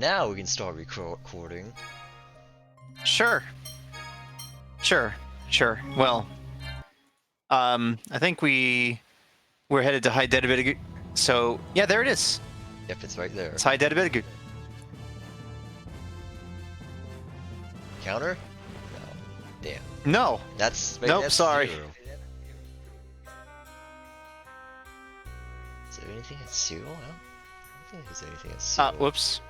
Now we can start recording. Sure. Sure. Well, I think we're headed to High Dedibitig. So yeah, there it is. Yep, it's right there. It's High Dedibitig. Counter? No. Damn. No. That's nope. that's Sorry. 0. Is there anything at 0? I don't think there's anything at 0. Whoops.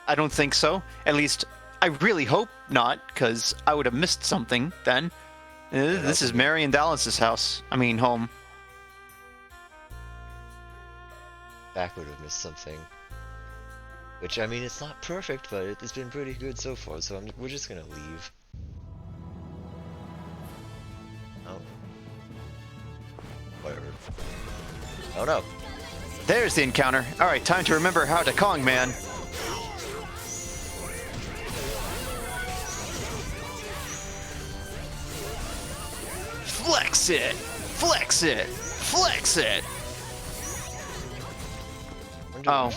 I don't think so. At least I really hope not, because I would have missed something then. This is Mary and Dallas's house. I mean, home. Back would have missed something. Which, I mean, it's not perfect, but it's been pretty good so far, so we're just gonna leave. Oh. Whatever. Oh no. There's the encounter. Alright, time to remember how to Kong, man. Flex it! Flex it! Flex it! Oh.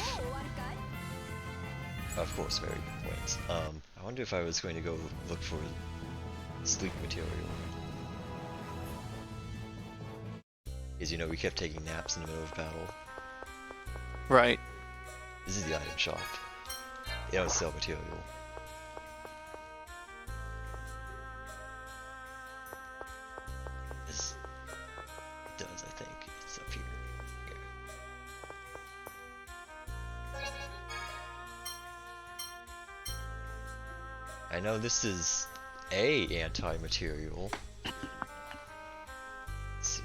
Of course, very good points. I wonder if I was going to go look for sleep material. Because, you know, we kept taking naps in the middle of battle. Right. This is the item shop. They don't sell material. This does, I think. It's up here. I know this is a anti-material. Let's see.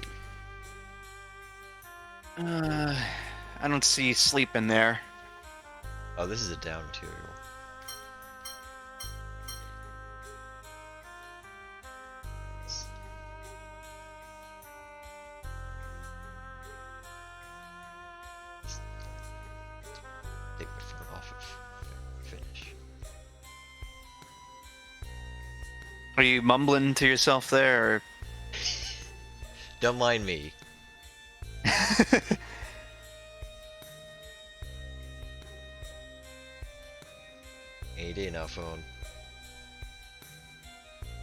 I don't see sleep in there. Oh, this is a down material. Take my foot off of finish. Are you mumbling to yourself there, or? Don't mind me. Any day now, phone.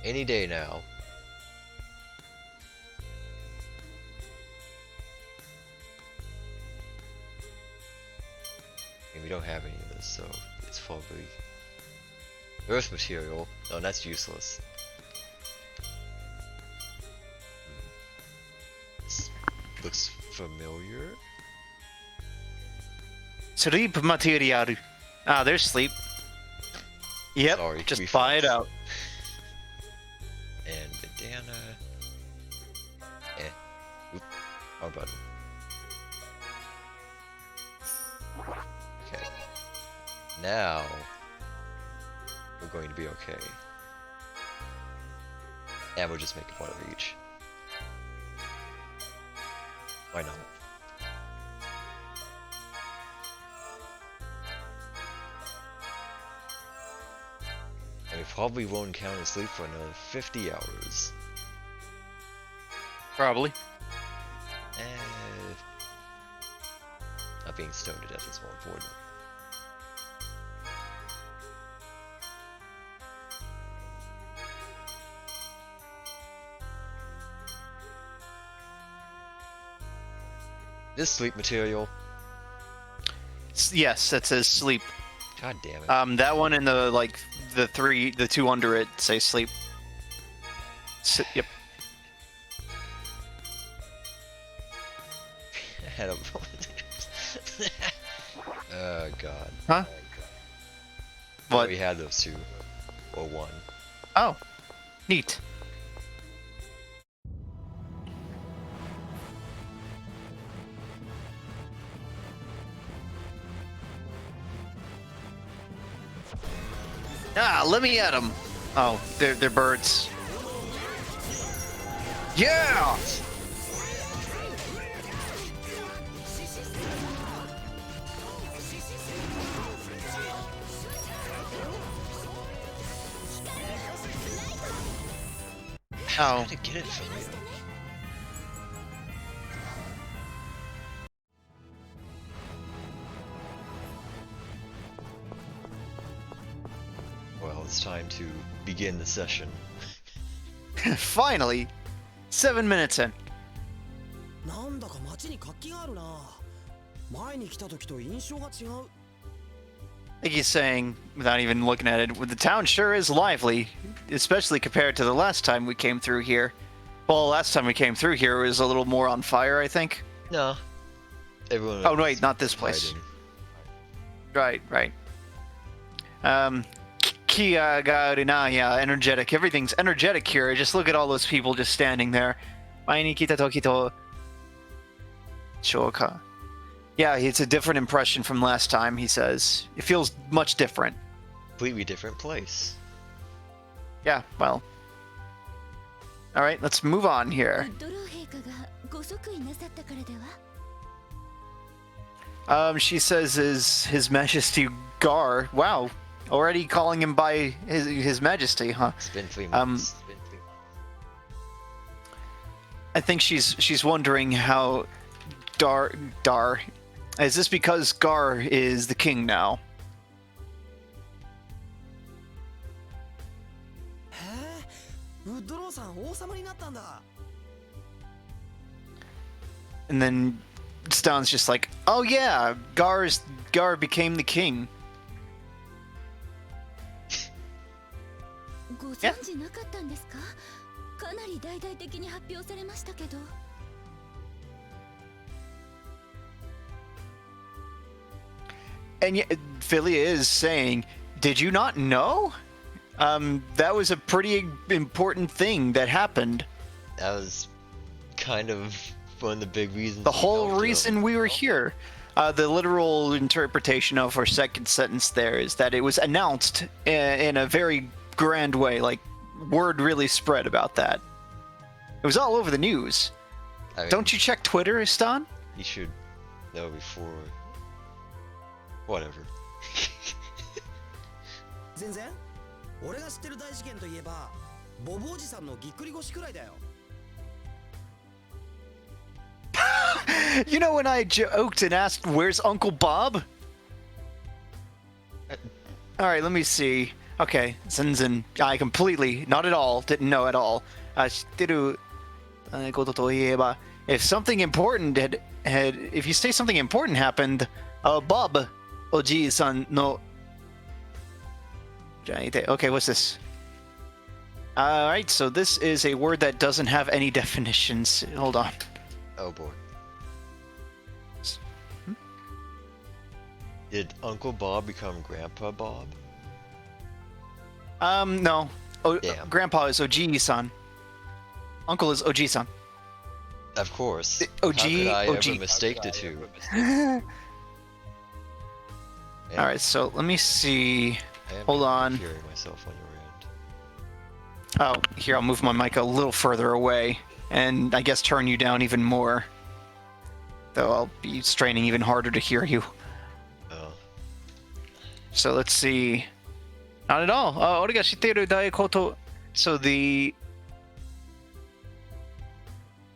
Any day now. And we don't have any of this, so it's probably earth material. No, that's useless. This looks familiar. Sleep material. Ah, there's sleep. Yep, Sorry, just buy it out. And bandana. Oop, wrong button. Okay. Now we're going to be okay. And we'll just make it one of each. Why not? And we probably won't encounter sleep for another 50 hours. Probably. Not being stoned to death is more important. This sleep material. Yes, that says sleep. God damn it. That one and the two under it say sleep. Yep. Had a oh god. Huh? What? We had those two. Or one. Oh. Neat. Ah, let me at them. Oh, they're birds. Yeah! Oh. To get it from you. it's time to begin the session. Finally, 7 minutes in. なんだか街に活気があるな。前に来た時と印象が違う。 I think he's saying, without even looking at it, the town sure is lively, especially compared to the last time we came through here. Well, last time we came through here was a little more on fire, I think. No. Everyone. Oh, wait, not this place. Hiding. Right. Kia ga aruna, yeah, energetic. Everything's energetic here. Just look at all those people just standing there. Mae ni kita toki to shoka. Yeah, it's a different impression from last time, he says. It feels much different. Completely different place. Yeah, well. Alright, let's move on here. She says His Majesty Gar. Wow, already calling him by His Majesty, huh? It's been 3 months. I think she's wondering how Dar. Is this because Gar is the king now? へえ、ウッドローさん王様になったんだ。 And then Stan's just like, oh yeah, Gar became the king. ご存知なかったんですか？かなり大々的に発表されましたけど。 And yet, Philia is saying, did you not know? That was a pretty important thing that happened. That was kind of one of the big reasons. The whole reason we were here. The literal interpretation of our second sentence there is that it was announced in a very grand way. Like, word really spread about that. It was all over the news. I mean, Don't you check Twitter, Stan? You should know before. Whatever. 全然。俺が知ってる大事件といえば、ボブおじさんのぎっくり腰くらいだよ。 You know when I joked and asked, where's Uncle Bob? Alright, let me see. Okay, Zenzen. I completely, not at all, didn't know at all. If something important if you say something important happened, Bob, Oji-san no... Okay, what's this? Alright, so this is a word that doesn't have any definitions. Hold on. Oh boy. Did Uncle Bob become Grandpa Bob? No. Damn. Grandpa is Oji-san. Uncle is Oji-san. Of course. OG, How could I OG. ever mistake the two? Alright, so let me see. I am Hold on. hearing myself on your end. Oh, here, I'll move my mic a little further away. And I guess turn you down even more. Though I'll be straining even harder to hear you. Oh. So let's see. Not at all. So the...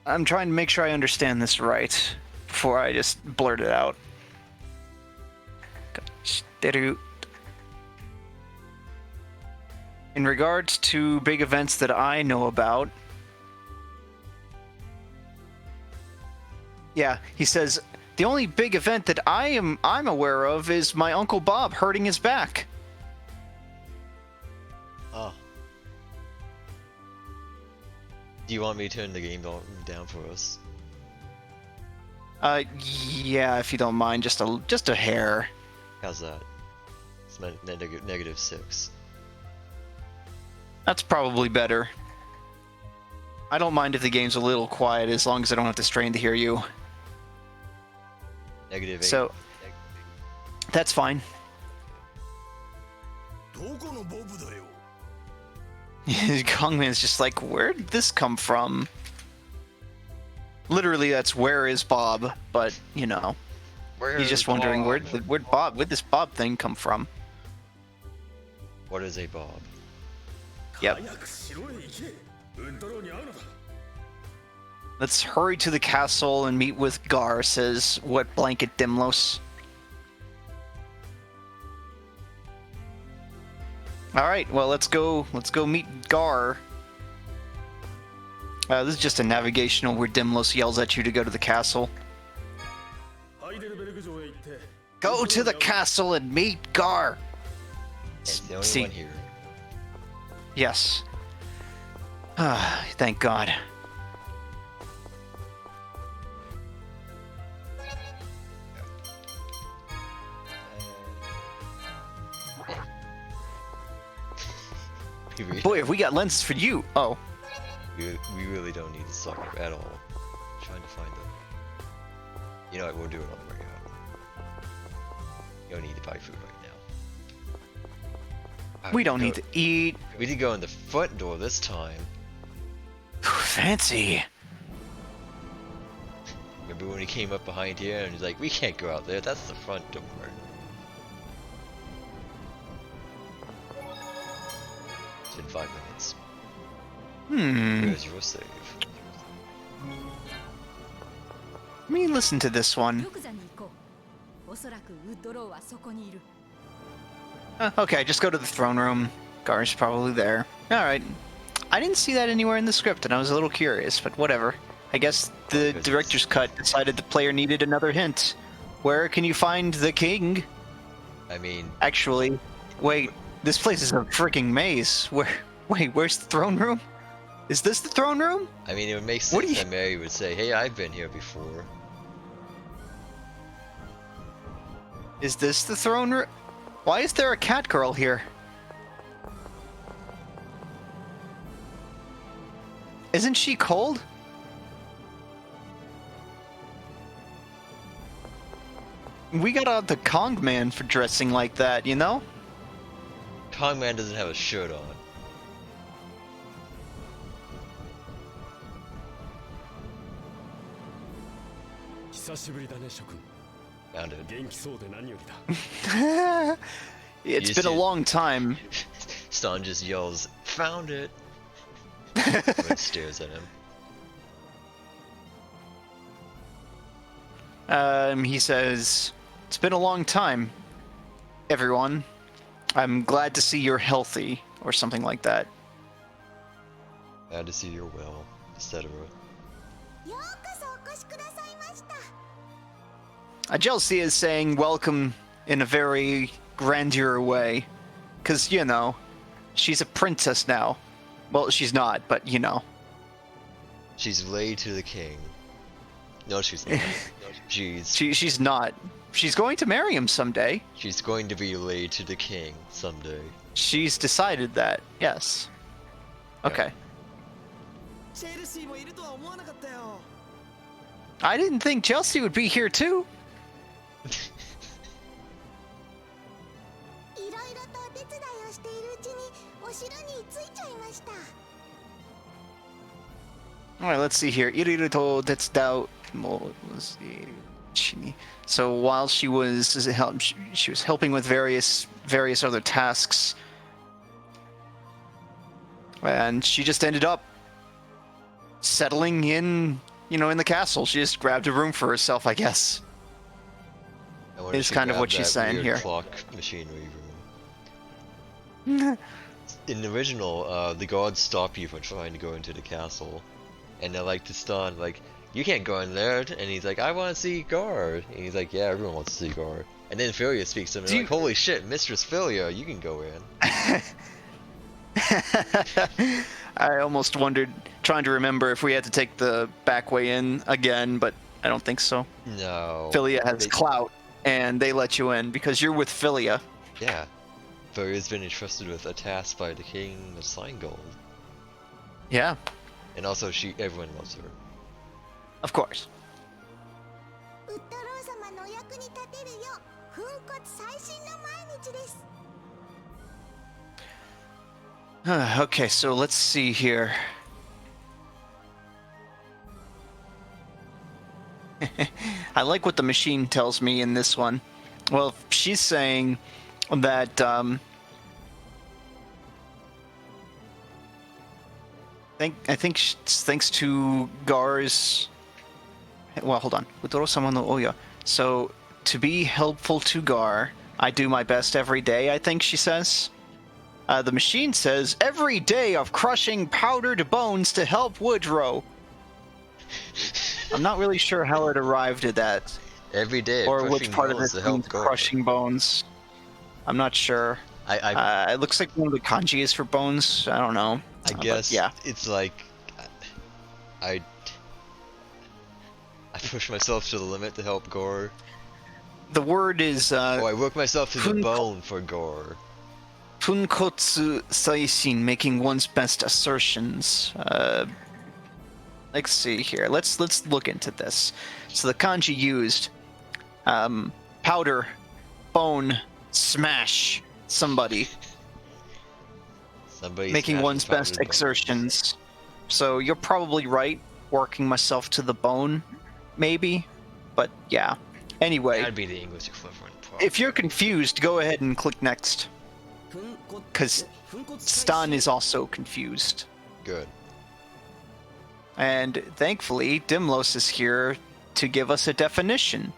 I'm trying to make sure I understand this right before I just blurt it out. In regards to big events that I know about, yeah, he says the only big event that I'm aware of is my Uncle Bob hurting his back. Oh. Do you want me to turn the game down for us? Yeah, if you don't mind, just a hair. How's that? It's negative 6. That's probably better. I don't mind if the game's a little quiet as long as I don't have to strain to hear you. Negative 8. So, that's fine. どこのボブだよ。 Gongman's just like, where did this come from? Literally, that's where is Bob, but, you know. He's just wondering, where'd this Bob thing come from? What is a Bob? Yep. 早く城へ行け。ウッドローに会うのだ。 Let's hurry to the castle and meet with Gar, says Wet Blanket Dimlos. All right, well, let's go meet Gar. This is just a navigational where Dimlos yells at you to go to the castle. ハイデルベルク城へ行って Go to the castle and meet Gar. It's the only See. one here. Yes. Ah, thank God. We really, Boy, have we got lenses for you. Oh, we really don't need the sucker at all. Trying to find them. You know what? We'll do it on the way out. You don't need to buy food right now. we don't need to eat. We did go in the front door this time. Fancy. Remember when he came up behind here and he's like, we can't go out there, that's the front door. It's been 5 minutes. Where's your save? Let me listen to this one. 玉座に行こう。おそらくウッドローはそこにいる。 Okay, just go to the throne room. Gar's probably there. Alright. I didn't see that anywhere in the script, and I was a little curious, but whatever. I guess the director's cut decided the player needed another hint. Where can you find the king? I mean, Actually, wait, this place is a freaking maze. Where's the throne room? Is this the throne room? it would make What do sense you- that Mary would say, hey, I've been here before. Is this the throne room? Why is there a cat girl here? Isn't she cold? We got out the Kong man for dressing like that, you know? Kongman doesn't have a shirt on. Found it. It's You been a see- long time. Stan just yells, found it! But stares at him. He says, it's been a long time, everyone. I'm glad to see you're healthy, or something like that. Glad to see you're well, etc. ようこそお越しくださいました。 Chelsea is saying welcome in a very grandeur way. Because, you know, she's a princess now. Well, she's not, but you know. She's laid to the king. No, she's not. She's not. She's going to marry him someday. She's going to be laid to the king someday. She's decided that, yes. Okay. チェルシーもいるとは思わなかったよ I didn't think Chelsea would be here too. いろいろとお手伝いをしているうちにお城に着いちゃいました。 Alright, let's see here. Iriruto Detsudao. So while she was helping with various other tasks, and she just ended up settling in, you know, in the castle. She just grabbed a room for herself, I guess. I wonder if Is she kind of what grabbed she's that saying weird here. Clock machinery room. In the original, the gods stop you from trying to go into the castle, and they're like to Stan, like, you can't go in there, and he's like, I want to see Gar, and he's like, yeah, everyone wants to see Gar. And then Philia speaks to him, and they're like, holy shit, Mistress Philia, you can go in. I almost wondered, trying to remember if we had to take the back way in again, but I don't think so. No. Philia has They- clout, and they let you in because you're with Philia. Yeah. Philia's been entrusted with a task by the king of Sign-Gold. Yeah, And also, everyone loves her. of course. ウッドロー様のお役に立てるよう粉骨最新の毎日です。 Okay, so let's see here. I like what the machine tells me in this one. Well, she's saying that I think thanks to Gar's. Well, hold on. Utoro-sama no Oya. So to be helpful to Gar, I do my best every day. I think she says. The machine says, every day of crushing powdered bones to help Woodrow. I'm not really sure how it arrived at that. Every day, Or which crushing part of bones it to help means Gar. crushing bones. I'm not sure. It looks like one of the kanji is for bones. I don't know. I guess yeah. it's like I push myself to the limit to help Gar. The word is I work myself to the bone for Gar. Funkotsu Saishin, making one's best assertions. Let's see here. Let's look into this. So the kanji used powder, bone, smash somebody. Somebody Making one's best powdered bones. exertions. So you're probably right. Working myself to the bone, maybe. But yeah. Anyway, That'd be the English equivalent. if you're confused, go ahead and click next. Because Stan is also confused. Good. And thankfully, Dimlos is here to give us a definition.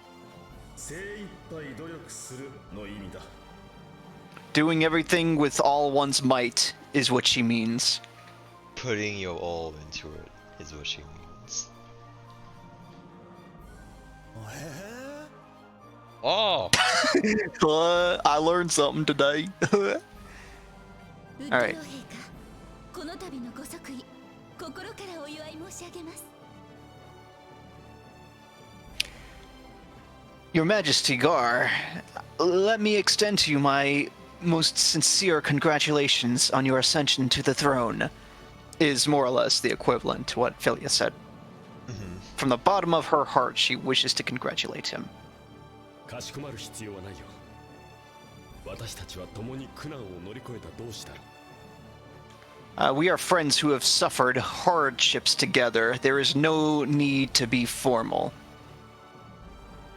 精一杯努力するの意味だ。 Doing everything with all one's might is what she means. Putting your all into it is what she means. へ Oh! I learned something today. ウッドロー陛下、この度のご即位、心からお祝い申し上げます。 Your Majesty Gar, let me extend to you my most sincere congratulations on your ascension to the throne, is more or less the equivalent to what Philia said. From the bottom of her heart, she wishes to congratulate him. かしこまる必要はないよ。私たちは共に苦難を乗り越えた同志だ。 We are friends who have suffered hardships together. There is no need to be formal.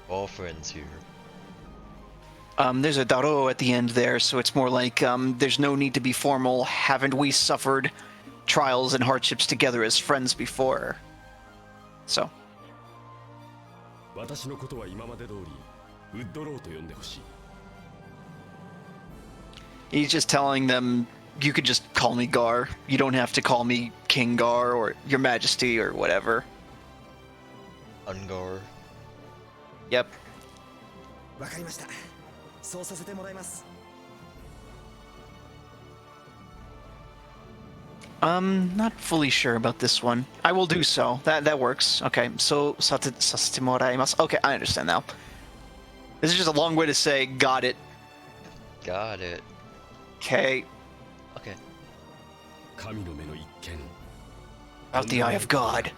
All friends here. There's a daro at the end there, so it's more like there's no need to be formal. Haven't we suffered trials and hardships together as friends before? So. 私のことは今まで通りウッドローと呼んでほしい。 He's just telling them, you could just call me Gar. You don't have to call me King Gar or Your Majesty or whatever. Ungar. Yep. わかりました。そうさせてもらいます。 Not fully sure about this one. I will do so. That works. Okay, so sasete moraimasu. Okay, I understand now. This is just a long way to say got it. Got it. Okay. Okay. 神の目の一見。 About the eye of God.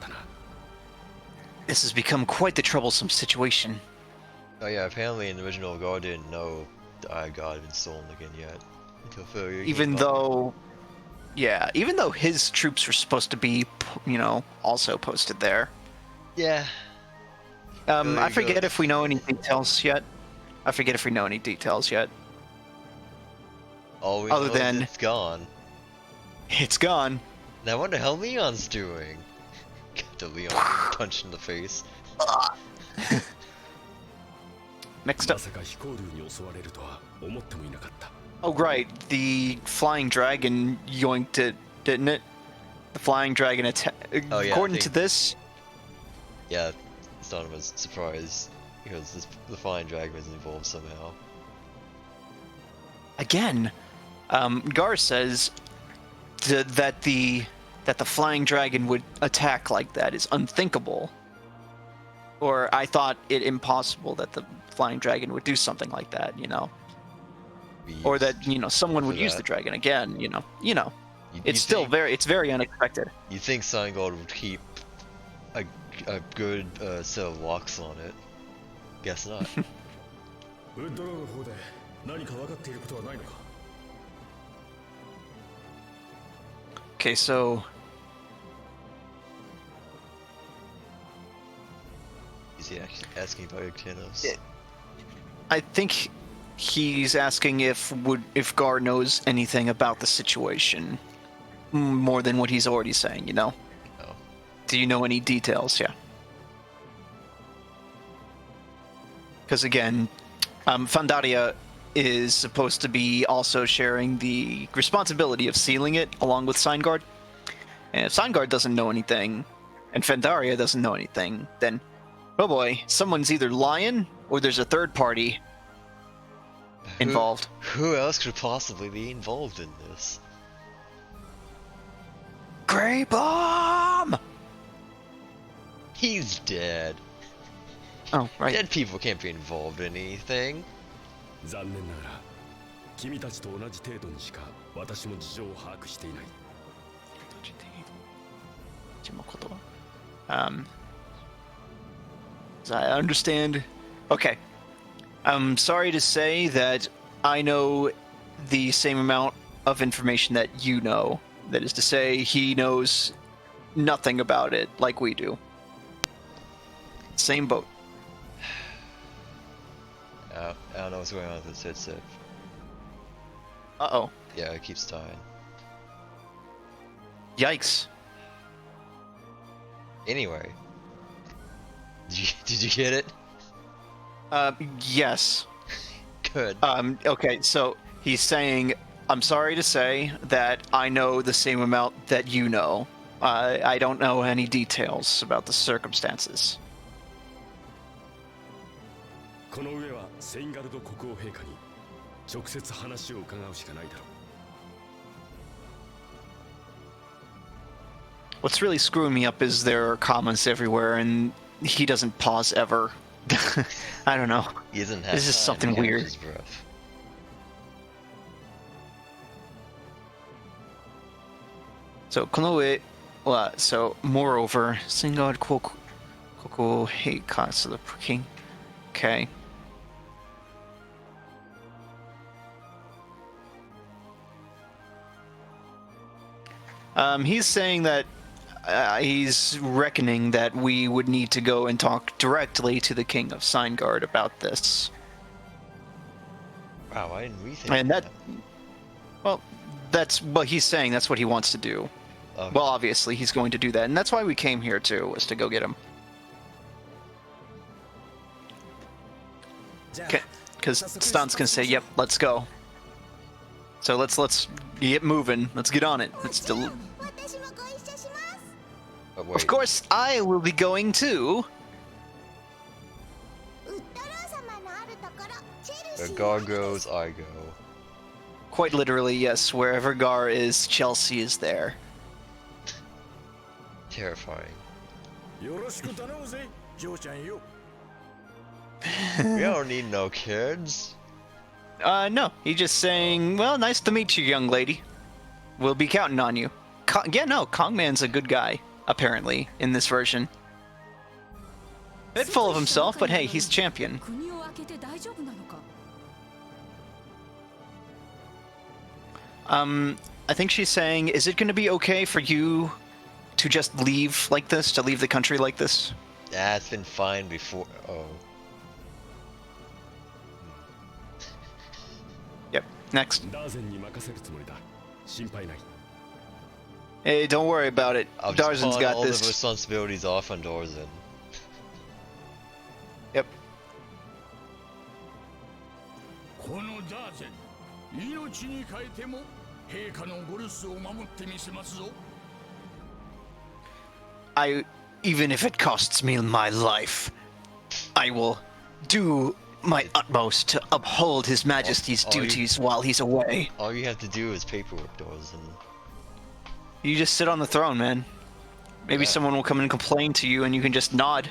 This has become quite the troublesome situation. Oh yeah, apparently in the original God didn't know the Eye of God had been stolen again yet. Until failure. Even though his troops were supposed to be, also posted there. Yeah. I forget if we know any details yet. All we Other know than- is it's gone. It's gone. And I wonder how Leon's doing. Get the Leon punched in the face. Next ま up. さか飛行竜に襲われるとは思ってもいなかった。 Oh, right. The flying dragon yoinked it, didn't it? The flying dragon attack. Oh, yeah, According I to think- this, Yeah, Stan was surprised because the flying dragon was involved somehow. again, Gar says that the flying dragon would attack like that is unthinkable. Or I thought it impossible that the flying dragon would do something like that, Or that, someone would For use that. the dragon again, You It's still think, it's very unexpected. You think Sun God would keep a good set of locks on it? Guess not. ウッドローの方で何か分かっていることはないのか。 Okay, so Is he actually asking about Thanos? Yeah. I think he's asking if Gar knows anything about the situation more than what he's already saying, Oh. Do you know any details? Yeah. Because again, Fandaria is supposed to be also sharing the responsibility of sealing it along with Signgard. And if Signgard doesn't know anything, and Fendaria doesn't know anything, then, oh boy, someone's either lying or there's a third party involved. Who else could possibly be involved in this? Grey Bomb! He's dead. Oh, right. Dead people can't be involved in anything. 残念ながら君たちと同じ程度にしか私も事情を把握していない。As I understand. Okay. I'm sorry to say that I know the same amount of information that you know. That is to say, he knows nothing about it like we do. Same boat. I don't know what's going on with this headset. Uh-oh. Yeah, it keeps dying. Yikes. Anyway. Did you get it? Yes. Good. Okay, so he's saying, I'm sorry to say that I know the same amount that you know. I don't know any details about the circumstances. この上はセインガルド国王陛下に直接話を伺うしかないだろう。 What's really screwing me up is there are comments everywhere and he doesn't pause ever. I don't know. He doesn't have This is time something to catch weird. his breath. So, この上は, so, moreover, Singard Koko Heika, so the king. Okay. He's saying that he's reckoning that we would need to go and talk directly to the King of Signgard about this. Wow, why didn't we think And of that, well, that's what he's saying. That's what he wants to do. Okay. Well, obviously, he's going to do that, and that's why we came here too, was to go get him. Okay, because Stan's gonna say, "Yep, let's go." So let's get moving. Let's get on it. Let's 私もご一緒します But Of wait, course, I will be going too. ウッドロー様のあるところチェルシ where ー Gar にある goes, I go. Quite literally, yes. Wherever Gar is, Chelsea is there. Terrifying. よろしく頼むぜ、ジョーちゃんよ。 We don't need no kids. No, he's just saying, well, nice to meet you, young lady. We'll be counting on you. Yeah, no, Kongman's a good guy, apparently, in this version. Bit full of himself, but hey, he's champion. 国を開けて大丈夫なのか。 I think she's saying, is it going to be okay for you to just leave like this, to leave the country like this? That's been fine before. Oh. Yep, next. ダーゼンに任せるつもりだ。心配ない。 Hey, don't worry about it. I'll just Darzen's pawn got all the this. responsibilities off on Darzin. Yep. このダーゼン、命に変えても陛下のご留守を守ってみせますぞ。 Even if it costs me my life, I will do my utmost to uphold His Majesty's all you- duties while he's away. All you have to do is paperwork, Darzin. You just sit on the throne, man. Maybe Yeah. someone will come and complain to you and you can just nod.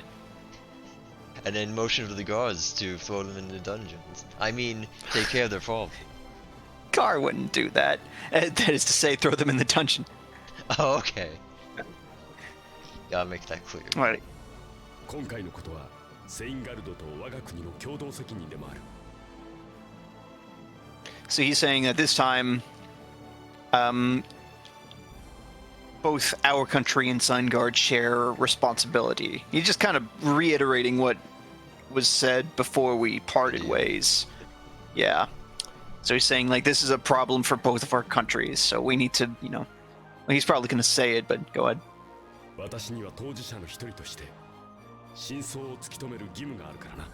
And then motion for the guards to throw them into dungeons. I mean, take care of their problem. Gar wouldn't do that. That is to say, throw them in the dungeon. Oh, okay. Gotta make that clear. Right. 今回のことはセインガルドと我が国の共同責任でもある。 So he's saying that this time, both our country and Signgard share responsibility. He's just kind of reiterating what was said before we parted ways. Yeah. So he's saying, like, this is a problem for both of our countries, so we need to, you know... Well, he's probably going to say it, but go ahead. 私には当事者の一人として真相を突き止める義務があるからな。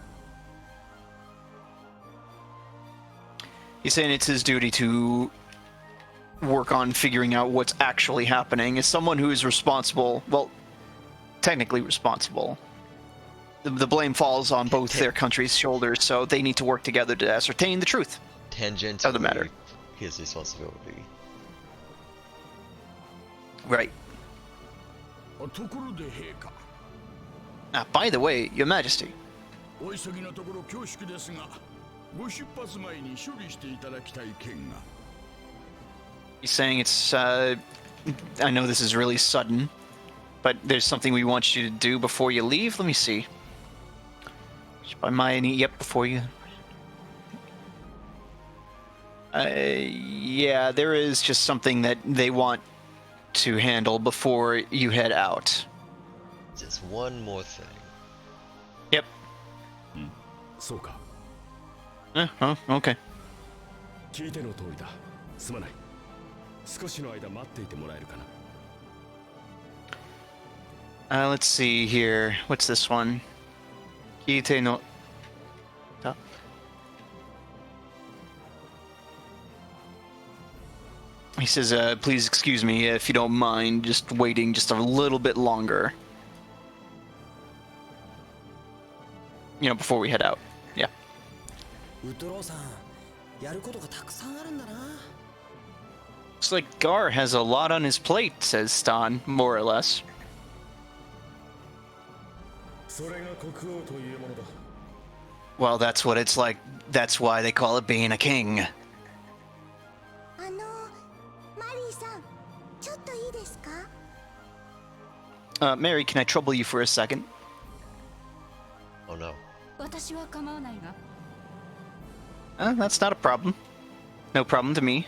He's saying it's his duty to work on figuring out what's actually happening. As someone who is responsible, well, technically responsible, the blame falls on both their country's shoulders, so they need to work together to ascertain the truth. Tangentially, Of the matter. his responsibility. Right. ところで陛下、 By the way, Your Majesty, お急ぎのところ恐縮ですが、ご出発前に処理していただきたい件が。 he's saying it's, I know this is really sudden, but there's something we want you to do before you leave. Let me see. By my yep, before you. Yeah, there is just something that they want to handle before you head out. Just one more thing. Yep. そうか Oh, okay. 聞いての通りだすまない少しの間待っていてもらえるかな Let's see here. What's this one? Kiite no. Oh. He says, please excuse me if you don't mind just waiting just a little bit longer. You know, before we head out. Yeah. ウトローさん、やることがたくさんあるんだな。 Looks like Gar has a lot on his plate, says Stan, more or less. それが国王というものだ Well, that's what it's like. That's why they call it being a king. マリーさん、ちょっといいですか？ Mary, can I trouble you for a second? Oh no. 私は構わないが That's not a problem. No problem to me.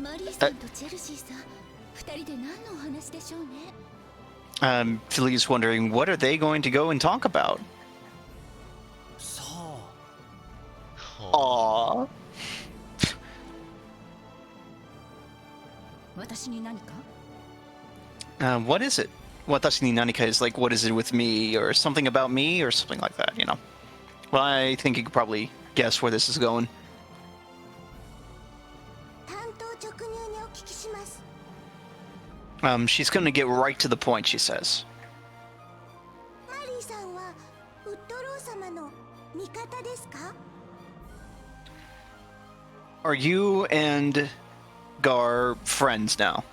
マリーさんとチェルシーさん、二人で何のお話でしょうね。Philly's wondering, what are they going to go and talk about? さあ、 Oh. Aww. 私に何か What is it? Watashi ni nanika is like, what is it with me, or something about me, or something like that, you know? Well, I think you could probably guess where this is going. 担当直入にお聞きします。 She's gonna get right to the point, she says. マリーさんはウッドロー様の味方ですか？ Are you and Gar friends now?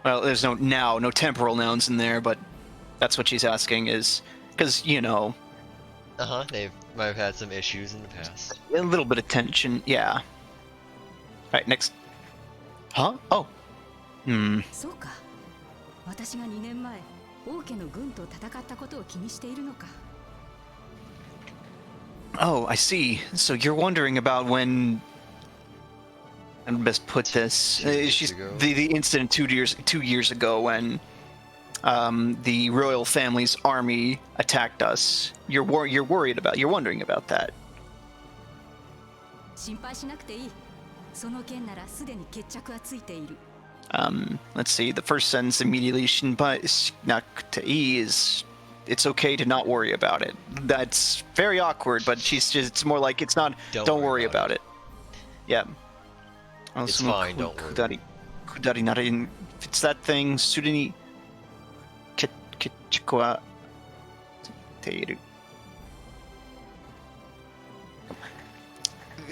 Well, there's no temporal nouns in there, but that's what she's asking is, because, you know, They might have had some issues in the past. a little bit of tension, yeah. Alright, next. Huh? Oh. そうか私が2年前王家の軍と戦ったことを気にしているのか Oh, I see. So you're wondering about when... I'd best put this. 2 years She's ago. the incident 2 years ago when the royal family's army attacked us. You're worried about. You're wondering about that. 心配しなくていいその件ならすでに決着はついている Let's see. The first sentence immediately is it's okay to not worry about it. That's very awkward, but it's more like it's not. Don't worry about it. Yeah. It's fine, don't worry. Kudari narin. It's that thing. Sudani. Kichikwa. Teiru.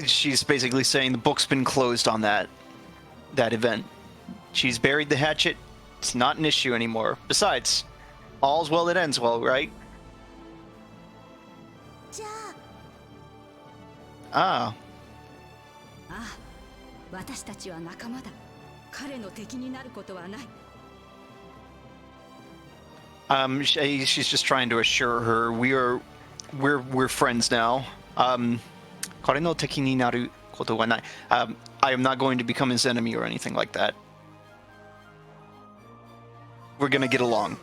She's basically saying the book's been closed on that event. She's buried the hatchet. It's not an issue anymore. Besides, all's well that ends well, right? じゃAh, あ、ああ私たちは仲間だ彼の敵になることはない she's just trying to assure her we're friends now. 彼の敵になることはない. I am not going to become his enemy or anything like that. We're gonna get along.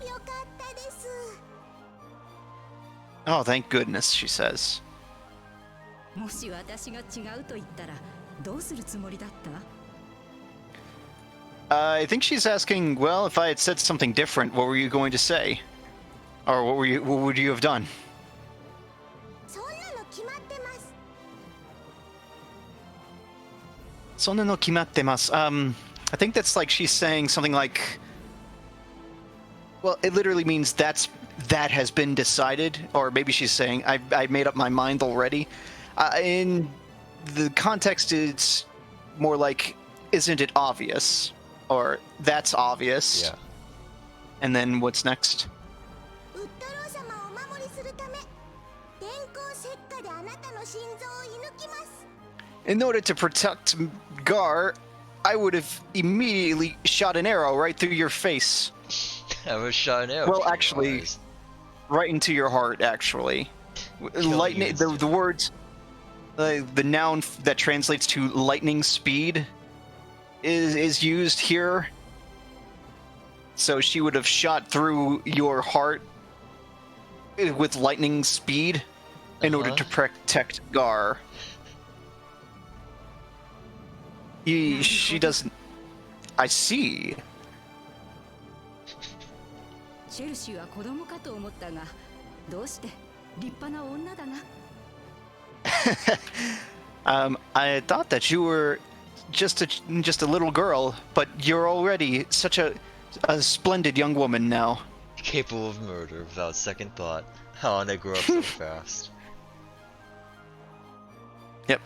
よかったです。 Oh, thank goodness, she says. もし私が違うと言ったらどうするつもりだった I think she's asking, well, if I had said something different, what were you going to say? Or what would you have done? そんなのってます Sonne no kimattemasu. I think that's like she's saying something like, well, it literally means that has been decided, or maybe she's saying I made up my mind already. In the context, it's more like, isn't it obvious, or that's obvious. Yeah. And then what's next? ウッドロー様をお守りするため電光石火であなたの心臓を射抜きます In order to protect Gar, I would have immediately shot an arrow right through your face. I was shot an arrow. Well, through your actually, eyes. right into your heart, actually. you Lightning. The instantly. words, the noun that translates to lightning speed, is used here. So she would have shot through your heart with lightning speed in order to protect Gar. She doesn't. I see. チェルシーは子供かと思ったが、どうして立派な女だな。I thought that you were just a little girl, but you're already such a splendid young woman now. Capable of murder without second thought. How did I grow up so fast? Yep.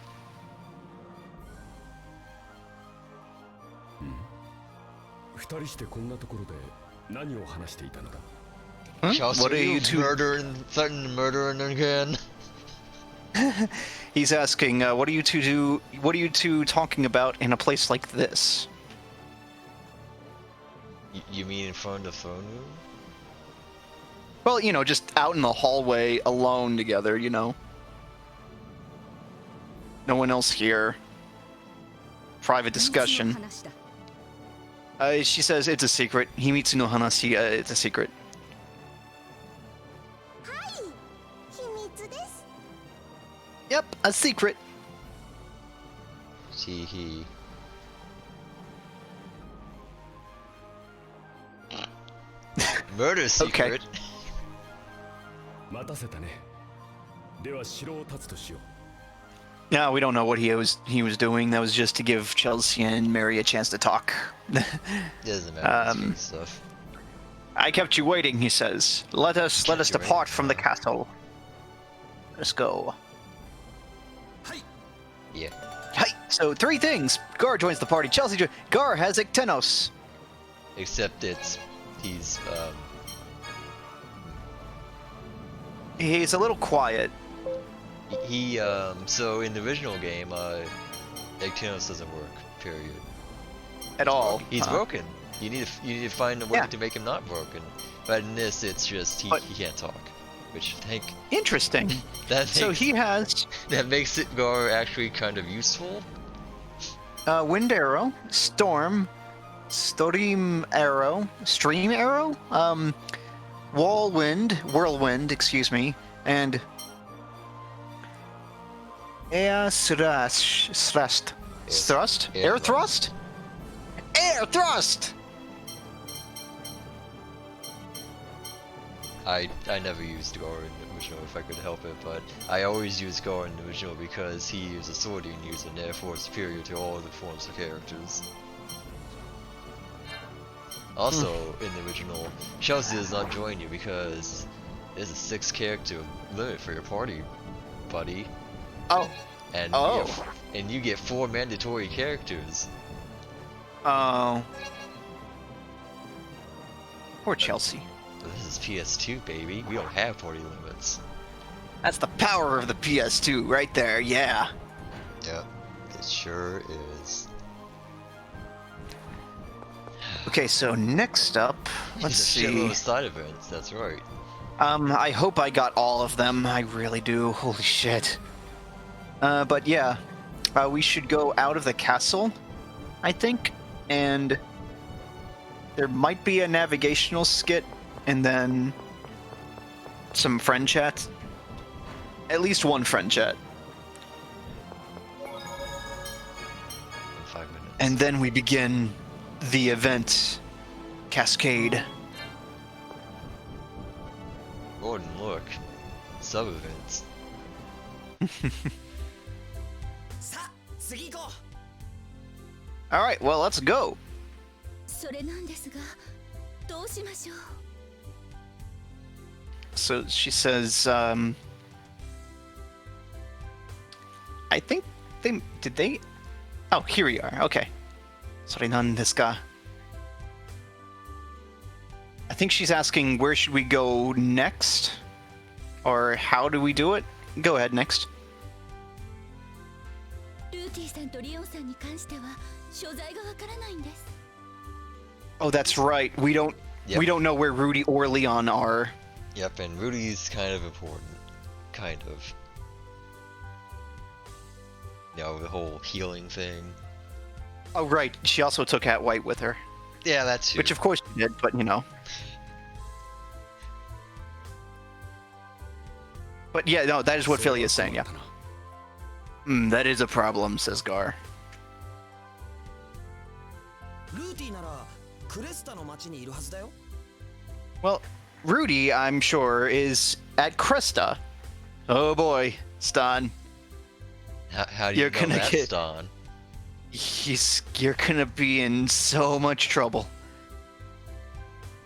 二人してこんなところで何を話していたのだ Chelsea, What are you two? murdering, threatening to murder again? He's asking, what are you two talking about in a place like this? You mean in front of the throne room? Well, just out in the hallway alone together, No one else here. Private discussion. She says it's a secret. Himitsu no hanashi, it's a secret. はい秘密です Yep, a secret. He. Murder secret? 待たせたねでは城を立つとしよう No, we don't know what he was doing. That was just to give Chelsea and Mary a chance to talk. Doesn't matter. Stuff. I kept you waiting, he says. Let us you depart waiting, from the castle. Let's go. Yeah. Hi. So 3 things. Gar joins the party. Chelsea joins. Gar has Ictenos. Except he's He's a little quiet. he so in the original game, Ectinos doesn't work. Period. At all. He's broken. You need to find a way Yeah. to make him not broken. But in this, it's just he can't talk, which I think Interesting. So he has that makes it go actually kind of useful. Wind Arrow, Storm, Stream Arrow, Whirlwind, excuse me, and Air Thrust. Air Thrust? Air Thrust! I never used Gar in the original if I could help it, but I always use Gar in the original because he is a swordian user and therefore superior to all other forms of characters. Also, in the original, Chelsea does not join you because there's a 6 character limit for your party, buddy. Oh. And you get 4 mandatory characters. Oh. Poor Chelsea. This is PS2, baby. We don't have party limits. That's the power of the PS2 right there, yeah. Yep, it sure is. Okay, so next up, let's There's a shitload see. of side events, that's right. I hope I got all of them. I really do. Holy shit. But yeah, we should go out of the castle, I think, and there might be a navigational skit, and then some friend chat. At least one friend chat. In 5 minutes. And then we begin the event cascade. Gordon, look. Sub-events. さあ次行こ All right, well, let's go. それなんですがどうしましょう So she says, I think did they? Oh, here we are. Okay. それなんですか? I think she's asking where should we go next? Or how do we do it? Go ahead, next. ルーティさんとリオンさんに関しては所在がわからないんです Oh, that's right. We don't know where Rudy or Leon are. Yep, and Rudy's kind of important. Kind of. You know, the whole healing thing. Oh, right. She also took Hat White with her. Yeah, that too. Which, of course, she did, but you know. But yeah, no, that is what Philly is saying, yeah. That is a problem, says Gar. う。ルーティならクレスタの町にいるはずだよ。 Well, Rudy, I'm sure, is at Cresta. Oh boy, Stan. How do you You're know gonna that's get- Dawn? You're gonna be in so much trouble.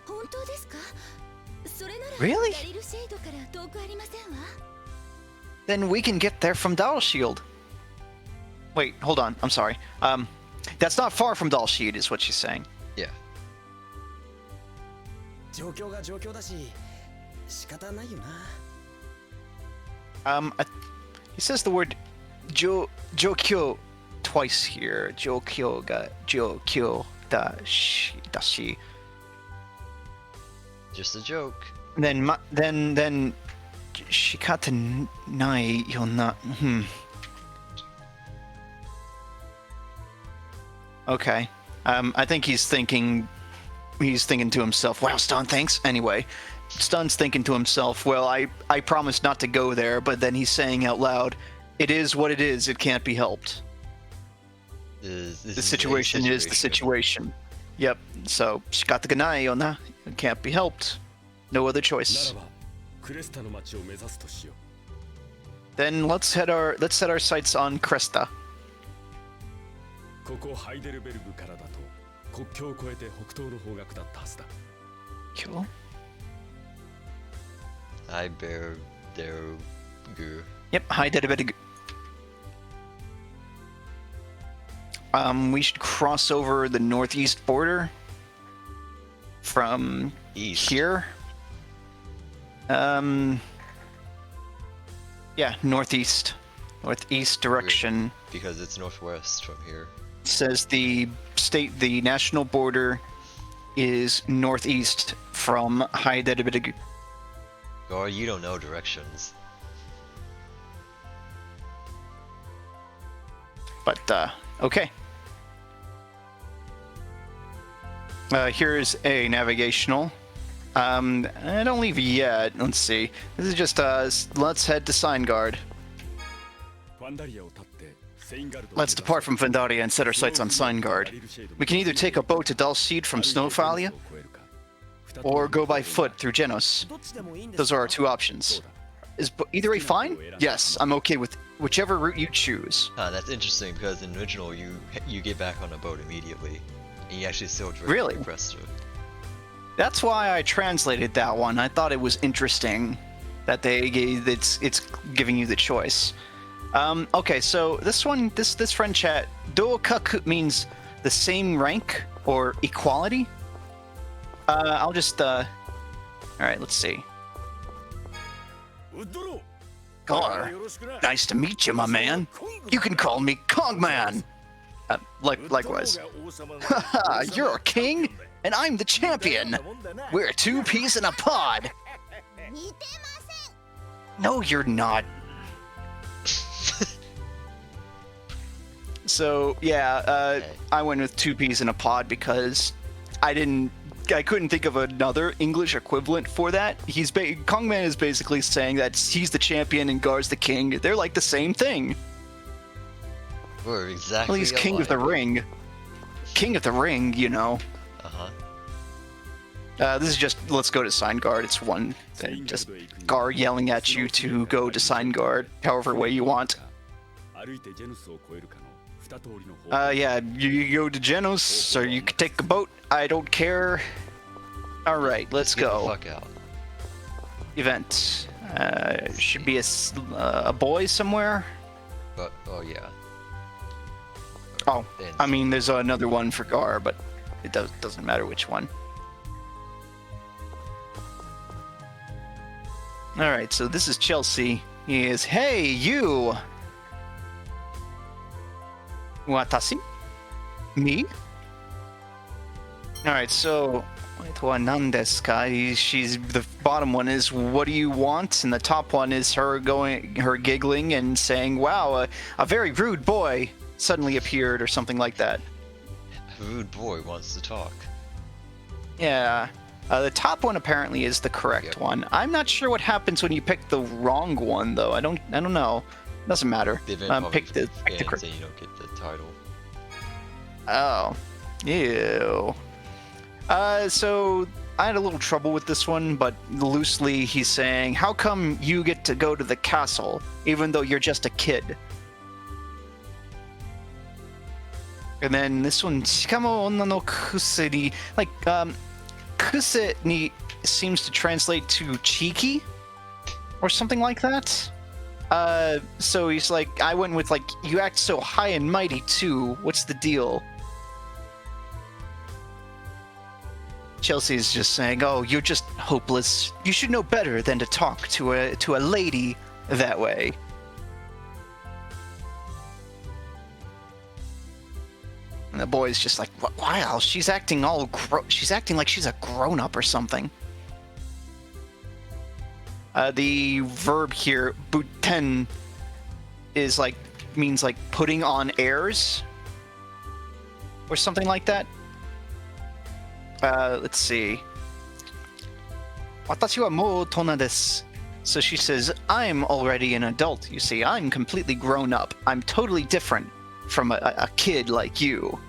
本当ですかそれなら Really? ダリルシェイドから遠くありませんわ Then we can get there from Dalshield. Wait, hold on. I'm sorry. That's not far from Dalshield, is what she's saying. Yeah. 状況が状況だし仕方ないよな。 He says the word Jokyo twice here. Jokyo ga Jokyo dashi. Just a joke. Then shikata nai yona. Okay. I think he's thinking to himself, wow, Stun, thanks. Anyway, Stun's thinking to himself, well, I promised not to go there, but then he's saying out loud, it is what it is, it can't be helped. This The is a situation is the situation. Yep, so shikata ganai yona. It can't be helped. No other な choice. らばクレスタの町を目指すとしよう Then let's set our sights on Cresta. ここハイデルベルグからだと国境を越えて北東の方角だったはずだ Cool. I bear their goo. Yep, hi Dedibedig. We should cross over the northeast border from East. here. Yeah, northeast direction. Because it's northwest from here. Says the national border is northeast from High Dedibedig. Or you don't know directions. But, okay. Here's a navigational. Don't leave yet. Let's see. This is just, let's head to Sign Guard. ファンダリアを立ってセインガルド Let's depart from Vendaria and set our sights on Sign Guard. We can either take a boat to Dalseed from Snowfalia, or go by foot through Genos. どっちでもいいんです Those are our two options. Is either way fine? Yes, I'm okay with whichever route you choose. That's interesting because in original you get back on a boat immediately. And you actually still drift Really? to Cresta. That's why I translated that one. I thought it was interesting that it's giving you the choice. Okay, so this one, this friend chat, dokaku means the same rank or equality. I'll just all right, let's see. ウッドロー Gar, よろしくな nice to meet you, my man. You can call me Kongman. Likewise. Haha, you're a king, and I'm the champion. We're two peas in a pod. 似てません No, you're not. So yeah, I went with two peas in a pod because I couldn't think of another English equivalent for that. Kongman is basically saying that he's the champion and Gar's the king. They're like the same thing. We're exactly Well, he's king of the alike. ring. King of the ring, you know. Uh-huh. This is just, let's go to sign guard. It's one, just guard yelling at you to go to sign guard, however way you want. 歩いてジェノスを越えるかの2通りの方 Yeah, you go to Genos, or you can take a boat. I don't care. Alright, let's Get the go. fuck out. Event. Should be a boy somewhere. But oh yeah. Oh, Then- I mean, there's another one for Gar, but it doesn't matter which one. Alright, so this is Chelsea. He is, hey, you! Watashi? Me? Alright, so, she's, the bottom one is, what do you want? And the top one is her giggling and saying, wow, a very rude boy suddenly appeared, or something like that. A rude boy wants to talk. Yeah. The top one apparently is the correct Yep. one. I'm not sure what happens when you pick the wrong one, though. I don't know. Doesn't matter. The event probably Pick the ends correct. and you don't get the title. Oh. Ew. So I had a little trouble with this one, but loosely he's saying, how come you get to go to the castle, even though you're just a kid? And then this one, shikamo onna no kuse ni, like, kuse ni seems to translate to cheeky, or something like that. So he's like, I went with like, you act so high and mighty too, what's the deal? Chelsea's just saying, oh, you're just hopeless. You should know better than to talk to a lady that way. And the boy's just like, wow, she's acting she's acting like she's a grown-up or something. The verb here, buten, is like, means like putting on airs, or something like that. Let's see. Watashi wa mou otono desu. So she says, I'm already an adult, you see. I'm completely grown up. I'm totally different from a kid like you.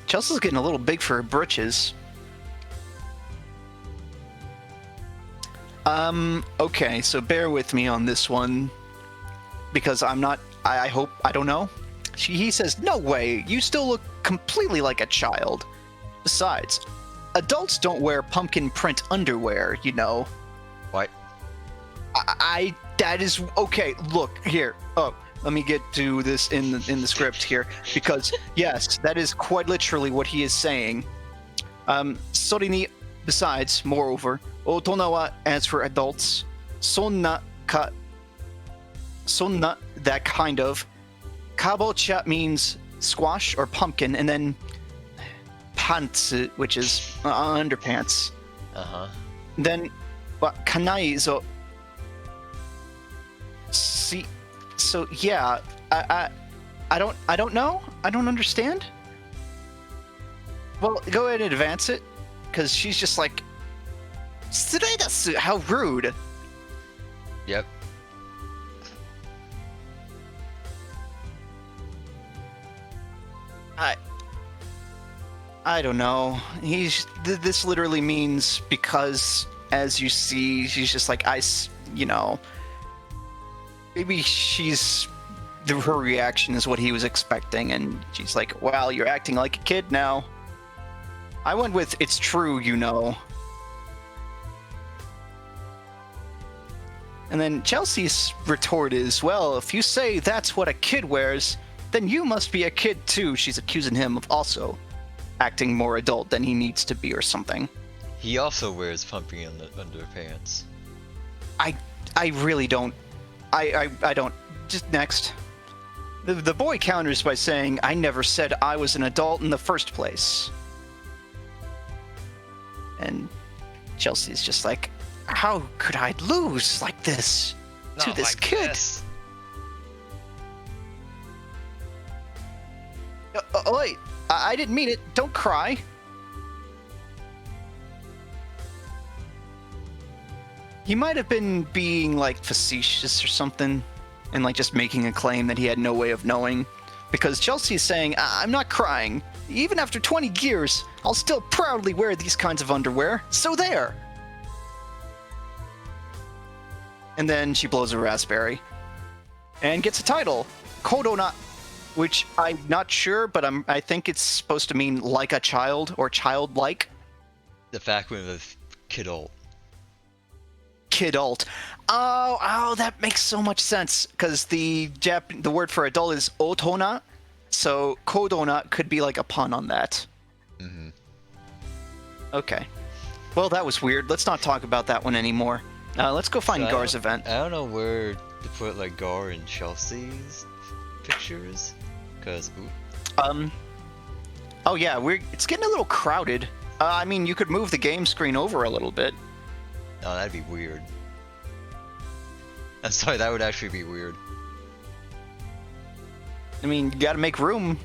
Chelsea's getting a little big for her britches. Okay, so bear with me on this one. Because I'm not, I hope, I don't know. He says, no way, you still look completely like a child. Besides, adults don't wear pumpkin print underwear, you know. What? That is, okay, look, here. Oh, let me get to this in the script here. Because, yes, that is quite literally what he is saying. Sori ni, besides, moreover, otono wa, as for adults, sonna, that kind of. Kabocha means squash or pumpkin, and then pantsu, which is underpants. Uh-huh. Then kanai zo. See, so yeah, I don't know. I don't understand. Well, go ahead and advance it, because she's just like, "Tsurei desu," how rude. Yep. I don't know. This literally means because, as you see, she's just like, you know, maybe her reaction is what he was expecting, and she's like, well, you're acting like a kid now. I went with, it's true, you know. And then Chelsea's retort is, well, if you say that's what a kid wears, then you must be a kid too. She's accusing him of also acting more adult than he needs to be or something. He also wears pumpkin underpants. I really don't. I don't. Just next. The boy counters by saying, I never said I was an adult in the first place. And Chelsea's just like, how could I lose like this to Not this like kid? this. Wait, I didn't mean it. Don't cry. He might have been being like facetious or something, and like just making a claim that he had no way of knowing. Because Chelsea's saying, I'm not crying. Even after 20 years, I'll still proudly wear these kinds of underwear. So there! And then she blows a raspberry. And gets a title. Kodona. Which I'm not sure, but I think it's supposed to mean like a child or childlike. The fact with kidult. Kidult. Oh, that makes so much sense because the word for adult is otona, so kodona could be like a pun on that. Mm-hmm. Okay. Well, that was weird. Let's not talk about that one anymore. Let's go find Gar's event. I don't know where to put like Gar and Chelsea's pictures, because oh yeah, it's getting a little crowded. I mean, you could move the game screen over a little bit. No, that'd be weird. I'm sorry, that would actually be weird. I mean, you gotta make room.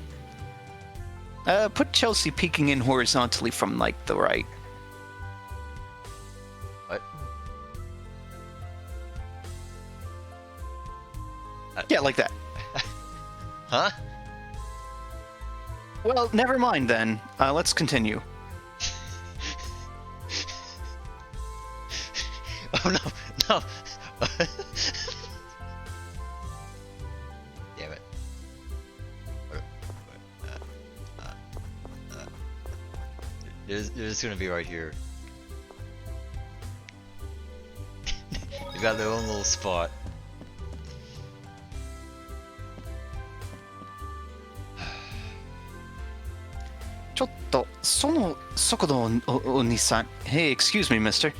Put Chelsea peeking in horizontally from, like, the right. What? Yeah, like that. Huh? Well, never mind then. Let's continue. Oh no, no! Damn it. There's gonna be right here. They've got their own little spot. Hey, excuse me, mister.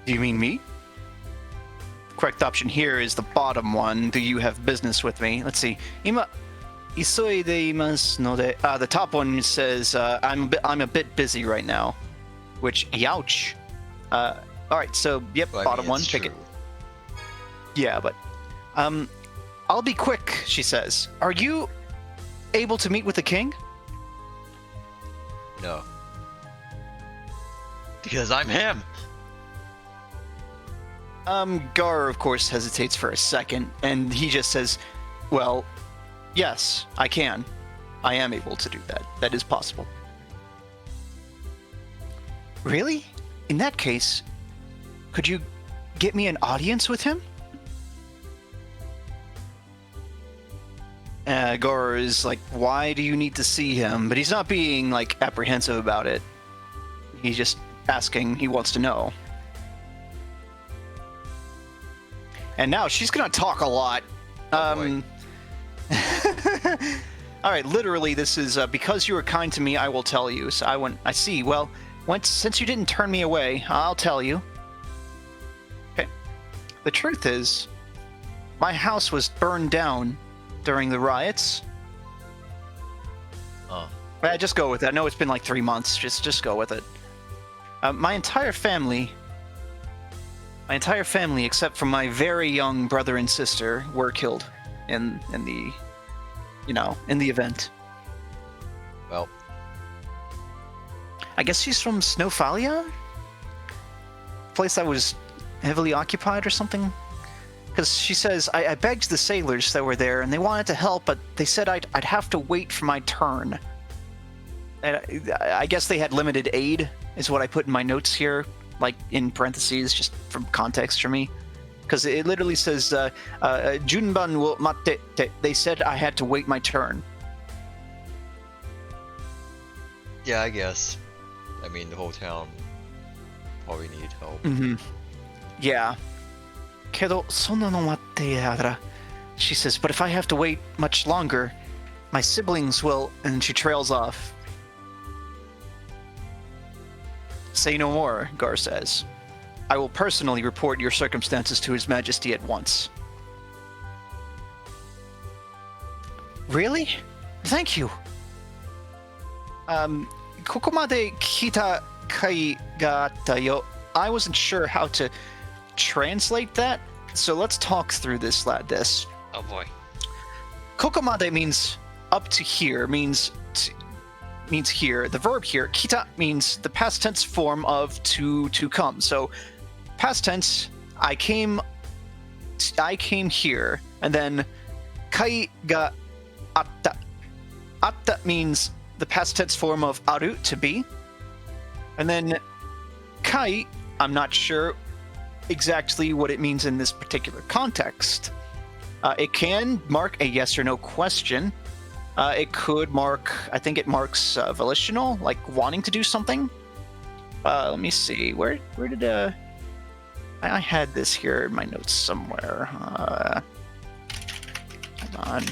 Do you mean me? Correct option here is the bottom one. Do you have business with me? Let's see. The top one says, I'm a bit busy right now. Which, youch. Alright, so, yep, Well, I bottom mean, one, it's pick it. true. Yeah, but, I'll be quick, she says. Are you able to meet with the king? No. Because I'm him! Gar, of course, hesitates for a second, and he just says, well, yes, I can. I am able to do that. That is possible. Really? In that case, could you get me an audience with him? Gar is like, why do you need to see him? But he's not being, like, apprehensive about it. He's just asking, he wants to know. And now she's gonna talk a lot. Oh, All right, literally, this is because you were kind to me. I will tell you. So I see. Well, since you didn't turn me away, I'll tell you. Okay. The truth is, my house was burned down during the riots. Oh. Just go with it. I know it's been like 3 months. Just go with it. My entire family, except for my very young brother and sister, were killed in the, in the event. Well. I guess she's from Snowfalia? Place that was heavily occupied or something? Because she says, I begged the sailors that were there, and they wanted to help, but they said I'd have to wait for my turn. And I guess they had limited aid, is what I put in my notes here. Like, in parentheses, just from context for me. Because it literally says, Junban wo matte. They said I had to wait my turn. Yeah, I guess. I mean, the whole town probably need help. Mm-hmm. Yeah. Kedo, sonna no matte yara. She says, but if I have to wait much longer, my siblings will... And she trails off. Say no more, Gar says. I will personally report your circumstances to His Majesty at once. Really? Thank you. Kokomade kita kai ga atta yo. I wasn't sure how to translate that, so let's talk through this. Oh boy. Kokomade means up to here, means here. The verb here, kita, means the past tense form of to come. So, past tense, I came here, and then kai ga atta. Atta means the past tense form of aru, to be. And then kai, I'm not sure exactly what it means in this particular context. It can mark a yes or no question. It could mark, I think it marks volitional, like wanting to do something. Let me see, where did I had this here in my notes somewhere. Hold on.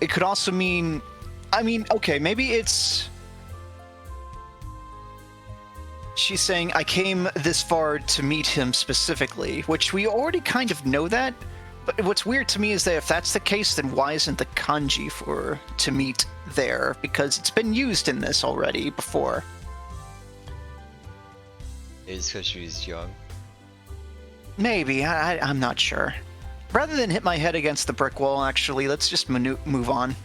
It could also mean, okay, maybe it's, she's saying, I came this far to meet him specifically, which we already kind of know that, but what's weird to me is that if that's the case, then why isn't the kanji for to meet there? Because it's been used in this already before. It's because she's young. Maybe, I'm not sure. Rather than hit my head against the brick wall, actually, let's just move on.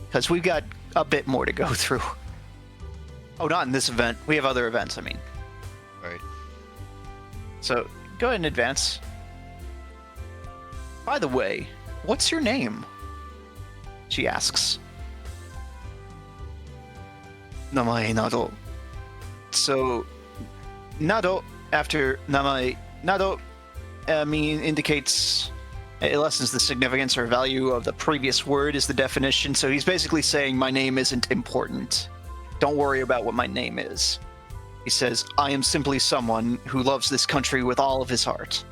Because we've got a bit more to go through. Oh, not in this event. We have other events, I mean. Right. So, go ahead and advance. By the way, what's your name? She asks. Namae Nado. So, Nado, after Namae Nado, indicates, it lessens the significance or value of the previous word is the definition. So he's basically saying my name isn't important. Don't worry about what my name is. He says, I am simply someone who loves this country with all of his heart.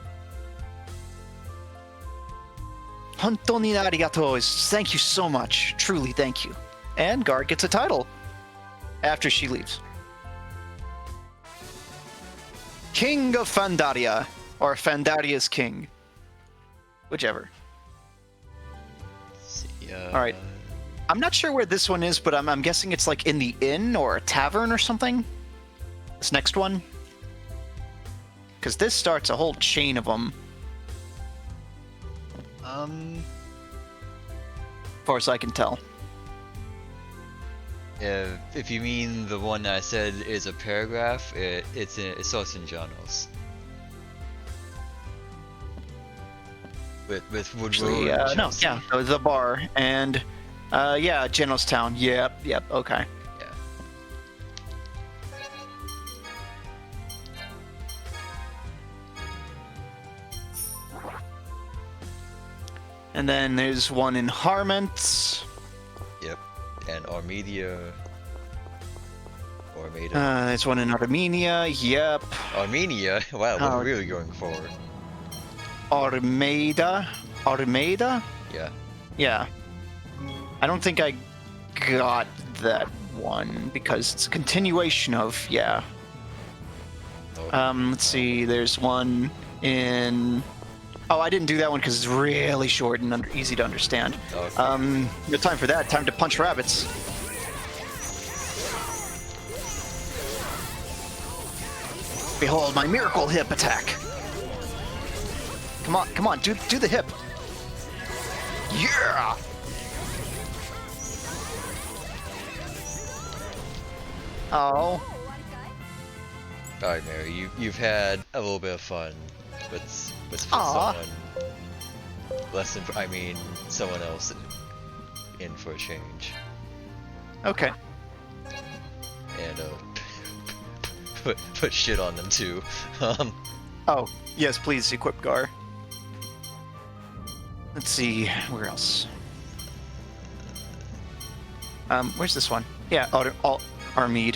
Hontou ni arigatou is thank you so much. Truly thank you. And Guard gets a title after she leaves. King of Fandaria. Or Fandaria's king. Whichever. Let's see, Alright. I'm not sure where this one is, but I'm guessing it's like in the inn or a tavern or something. This next one. Because this starts a whole chain of them. As far as I can tell. If you mean the one I said is a paragraph, it's also in Janos. With Woodrow. No, yeah, the bar and yeah, Genostown. Yep, okay. Yeah. And then there's one in Harmont. Yep. And Armenia. Armada. There's one in Armenia. Yep. Armenia? Wow, we're really going forward. Armada? Yeah. Yeah. I don't think I got that one because it's a continuation of, yeah. Oh. Let's see, there's one in... Oh, I didn't do that one because it's really short and easy to understand. Okay. No time for that. Time to punch rabbits. Behold my miracle hip attack. Come on, do the hip. Yeah! Oh. Alright, Mary, you've had a little bit of fun. Let's put Aw. someone else in for a change. Okay. And put shit on them too. Oh, yes, please equip Gar. Let's see, where else? Where's this one? Yeah, Armade,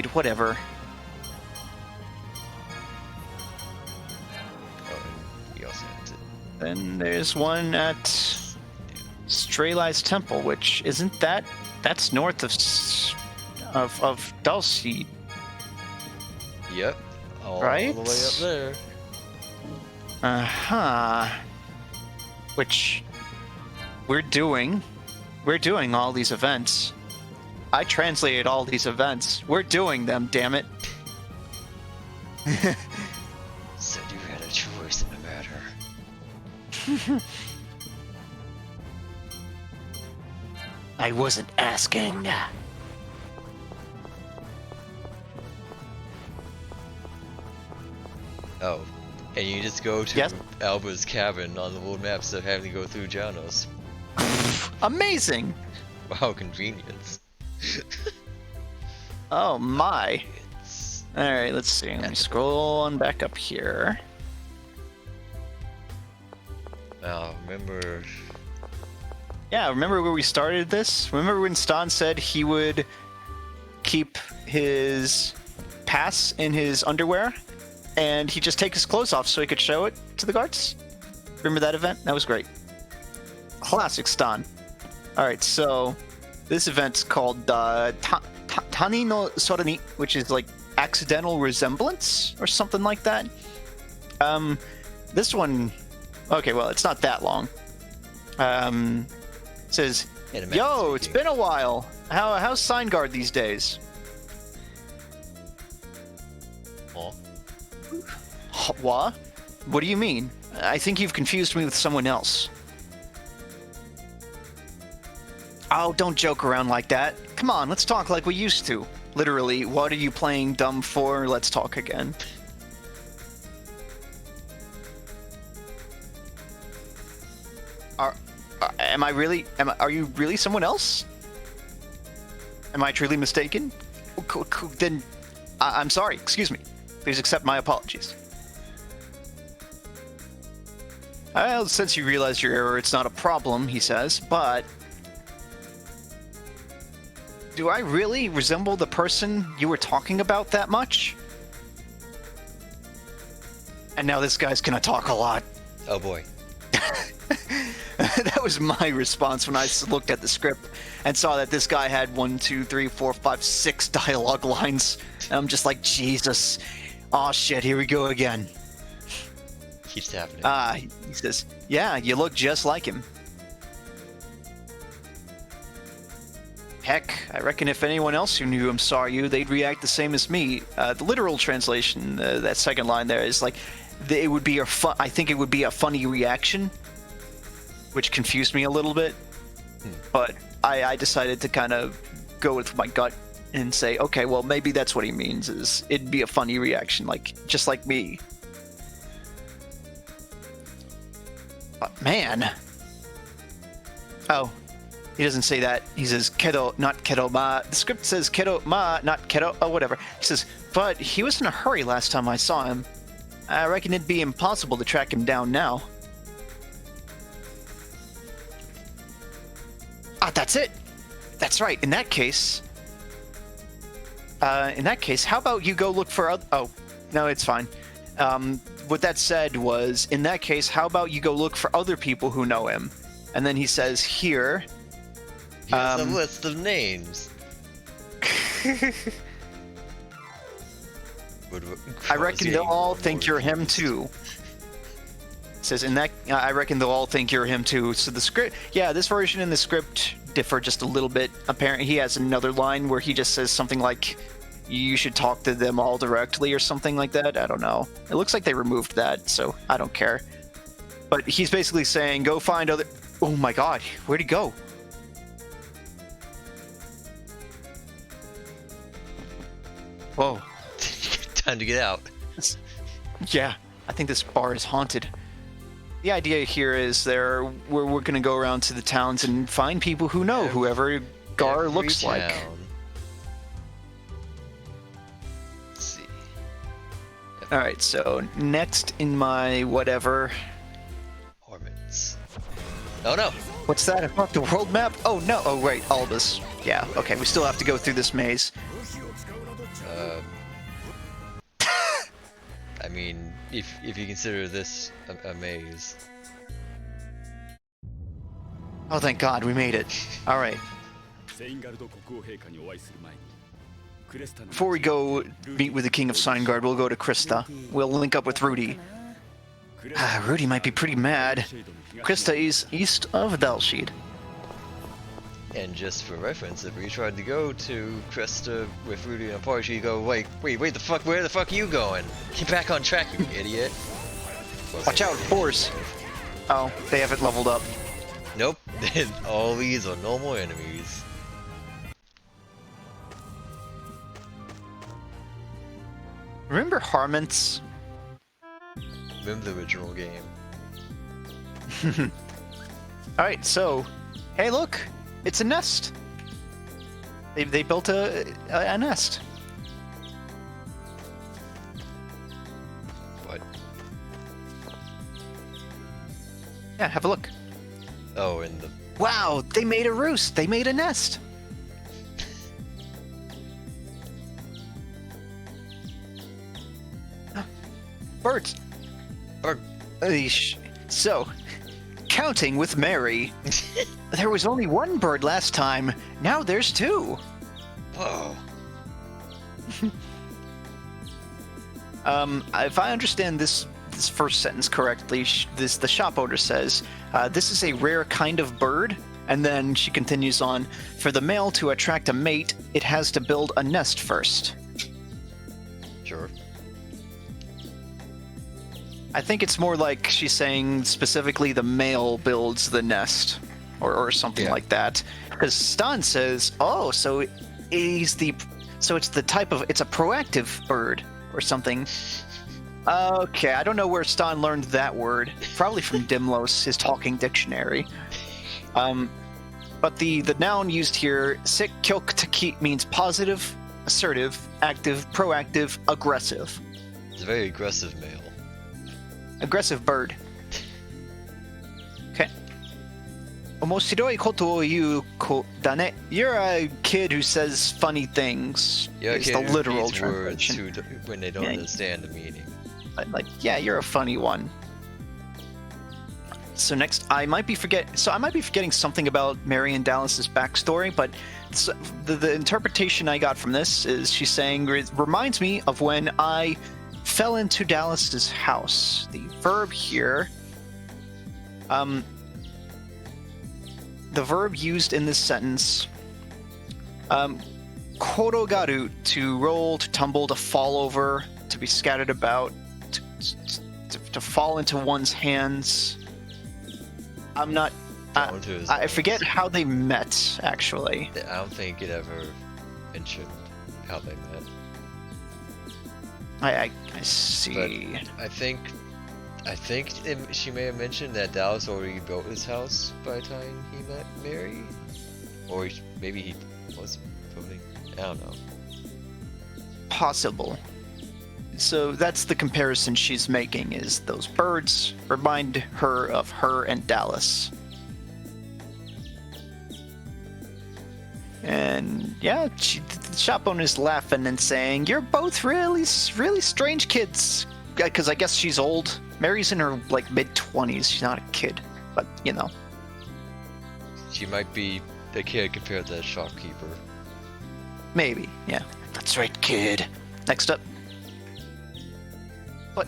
whatever. Oh, and we also have to... Then there's one at Strelai's Temple, which isn't that's north of Dulce. Yep. All Right? the way up there. Uh-huh. Which we're doing all these events. I translated all these events. We're doing them, damn it. Said you had a choice in the matter. I wasn't asking. Oh, and you just go to Yes? Alba's cabin on the world map instead of having to go through Janos. Amazing! Wow, convenience. Oh my. It's Alright, let's see. Let me scroll on back up here. remember. Yeah, remember where we started this? Remember when Stan said he would keep his pass in his underwear and he'd just take his clothes off so he could show it to the guards? Remember that event? That was great. Classic Stan. Alright, so this event's called Tani no Sorani, which is like accidental resemblance or something like that. This one, okay, well, it's not that long. It says, "Yo, it's been a while. How's Signgard these days?" Oh. What? What do you mean? I think you've confused me with someone else. Oh, don't joke around like that. Come on, let's talk like we used to. Literally, what are you playing dumb for? Let's talk again. Are you really someone else? Am I truly mistaken? Then, I'm sorry, excuse me. Please accept my apologies. Well, since you realized your error, it's not a problem, he says, but... Do I really resemble the person you were talking about that much? And now this guy's gonna talk a lot. Oh boy. That was my response when I looked at the script and saw that this guy had 1, 2, 3, 4, 5, 6 dialogue lines. And I'm just like, Jesus. Aw, shit, here we go again. Keeps happening. He says, yeah, you look just like him. Heck, I reckon if anyone else who knew him saw you, they'd react the same as me. The literal translation, that second line there, is like, it would be I think it would be a funny reaction, which confused me a little bit. But I decided to kind of go with my gut and say, okay, well, maybe that's what he means, is it'd be a funny reaction, like, just like me. But man. Oh. He doesn't say that. He says kedo, not kedo ma. The script says kedo ma, not kedo. Oh, whatever. He says, but he was in a hurry last time I saw him. I reckon it'd be impossible to track him down now. Ah, that's it. That's right. In that case, how about you go look for other... Oh, no, it's fine. What that said was, in that case, how about you go look for other people who know him? And then he says here... Here's a list of names. I reckon they'll all think you're him too. It says in that, I reckon they'll all think you're him too. So the script, yeah, this version and the script differ just a little bit. Apparently, he has another line where he just says something like, "You should talk to them all directly" or something like that. I don't know. It looks like they removed that, so I don't care. But he's basically saying, "Go find other." Oh my God, where'd he go? Whoa. Time to get out. Yeah, I think this bar is haunted. The idea here is we're going to go around to the towns and find people who know whoever Gar looks like. Let's see. Alright, so next in my whatever... Hormats. Oh no! What's that? About the world map? Oh no! Oh right, Albus. Yeah, okay, we still have to go through this maze. I mean, if you consider this a maze. Oh, thank God, we made it. All right. Before we go meet with the King of Signgard, we'll go to Krista. We'll link up with Rudy. Rudy might be pretty mad. Krista is east of Dalshid. And just for reference, if we tried to go to Cresta with Rudy and Porsche, you go, wait, the fuck, where the fuck are you going? Get back on track, you idiot. Watch out, Force. Oh, they haven't leveled up. Nope, all these are normal enemies. Remember Harments? remember the original game. All right, so, hey, look, it's a nest. They built a nest. What? Yeah, have a look. Oh, in the Wow, they made a roost. They made a nest. Birds. Bird. So, counting with Mary. There was only one bird last time. Now there's two. Whoa. If I understand this first sentence correctly, the shop owner says, this is a rare kind of bird, and then she continues on, for the male to attract a mate, it has to build a nest first. Sure. I think it's more like she's saying specifically the male builds the nest, or something like that. Because Stan says, oh, so it's the type of, it's a proactive bird, or something. Okay, I don't know where Stan learned that word. Probably from Dimlos, his talking dictionary. But the noun used here, sik kyok taki, means positive, assertive, active, proactive, aggressive. It's a very aggressive male. Aggressive bird. Okay. Omoshiroi koto o iu ko da ne. You're a kid who says funny things. Yeah, Is okay, the literal repeats words translation. when they don't Yeah. understand the meaning. Like, yeah, you're a funny one. So next, I might be forgetting something about Mary and Dallas's backstory, but the interpretation I got from this is she's saying it reminds me of when I fell into Dallas's house. The verb here, the verb used in this sentence, korogaru, to roll, to tumble, to fall over, to be scattered about, to fall into one's hands. I'm not. I forget how they met, actually. I don't think it ever mentioned how they met. I see. But I think she may have mentioned that Dallas already built his house by the time he met Mary, or maybe he wasn't building. I don't know. Possible. So that's the comparison she's making, is those birds remind her of her and Dallas. And yeah, the shop owner's laughing and saying, you're both really strange kids. Because I guess she's old. Mary's in her like mid-20s. She's not a kid, but you know. She might be a kid compared to that shopkeeper. Maybe, yeah. That's right, kid. Next up. But,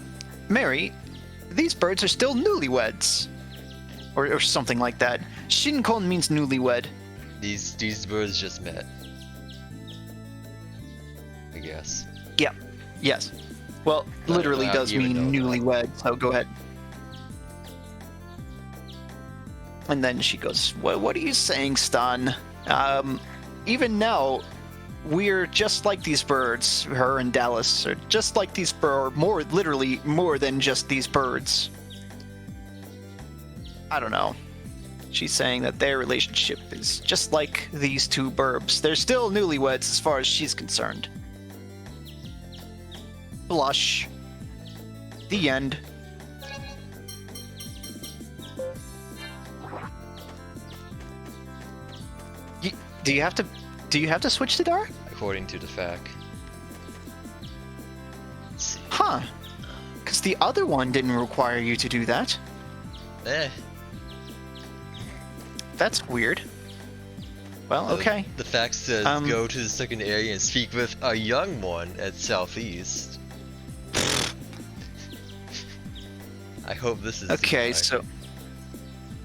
Mary, these birds are still newlyweds. Or something like that. Shinkon means newlywed. These birds just met. I guess. Yeah. Yes. Well, But literally I does even mean know that. newlywed, so go ahead. And then she goes, what are you saying, Stan? Even now, we're just like these birds. Her and Dallas are just like these birds, literally more than just these birds. I don't know. She's saying that their relationship is just like these two burbs. They're still newlyweds as far as she's concerned. Blush. The end. Do you have to switch to dark? According to the fact. Let's see. Huh. Because the other one didn't require you to do that. Eh. That's weird. Well, okay. The fact says go to the second area and speak with a young one at Southeast. I hope this is Okay, so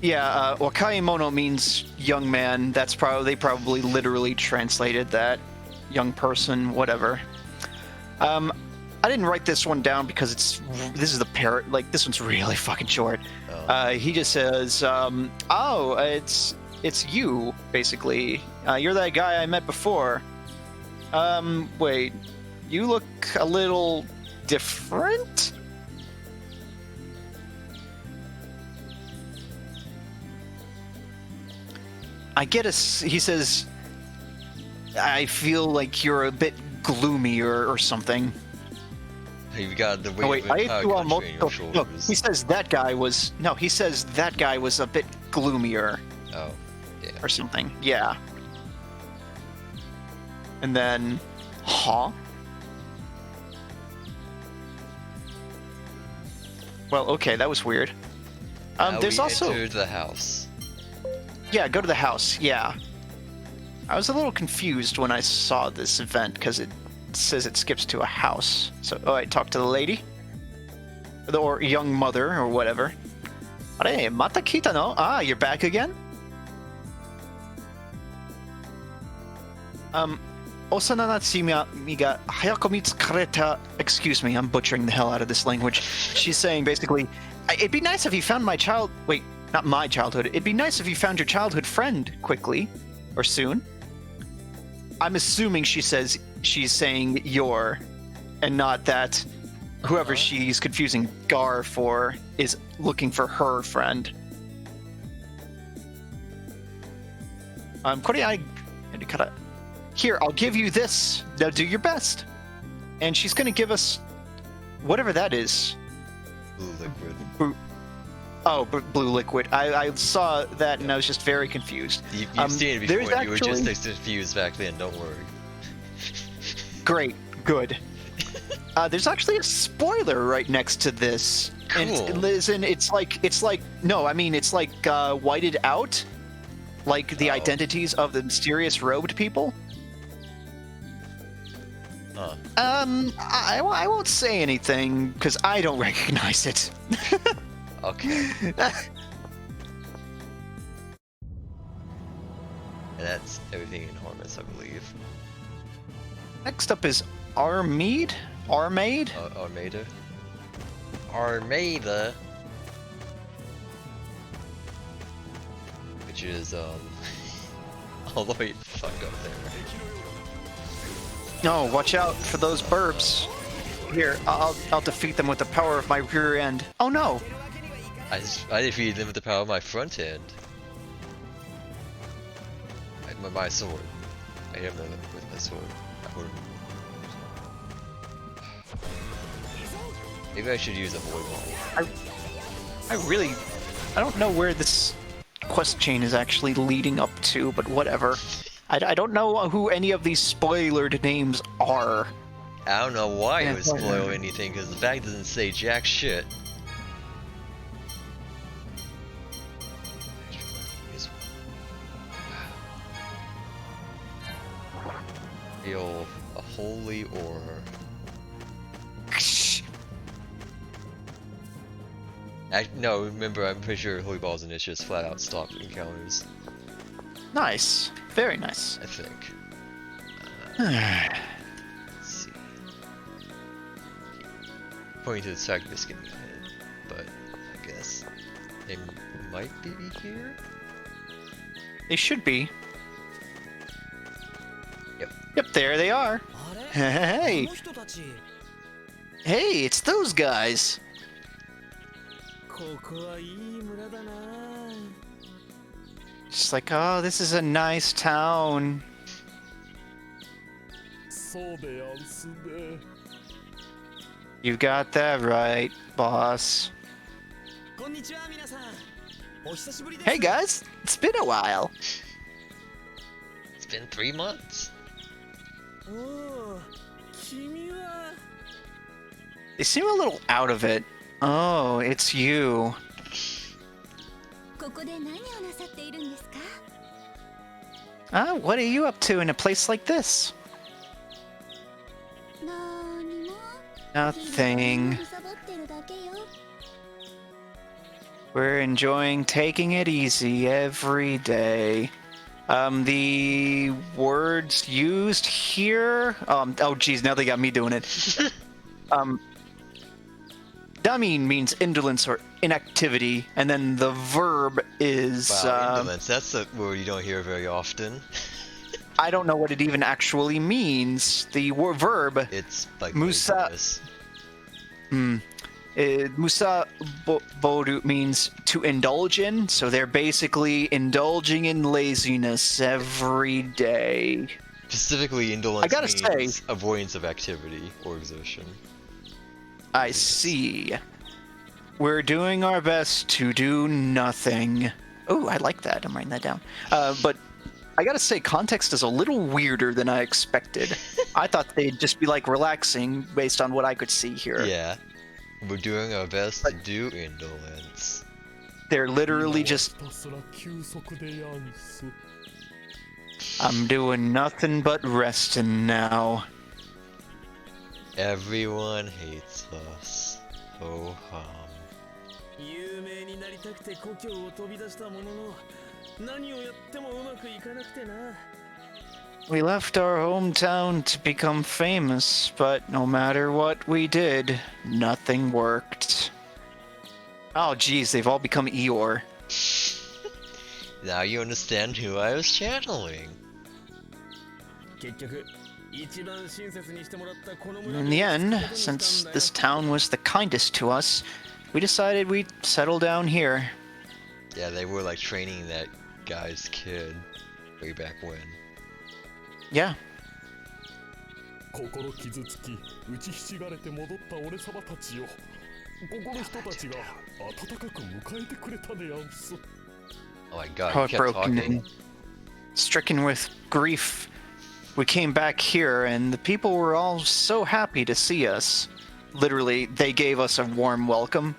yeah, Wakaimono means young man. They probably literally translated that. Young person, whatever. I didn't write this one down because this is the parrot. Like, this one's really fucking short. Oh. He just says, "Oh, it's you, basically. You're that guy I met before. Wait, you look a little different." I get he says, I feel like you're a bit gloomy or something. You've got the Oh, weight wait, of entire country on your no, shoulders. he says that guy was a bit gloomier Oh, yeah. or something. Yeah. And then, huh? Well, okay, that was weird. Now There's we also entered the house. yeah, go to the house. Yeah. I was a little confused when I saw this event because it says it skips to a house. So, oh, I talked to the lady, or young mother, or whatever. Are, mata kita no? Ah, you're back again. Osana Natsumi ga hayako mitsukareta. Excuse me, I'm butchering the hell out of this language. She's saying basically, it'd be nice if you found my child. Wait, not my childhood. It'd be nice if you found your childhood friend quickly, or soon. I'm assuming she's saying your, and not that whoever she's confusing Gar for is looking for her friend. Here, I'll give you this. Now do your best. And she's gonna give us whatever that is. Blue liquid. Blue liquid. I saw that and I was just very confused. You've seen it before. there's You were just as confused back then. Don't worry. Great, good. There's actually a spoiler right next to this. Cool. And it's like whited out, like the identities of the mysterious robed people. Huh. I won't say anything because I don't recognize it. Okay. And that's everything in Harness, I believe. Next up is Armada. Armada. Which is, all the way fuck up there. No, watch out for those burbs. Here, I'll defeat them with the power of my rear end. Oh no! I defeated them with the power of my front end. My sword. I hit them with my sword. Maybe I should use a void ball. I don't know where this quest chain is actually leading up to, but whatever. I don't know who any of these spoilered names are. I don't know why it would spoil anything, because the bag doesn't say jack shit. Feel a holy ore. No, remember, I'm pretty sure holy balls and it's just flat out stop encounters. Nice. Very nice. I think. Let's see. Pointing to the second is getting hit, but I guess they might be here? They should be. Yep, there they are. Hey! Hey, it's those guys! Just like, oh, this is a nice town. You got that right, boss. Hey guys, it's been a while. It's been 3 months. They seem a little out of it. Oh, it's you. What are you up to in a place like this? Nothing. We're enjoying taking it easy every day. The words used here. Oh, geez, now they got me doing it. Damin means indolence or inactivity, and then the verb is. Wow, indolence. That's a word you don't hear very often. I don't know what it even actually means. The verb. It's like Musa. Musa Boru means to indulge in, so they're basically indulging in laziness every day. Specifically, indolence I gotta means say, avoidance of activity or exertion. I see. We're doing our best to do nothing. Oh, I like that. I'm writing that down. But I gotta say, context is a little weirder than I expected. I thought they'd just be like relaxing based on what I could see here. Yeah. We're doing our best to do indolence. They're literally just, ひたすら休息でやんす。 I'm doing nothing but resting now. Everyone hates us. Ho hum. 有名になりたくて故郷を飛び出したものの、何をやってもうまくいかなくてな。 We left our hometown to become famous, but no matter what we did, nothing worked. Oh geez, they've all become Eeyore. Now you understand who I was channeling. 結局、一番親切にしてもらったこの村 In the end, since this town was the kindest to us, we decided we'd settle down here. Yeah, they were like training that guy's kid way back when. Yeah. 心傷つき、打ちひしがれて戻った俺様たちよ。ここの人たちが温かく迎えてくれたでやんす。 Oh my god, you kept Heartbroken talking. and stricken with grief, we came back here and the people were all so happy to see us. Literally, they gave us a warm welcome.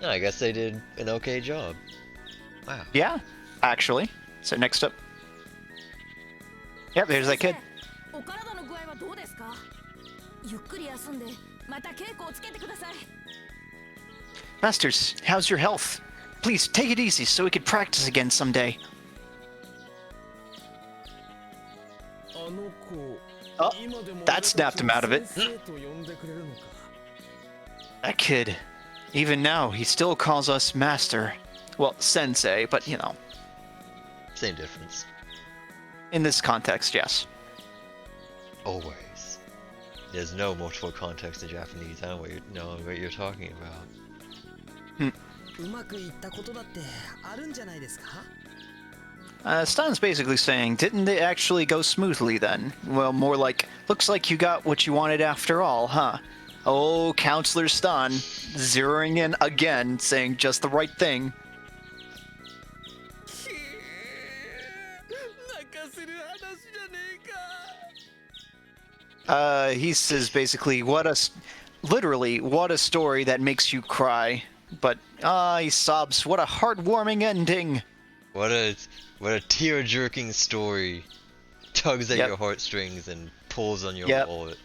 No, I guess they did an okay job. Wow. Yeah, actually. So next up. Yep, there's that kid. お体の具合はどうですか？ゆっくり休んでまた稽古をつけてください。 Masters, how's your health? Please take it easy so we could practice again someday. あの子、 Oh, 今でも that snapped him out of it. 先生と呼んでくれるのか。 That kid. Even now, he still calls us master. Well, sensei, but you know, Same difference. in this context, yes. Always. There's no multiple context in Japanese. I don't know what you're talking about. うまくいったことだってあるんじゃないですか？ Stan's basically saying, didn't it actually go smoothly then? Well, more like, looks like you got what you wanted after all, huh? Oh, Counselor Stan, zeroing in again, saying just the right thing. 泣かせる話じゃねえか。 He says basically, literally, what a story that makes you cry. But, he sobs, what a heartwarming ending. What a tear-jerking story. Tugs at Yep. your heartstrings and pulls on your Yep. wallet.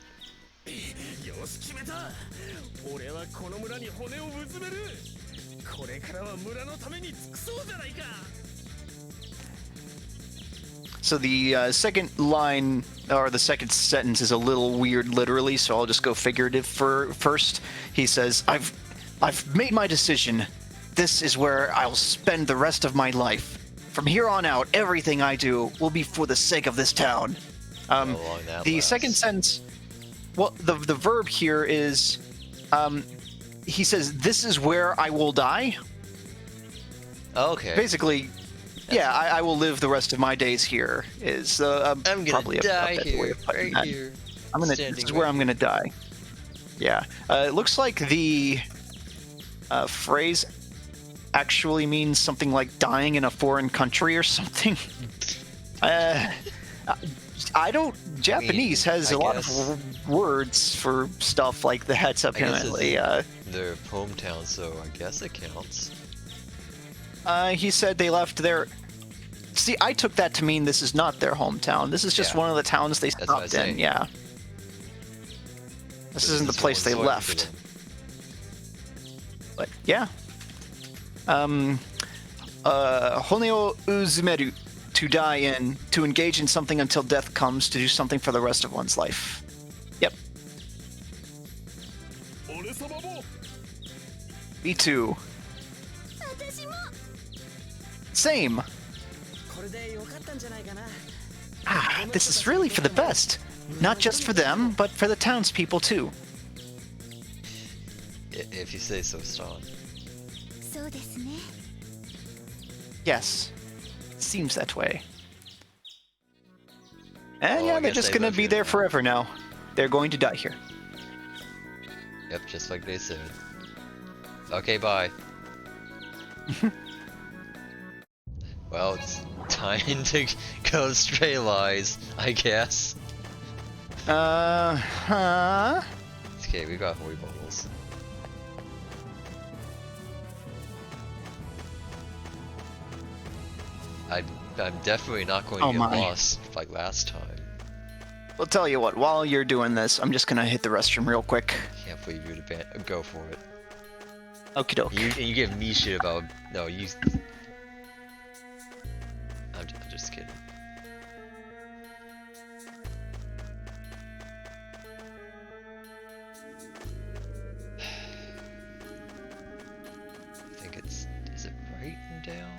よし決めた。俺はこの村に骨をうずめる。これからは村のために尽くそうじゃないか。 So the second line, or the second sentence is a little weird literally, so I'll just go figurative first. He says, I've made my decision. This is where I'll spend the rest of my life. From here on out, everything I do will be for the sake of this town. How long that The lasts. second sentence, well, the verb here is, he says, this is where I will die. Oh, okay. Basically, yeah, I will live the rest of my days here. Is I'm gonna probably die a better way here, of putting right that. here. This is where I'm gonna die. Yeah, it looks like the phrase actually means something like dying in a foreign country or something. I don't. Japanese has I a lot guess- of words for stuff like that. I guess Apparently, it's their hometown, so I guess it counts. he said they left their. See, I took that to mean this is not their hometown. This is just Yeah. one of the towns they That's what I stopped in. say. Yeah. This isn't the place they soil for left. them. But yeah. Honeo uzumeru, to die in, to engage in something until death comes, to do something for the rest of one's life. Yep. 俺様も Me too. 私も Same. これでよかったんじゃないかな。 Ah, this is really for the best. Not just for them, but for the townspeople too. If you say so, Stan. そうですね。 Yes. Seems that way. And Oh, yeah, I they're guess just they gonna live be here there now. forever now. They're going to die here. Yep, just like they said. Okay, bye. Well, it's time to go stray lies, I guess. Huh? Okay, we got holy bubbles. I'm definitely not going to Oh get my. lost like last time. Well, tell you what, while you're doing this, I'm just gonna hit the restroom real quick. Can't believe you would go for it. Okie doke. You give me shit about no you. I'm just kidding. I think is it right and down?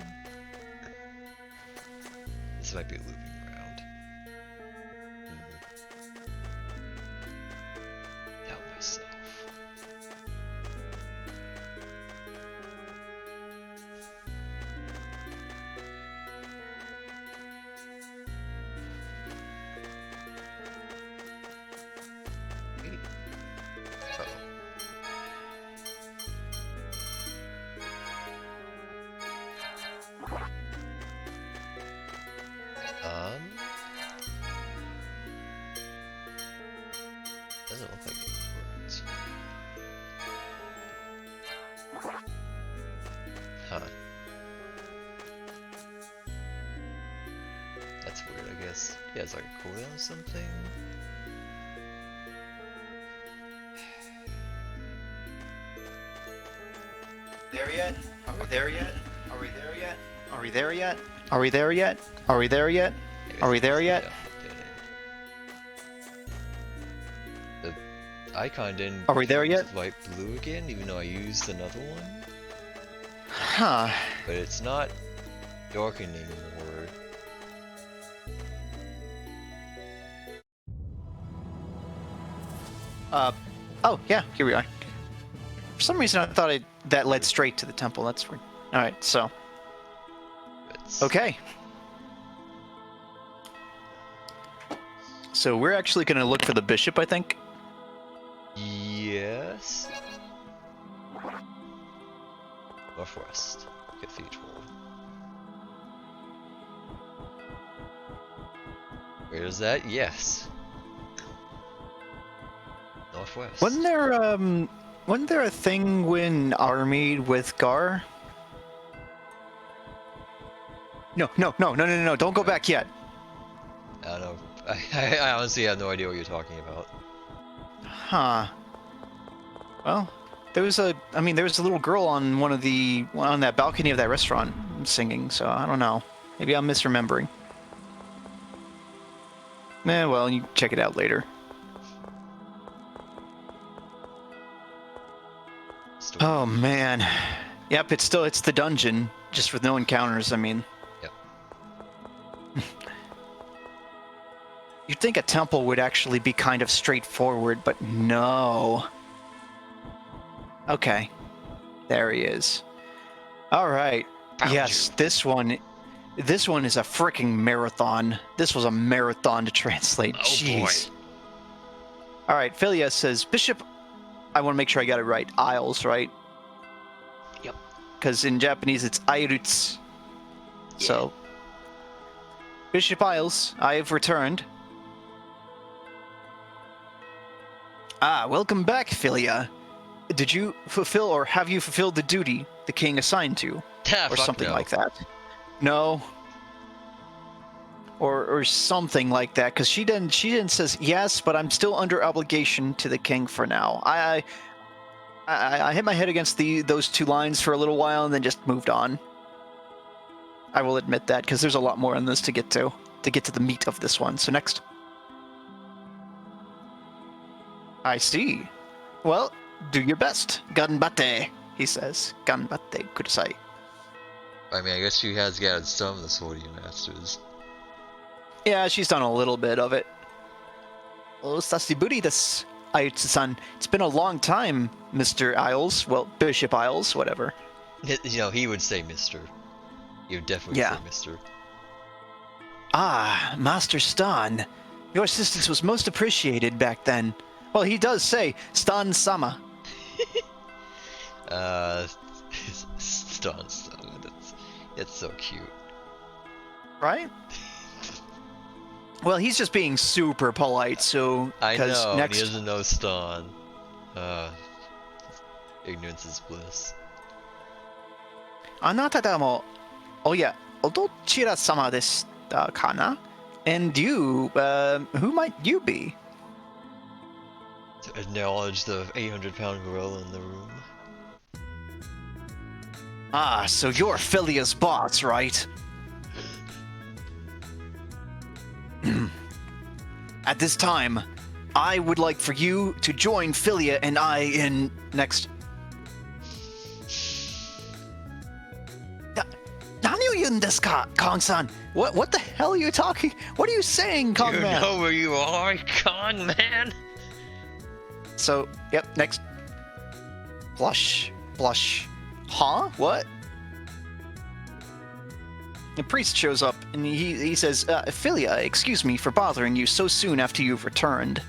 This might be a looping round. Doubt myself. Doesn't look like it worked. Huh. That's weird, I guess. Yeah, it's like a cooldown or something. There yet? Are we there yet? Are we there yet? Are we there yet? Are we there yet? Are we there yet? Are we there yet? The icon didn't. Are we there yet? Light blue again, even though I used another one. Huh. But it's not darkening anymore. Oh, yeah, here we are. For some reason, I thought that led straight to the temple. That's weird. Alright, so. It's, Okay. So we're actually going to look for the bishop, I think. Yes. Northwest Cathedral. Where's that? Yes. Northwest. Wasn't there a thing when armied with Gar? No, don't go back yet. I don't know. I honestly have no idea what you're talking about. Huh. Well, there was a little girl on on that balcony of that restaurant singing, so I don't know. Maybe I'm misremembering. Well, you check it out later. Story. Oh man. Yep, it's the dungeon, just with no encounters, I mean. Yep. You'd think a temple would actually be kind of straightforward, but no. Okay. There he is. Alright. Yes, this one is a freaking marathon. This was a marathon to translate. Oh, Jeez. Alright, Philia says, Bishop, I want to make sure I got it right. Isles, right? Yep. Because in Japanese it's Airuts. Yeah. So, Bishop Isles, I have returned. Ah, welcome back, Philia. Did you fulfill or have you fulfilled the duty the king assigned you? Or Fuck something no. like that? No. Or something like that, because she then says yes, but I'm still under obligation to the king for now. I hit my head against those two lines for a little while and then just moved on. I will admit that, because there's a lot more in this to get to the meat of this one. So next. I see. Well, do your best. Ganbate, he says. Ganbate kudasai. I mean, I guess she has gathered some of the Swordian Masters. Yeah, she's done a little bit of it. Osasiburi desu. Ayutsu-san. It's been a long time, Mr. Isles. Well, Bishop Isles, whatever. You know, he would say Mister. He would definitely Yeah. say Mister. Ah, Master Stan. Your assistance was most appreciated back then. Well, he does say Stan-sama. Stun. That's so cute. Right? Well, he's just being super polite, so... I know, next... he doesn't know Stun. Ignorance is bliss. あなただも、oh yeah, どちら様でしたかな? And you, who might you be? To acknowledge the 800-pound gorilla in the room. Ah, so you're Philia's boss, right? At this time, I would like for you to join Philia and I in next. 何を言うんですか, Kong-san? What the hell are you talking? What are you saying, Do you Kong-man? know where you are, Kong Man? So, yep, next. Blush. Huh? What? The priest shows up and he says, Philia, excuse me for bothering you so soon after you've returned.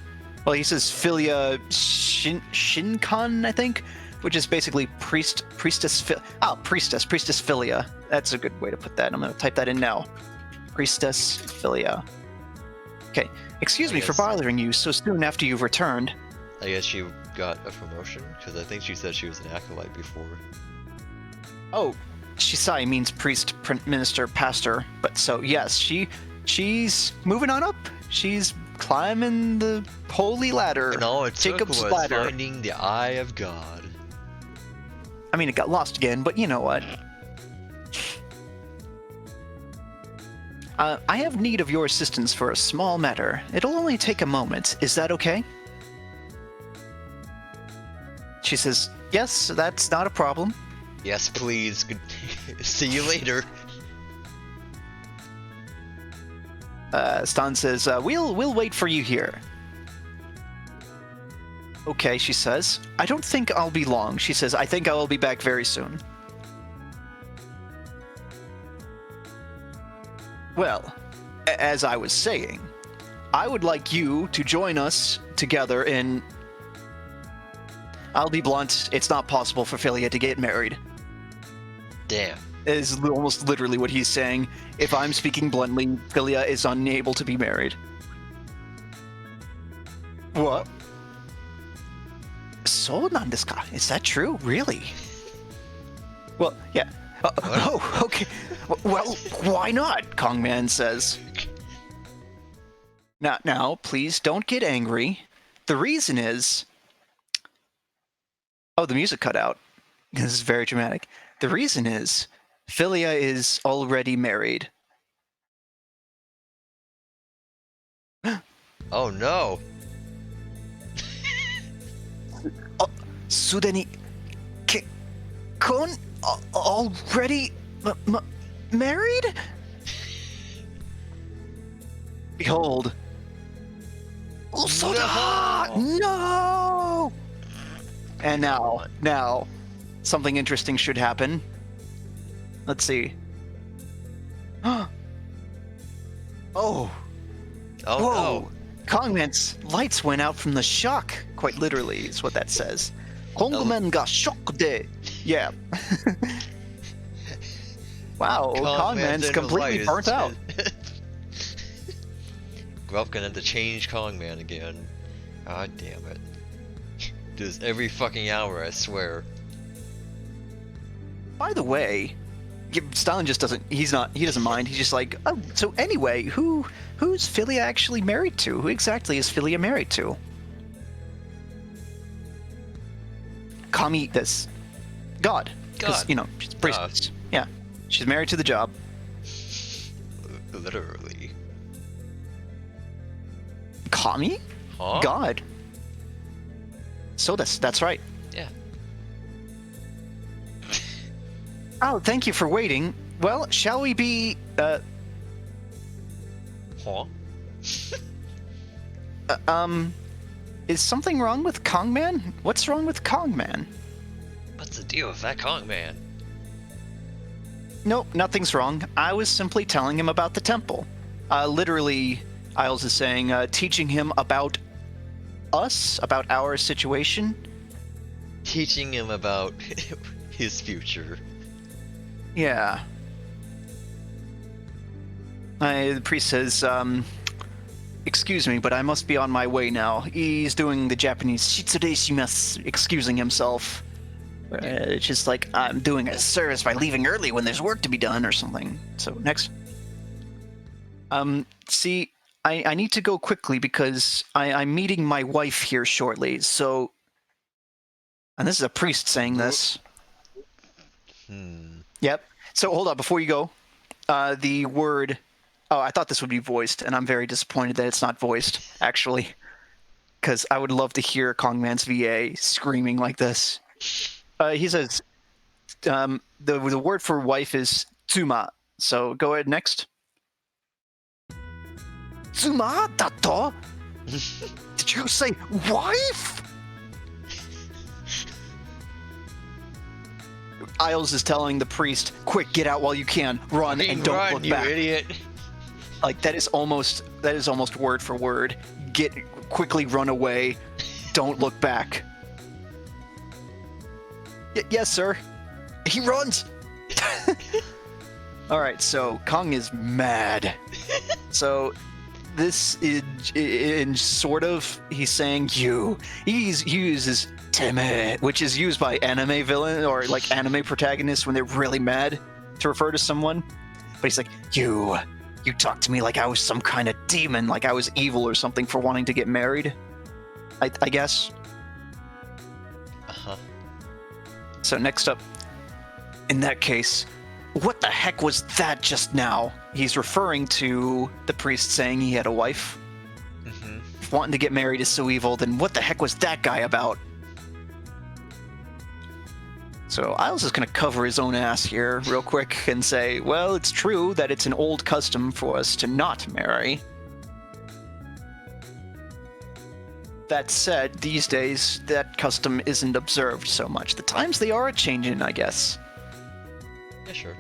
Well, he says Philia Shinkan, I think, which is basically priestess Philia. That's a good way to put that. I'm going to type that in now. Priestess Philia. Okay, excuse me for bothering you so soon after you've returned. I guess she got a promotion, because I think she said she was an acolyte before. Oh, Shisai means priest, minister, pastor. But so, yes, she's moving on up. She's climbing the holy ladder. And all it took Jacob's was ladder. finding the eye of God. I mean, it got lost again, but you know what? I have need of your assistance for a small matter. It'll only take a moment. Is that okay? She says, yes, that's not a problem. Yes, please. See you later. Stan says, we'll wait for you here. Okay, she says. I don't think I'll be long. She says, I think I will be back very soon. Well, as I was saying, I would like you to join us together in... I'll be blunt, it's not possible for Philia to get married. Damn. Is almost literally what he's saying. If I'm speaking bluntly, Philia is unable to be married. What? So nandesu ka? Is that true? Really? Well, yeah. Oh, okay. Well, why not? Kongman says. Now, please don't get angry. The reason is... Oh, the music cut out. This is very dramatic. The reason is, Philia is already married. Oh no. すでに結婚 already married? Behold. No! And now, something interesting should happen. Let's see. Oh. Oh Whoa. no. Kongman's lights went out from the shock. Quite literally is what that says. Kongman ga shock de. Yeah. Wow, Kongman's completely burnt out. Gruff gonna have to change Kongman again. God damn it. Do this every fucking hour, I swear. By the way, Stalin just doesn't. He doesn't mind. He's just like, oh. So anyway, who's Philia actually married to? Who exactly is Philia married to? Kami, this God. Because she's a priestess. Yeah, she's married to the job. Literally. Kami? Huh? God. So that's right. Yeah. Oh, thank you for waiting. Well, shall we be, Huh? Is something wrong with Kongman? What's wrong with Kongman? What's the deal with that Kong man? Nope, nothing's wrong. I was simply telling him about the temple. Literally, Isles is saying, teaching him about us, about our situation. Teaching him about his future. Yeah. The priest says, excuse me, but I must be on my way now. He's doing the Japanese shitsure shimasu, excusing himself. It's just like, I'm doing a service by leaving early when there's work to be done or something. So, next. See, I need to go quickly because I'm meeting my wife here shortly, so... And this is a priest saying this. Yep. So, hold on, before you go, the word... Oh, I thought this would be voiced, and I'm very disappointed that it's not voiced, actually. Because I would love to hear Kongman's VA screaming like this. He says, the word for wife is tsuma. So go ahead, next. Tsuma dato? Did you say wife? Isles is telling the priest, quick, get out while you can. Run and don't look back. You idiot. Like, that is almost word for word. Quickly run away. Don't look back. Yes, sir. He runs. All right, so Kong is mad. So this is in sort of, he's saying you. He uses teme, which is used by anime villain or like anime protagonists when they're really mad to refer to someone. But he's like, you talk to me like I was some kind of demon, like I was evil or something for wanting to get married. I guess. Uh-huh. So next up, in that case, what the heck was that just now? He's referring to the priest saying he had a wife. Mm-hmm. If wanting to get married is so evil, then what the heck was that guy about? So Isles is going to cover his own ass here real quick and say, well, it's true that it's an old custom for us to not marry. That said, these days, that custom isn't observed so much. The times they are a-changing, I guess. Yeah, sure.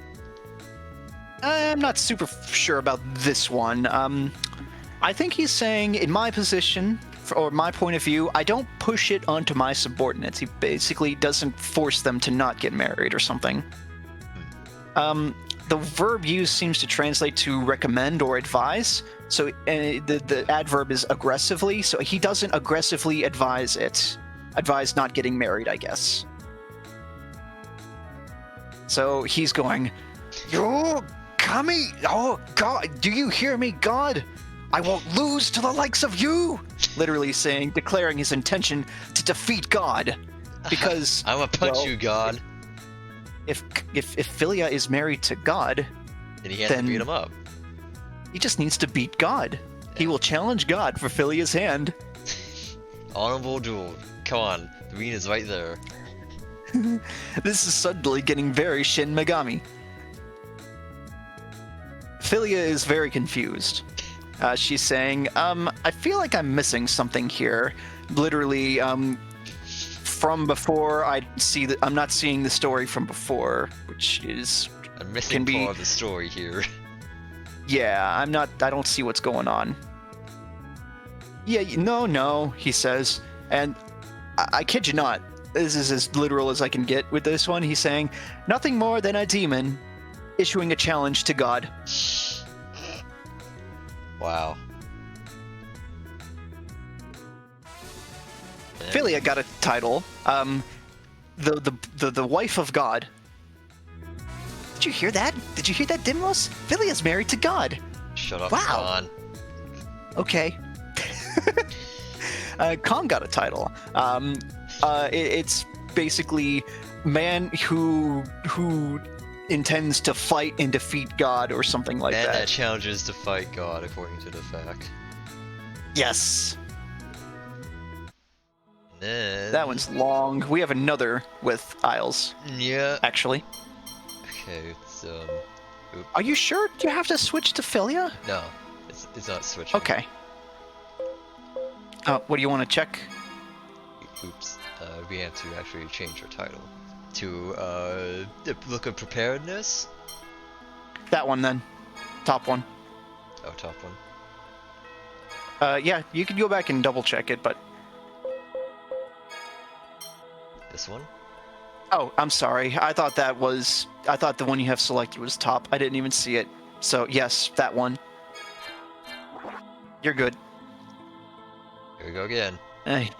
I'm not super sure about this one. I think he's saying, in my position, or my point of view, I don't push it onto my subordinates. He basically doesn't force them to not get married or something. The verb used seems to translate to recommend or advise. So the adverb is aggressively, so he doesn't aggressively advise it. Advise not getting married, I guess. So he's going, "Yo, Kami! Oh, God! Do you hear me, God? I won't lose to the likes of you!" Literally declaring his intention to defeat God. Because... I'm gonna punch you, God. If Philia is married to God... Then he has to beat him up. He just needs to beat God. Yeah. He will challenge God for Philia's hand. Honorable duel. Come on, the arena is right there. This is suddenly getting very Shin Megami. Philia is very confused. She's saying, I feel like I'm missing something here. Literally, from before, I'm not seeing the story from before, which is... I'm missing part of the story here. Yeah, I don't see what's going on. Yeah, no, he says. And I kid you not, this is as literal as I can get with this one. He's saying, nothing more than a demon issuing a challenge to God. Wow. Philia got a title. The wife of God. Did you hear that? Did you hear that, Dimlos? Philia's married to God. Shut up, wow. Khan. Okay. Khan got a title. It's basically man who intends to fight and defeat God or something like that. Man that challenges to fight God, according to the fact. Yes. Then... That one's long. We have another with Isles. Yeah. Actually. Okay, it's Oops. Are you sure you have to switch to Philia? No, it's not switching. Okay. What do you want to check? oops, we have to actually change our title to the look of preparedness. That one then. Top one. Oh, top one. Yeah, you could go back and double check it, but... This one? Oh, I'm sorry. I thought the one you have selected was top. I didn't even see it. So, yes, that one. You're good. Here we go again. Hey.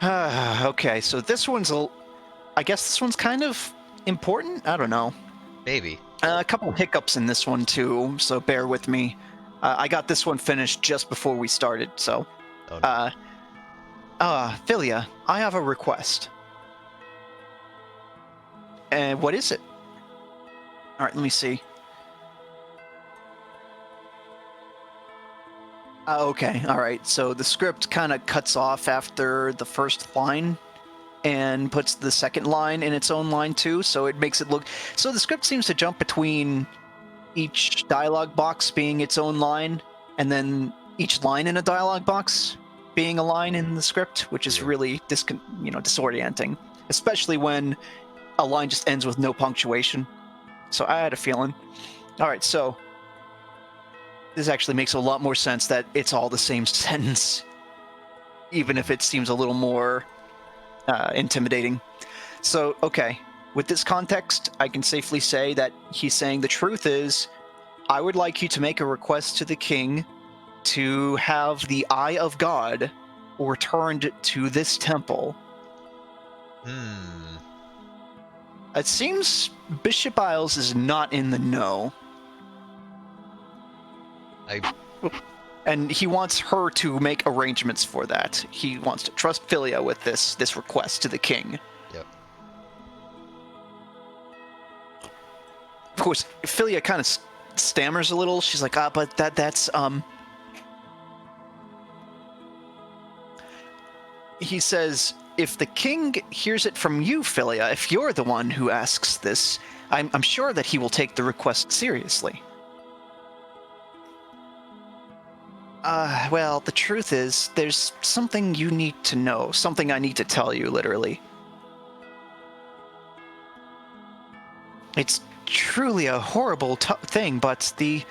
Okay, so this one's I guess this one's kind of important? I don't know. Maybe. A couple hiccups in this one, too, so bear with me. I got this one finished just before we started, so... Oh, no. Philia, I have a request. And what is it? Alright, let me see. Okay, alright, so the script kind of cuts off after the first line and puts the second line in its own line too, so it makes it look... So the script seems to jump between each dialogue box being its own line, and then each line in a dialogue box being a line in the script, which is really disorienting, especially when a line just ends with no punctuation. So I had a feeling. Alright, so this actually makes a lot more sense that it's all the same sentence, even if it seems a little more intimidating. So, okay, with this context, I can safely say that he's saying the truth is, I would like you to make a request to the king to have the Eye of God returned to this temple. It seems Bishop Isles is not in the know. And he wants her to make arrangements for that. He wants to trust Philia with this request to the king. Yep. Of course, Philia kind of stammers a little. She's like, but that's He says, if the king hears it from you, Philia, if you're the one who asks this, I'm sure that he will take the request seriously. Well, the truth is, there's something you need to know, something I need to tell you, literally. It's truly a horrible thing, but the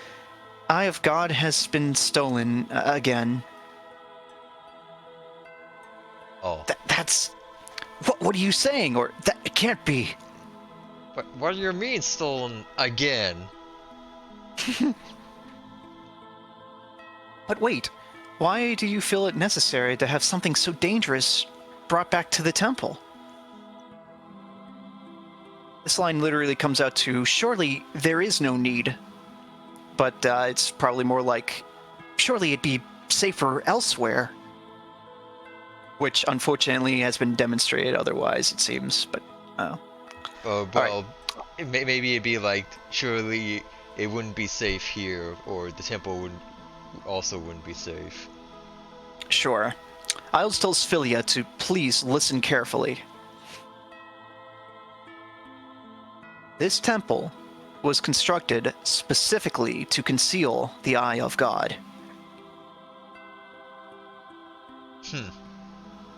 Eye of God has been stolen again. Oh. That's... What are you saying? Or that it can't be. What do you mean stolen again? But wait, why do you feel it necessary to have something so dangerous brought back to the temple? This line literally comes out to, surely there is no need. But it's probably more like, surely it'd be safer elsewhere. Which, unfortunately, has been demonstrated otherwise, it seems, but... Oh, well, right. Maybe it'd be like, surely it wouldn't be safe here, or the temple wouldn't be safe. Sure. Isles tells Philia to please listen carefully. This temple was constructed specifically to conceal the Eye of God.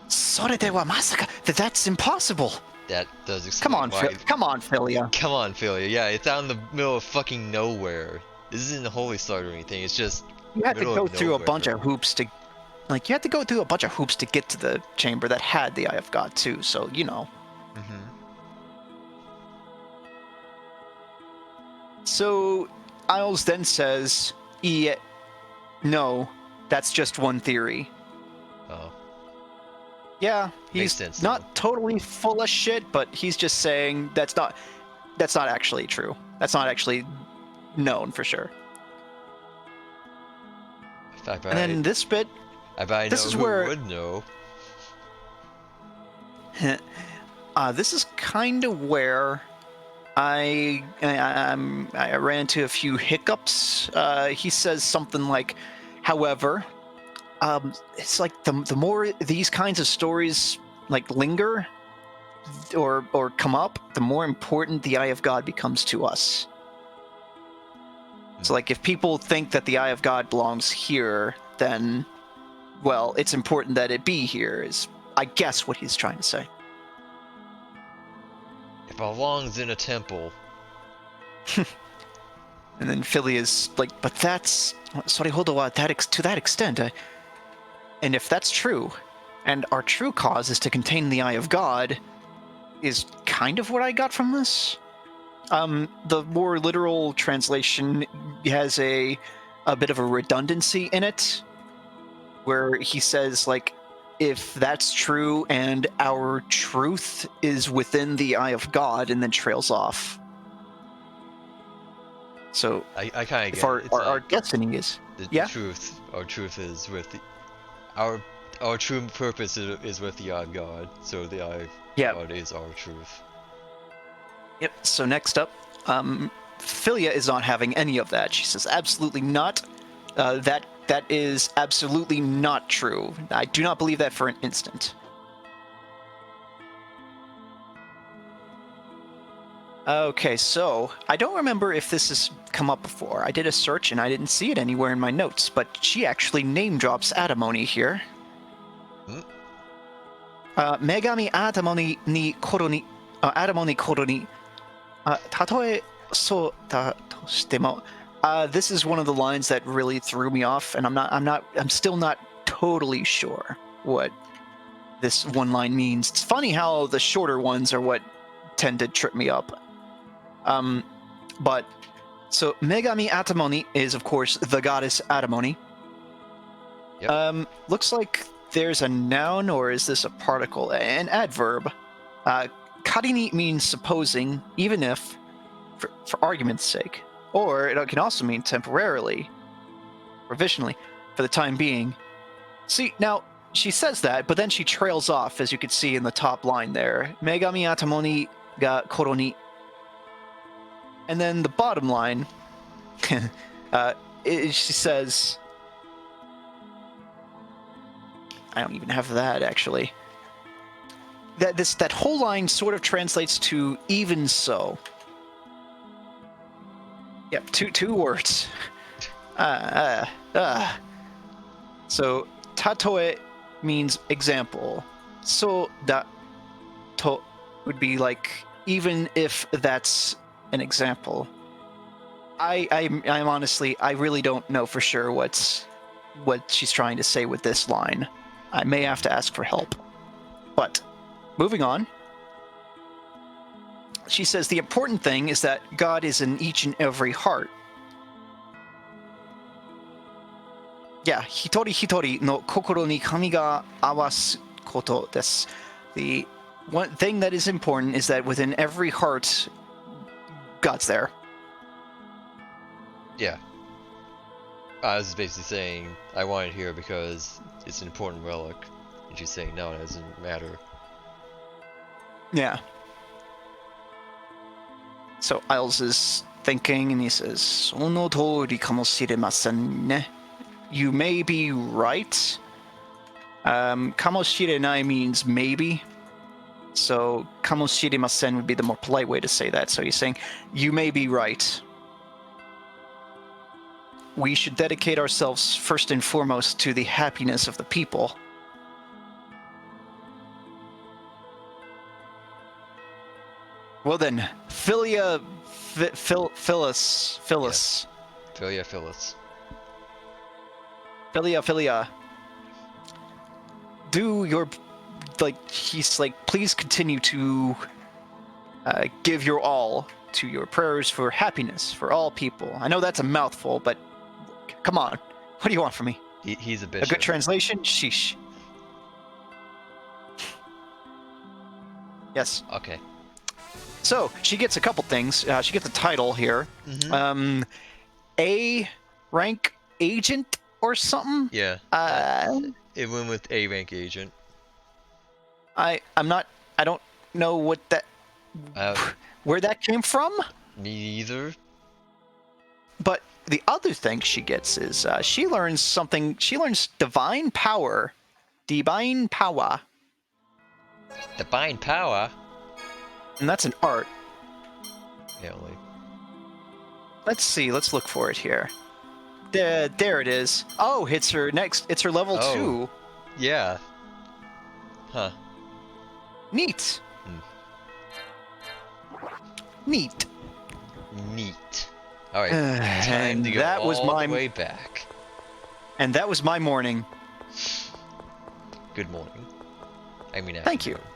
それではまさか that's impossible. That does explain why. Come on, Philia. Come on, Philia. Yeah, it's out in the middle of fucking nowhere. This isn't a holy start or anything. It's just You had to middle go of through a nowhere. bunch of hoops to... Like, you had to go through a bunch of hoops to get to the chamber that had the Eye of God, too, so, you know. So, Isles then says, no, that's just one theory. Oh. Yeah, Makes he's sense, not totally full of shit, but he's just saying that's not actually true. That's not actually known for sure. And then this bit, if I this know is who where would know. this is kind of where I ran into a few hiccups. He says something like, however, it's like the more these kinds of stories like linger or come up, the more important the Eye of God becomes to us. So like if people think that the Eye of God belongs here, then well, it's important that it be here is I guess, what he's trying to say. It belongs in a temple. And then Philly is like, but that's... Sorry, hold on, to that extent. And if that's true, and our true cause is to contain the Eye of God, is kind of what I got from this. The more literal translation has a bit of a redundancy in it, where he says, like, if that's true and our truth is within the Eye of God, and then trails off. So I kind of if get our, it. It's our, our like destiny is... the yeah? truth. Our truth is with the... Our true purpose is with the Eye of God. So the Eye of God is our truth. Yep, so next up, Philia is not having any of that. She says, absolutely not. That is absolutely not true. I do not believe that for an instant. Okay, so I don't remember if this has come up before. I did a search and I didn't see it anywhere in my notes, but she actually name drops Atamoni here. Megami Atamoni ni koro ni Atamoni koro ni tatoe so da to shitemo. This is one of the lines that really threw me off, and I'm still not totally sure what this one line means. It's funny how the shorter ones are what tend to trip me up. But so Megami Atamoni is, of course, the goddess Atamoni. Yep. Looks like there's a noun, or is this a particle? An adverb. Karini means supposing, even if, for argument's sake. Or it can also mean temporarily, provisionally, for the time being. See, now, she says that, but then she trails off, as you can see in the top line there. Megami Atamoni ga koro ni. And then the bottom line, she says... I don't even have that, actually. That whole line sort of translates to even so. Yep, two words. So, tatoe means example. So da to would be like, even if that's an example. I'm honestly, I really don't know for sure what she's trying to say with this line. I may have to ask for help. But, moving on. She says the important thing is that God is in each and every heart. Yeah, hitori hitori no kokoro ni kami ga awasu koto desu. The one thing that is important is that within every heart, God's there. Yeah. I was basically saying I want it here because it's an important relic, and she's saying no, it doesn't matter. Yeah. So Isles is thinking, and he says, "Sono tori kamoshiremasen ne." You may be right. Kamoshirenai means maybe. So kamoshiremasen would be the more polite way to say that. So he's saying, you may be right. We should dedicate ourselves first and foremost to the happiness of the people. Well then, Philia Phyllis. Yes. Philia. Do your... he's like, please continue to give your all to your prayers for happiness for all people. I know that's a mouthful, but come on. What do you want from me? He's a bishop. A good translation? Sheesh. Yes. Okay. So, she gets a couple things. She gets a title here. Mm-hmm. A rank agent or something? Yeah. It went with A rank agent. I don't know what that... where that came from? Me either. But the other thing she gets is she learns something. She learns divine power. Divine power. Divine power? And that's an art. Apparently. Let's see. Let's look for it here. There it is. Oh, it's her level 2. Yeah. Huh. Neat. Hmm. Neat. Neat. Alright, time And to go that was all my the way back. and that was my morning. Good morning. I mean Thank you. afternoon.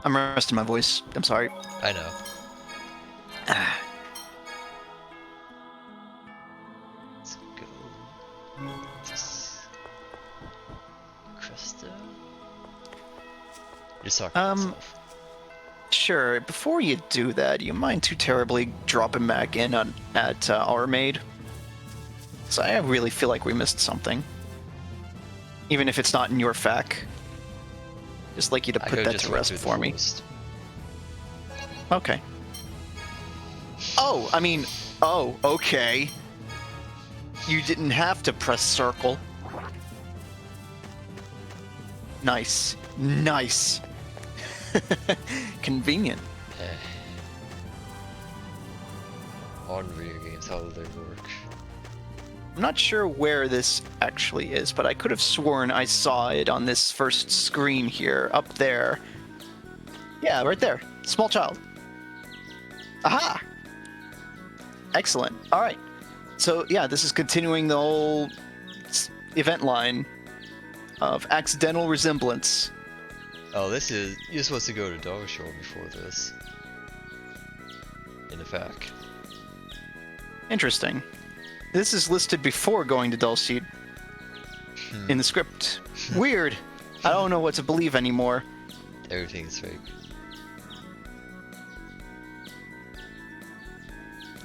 I'm resting my voice. I'm sorry. I know. Let's go. Krista? Just talking to myself. Sure. Before you do that, you mind too terribly dropping back in at our maid? So I really feel like we missed something. Even if it's not in your fac. Just like you to I put could've that just to run rest through the for me. forest. Okay. Oh, I mean, oh, okay. You didn't have to press circle. Nice. Nice. Convenient. On video games, how do they work? I'm not sure where this actually is, but I could have sworn I saw it on this first screen here, up there. Yeah, right there. Small child. Aha! Excellent. All right. So, yeah, this is continuing the whole event line of accidental resemblance. Oh, this is... You're supposed to go to Dog Show before this. In fact. Interesting. This is listed before going to Dulcet in the script. Weird. I don't know what to believe anymore. Everything's fake.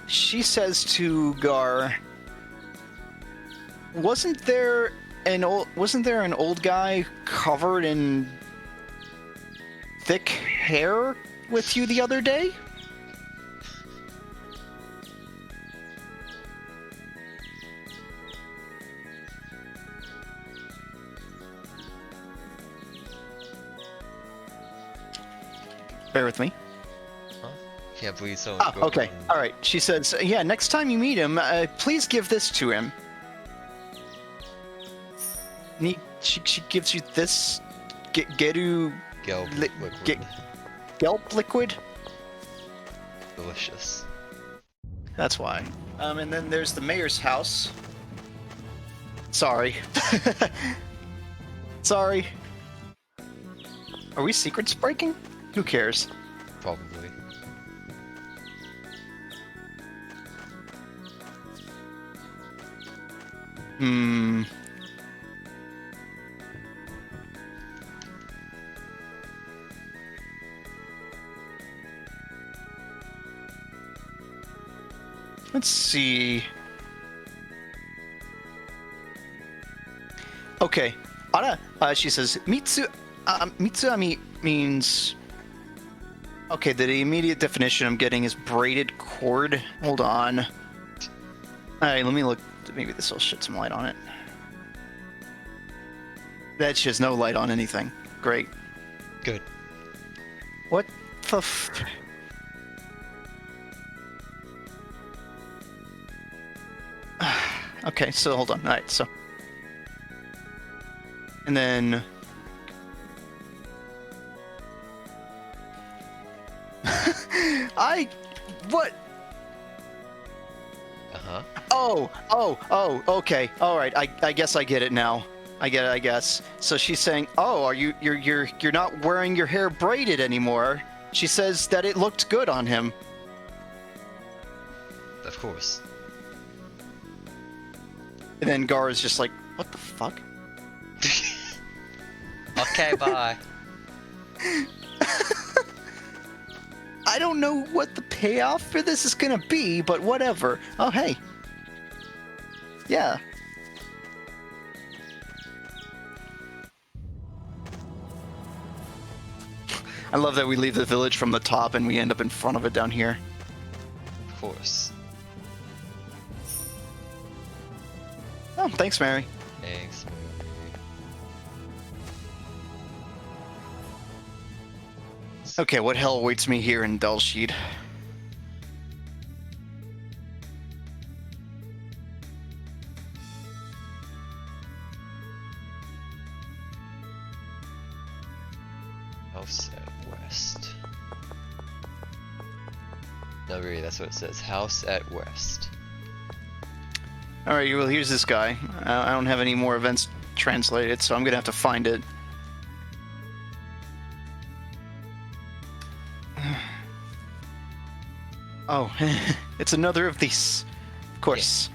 She says to Gar, wasn't there an old guy covered in thick hair with you the other day? Bear with me. Huh? Can't believe someone. Ah, okay. All right. She says, yeah, next time you meet him, please give this to him. And she gives you this Geru Gelb li- liquid. Gelp liquid. Delicious. That's why. And then there's the mayor's house. Sorry. Sorry. Are we secrets breaking? Who cares? Probably. Hmm. Let's see. Okay. Ara, she says, Mitsuami means... Okay, the immediate definition I'm getting is braided cord. Hold on. Alright, let me look. Maybe this will shed some light on it. That sheds no light on anything. Great. Good. What the f... Okay, so hold on. Alright, so... And then... What? Uh-huh. Oh, okay. Alright, I guess I get it now. I get it, I guess. So she's saying, oh, you're not wearing your hair braided anymore. She says that it looked good on him. Of course. And then Gar is just like, what the fuck? Okay, bye. I don't know what the payoff for this is gonna be, but whatever. Oh, hey. Yeah. I love that we leave the village from the top and we end up in front of it down here. Of course. Oh, thanks, Mary. Thanks, Mary. Okay, what hell awaits me here in Dulcead? House at West. No, really, that's what it says. House at West. Alright, well, here's this guy. I don't have any more events translated, so I'm gonna have to find it. Oh, it's another of these. Of course.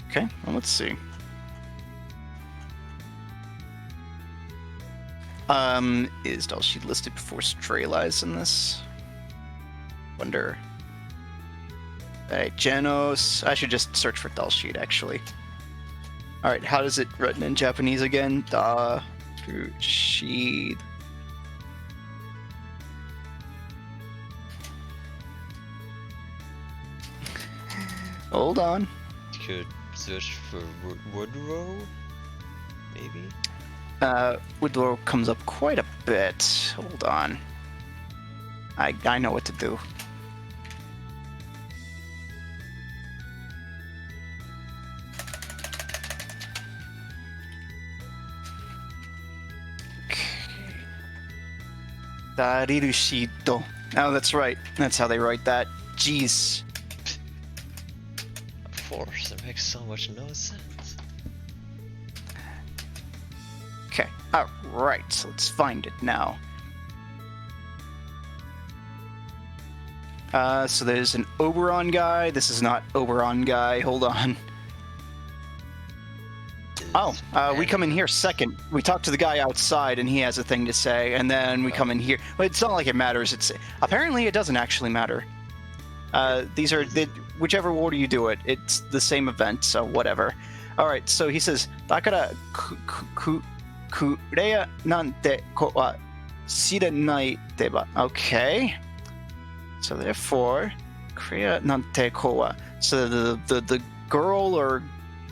Okay, well, let's see. Is Dulcead listed before Stray lies in this? Wonder. Alright, Genos. I should just search for Dulcead, actually. Alright, how does it written in Japanese again? Dulcead. Hold on. You could search for Woodrow? Maybe? Woodrow comes up quite a bit. Hold on. I know what to do. Darirushido. Oh, that's right. That's how they write that. Jeez. Of course, it makes so much no sense. Okay. Alright, so let's find it now. So there's an Oberon guy. This is not Oberon guy. Hold on. Oh, we come in here second. We talk to the guy outside, and he has a thing to say, and then we come in here. But it's not like it matters. It's apparently it doesn't actually matter. These are whichever order you do it. It's the same event, so whatever. All right. So he says, "Dakara kureya nante ko wa shiranai deba." Okay. So therefore, kureya nante ko wa. So the girl or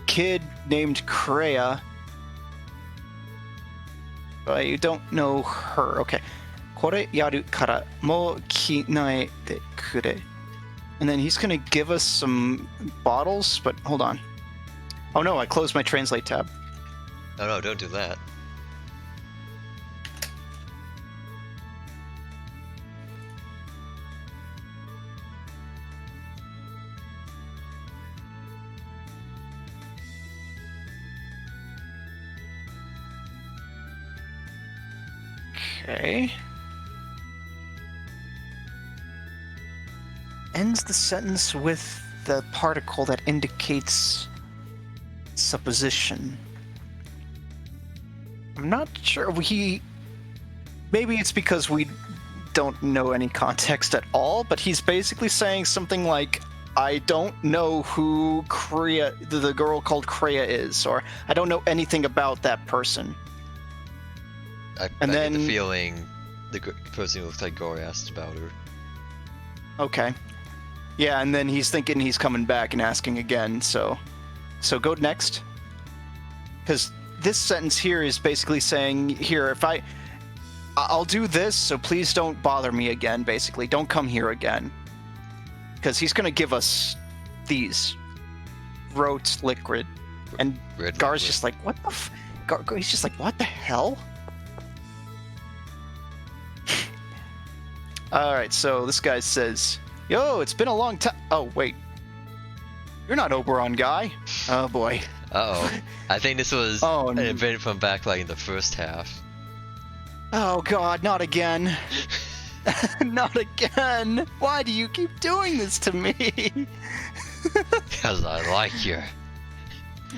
kid named Kreia. You don't know her. Okay. Kore yaru kara mo kinai de kure. And then he's gonna give us some bottles, but hold on. Oh no, I closed my translate tab. Oh no, don't do that. Okay. Ends the sentence with the particle that indicates supposition. I'm not sure. Maybe it's because we don't know any context at all, but he's basically saying something like, I don't know who Kreia, the girl called Kreia is, or I don't know anything about that person. I get the feeling the person who looks like Gore asked about her. Okay. Yeah, and then he's thinking he's coming back and asking again, so go next. Because this sentence here is basically saying, here, if I'll do this, so please don't bother me again, basically. Don't come here again. Because he's going to give us these. Rote liquid. And Gar's just like, what the he's just like, what the hell? Alright, so this guy says, yo, it's been a long time. Oh, wait. You're not Oberon guy. Oh, boy. Uh-oh. I think this was an event from back, like, in the first half. Oh, God, not again. Not again. Why do you keep doing this to me? Because I like you.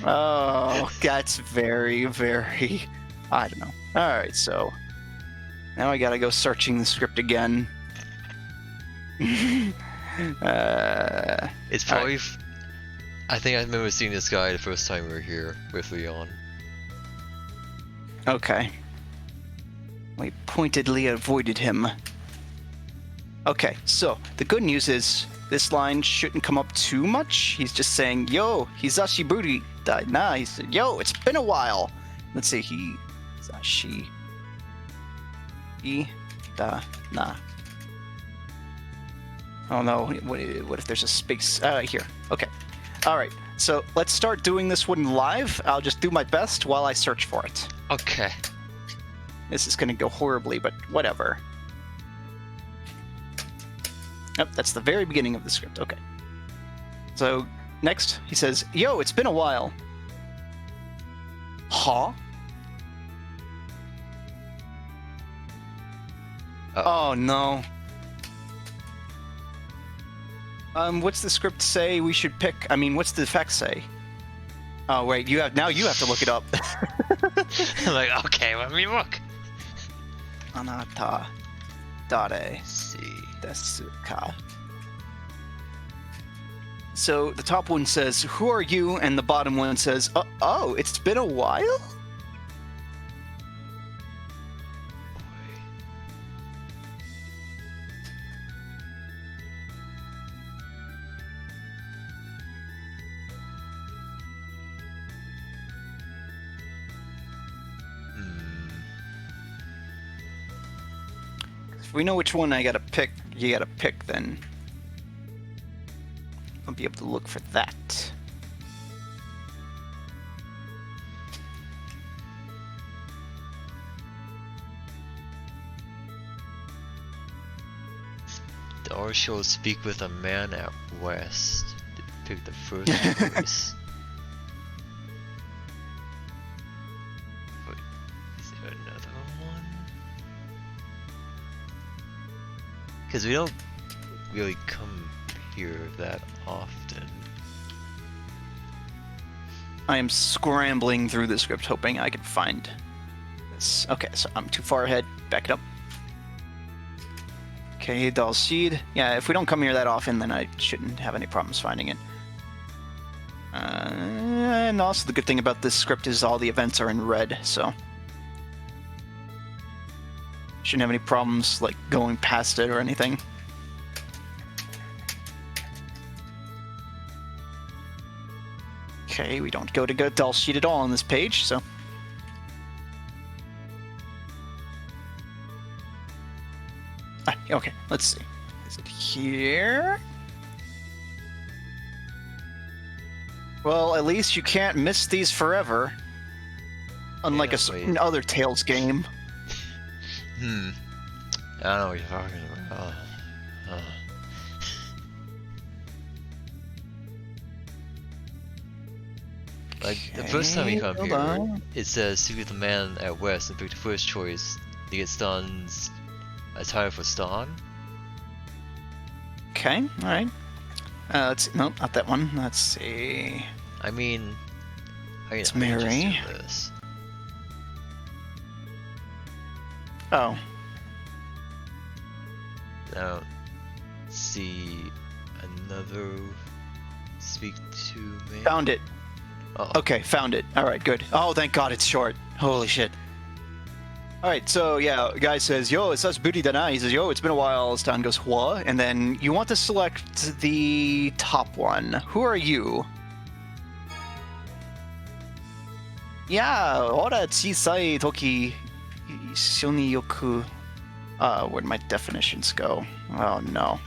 Oh, that's very, very... I don't know. Alright, so... Now I gotta go searching the script again. It's probably... I think I remember seeing this guy the first time we were here with Leon. Okay. We pointedly avoided him. Okay, so the good news is this line shouldn't come up too much. He's just saying, yo, Hizashiburi da na. He said, yo, it's been a while. Let's see, Hizashi nah. Oh no, what if there's a space here? Okay. All right. So let's start doing this one live. I'll just do my best while I search for it. Okay. This is gonna go horribly, but whatever. Yep, that's the very beginning of the script. Okay. So next, he says, "Yo, it's been a while." Huh? Oh no. What's the script say we should pick? I mean, what's the fact say? Oh wait, you have to look it up. I'm like, okay, let me look. Anata dare Let's see. desu ka? So the top one says, "Who are you?" and the bottom one says, "Oh, it's been a while." If we know which one you gotta pick, then I'll be able to look for that. The R shall speak with a man at West. Pick the first choice. Wait, is there another one? Because we don't really come here that often. I am scrambling through the script hoping I can find this. Okay, so I'm too far ahead. Back it up. Okay, Dalseed. Yeah, if we don't come here that often, then I shouldn't have any problems finding it. And also the good thing about this script is all the events are in red, so shouldn't have any problems like going past it or anything. Okay, we don't go to Dalseed at all on this page, so okay, let's see. Is it here? Well, at least you can't miss these forever. Unlike Yeah, a certain wait. other Tales game. I don't know what you're talking about. Like, the first time we come hold here, on. it says speak with the man at West and pick the first choice to get Stan's attire for Stan. Okay, alright. Let's nope, not that one. Let's see. I mean, It's I can just Mary. do this. Oh. I don't see another speak to me. Found it. Oh, Okay, found it. Alright, good. Oh, thank God it's short. Holy shit. Alright, so yeah, guy says, "Yo, it's us booty dana." He says, "Yo, it's been a while." Stan goes, "What?" And then you want to select the top one. Who are you? Yeah, ora chisai toki ishoni yoku. Where'd my definitions go? Oh no.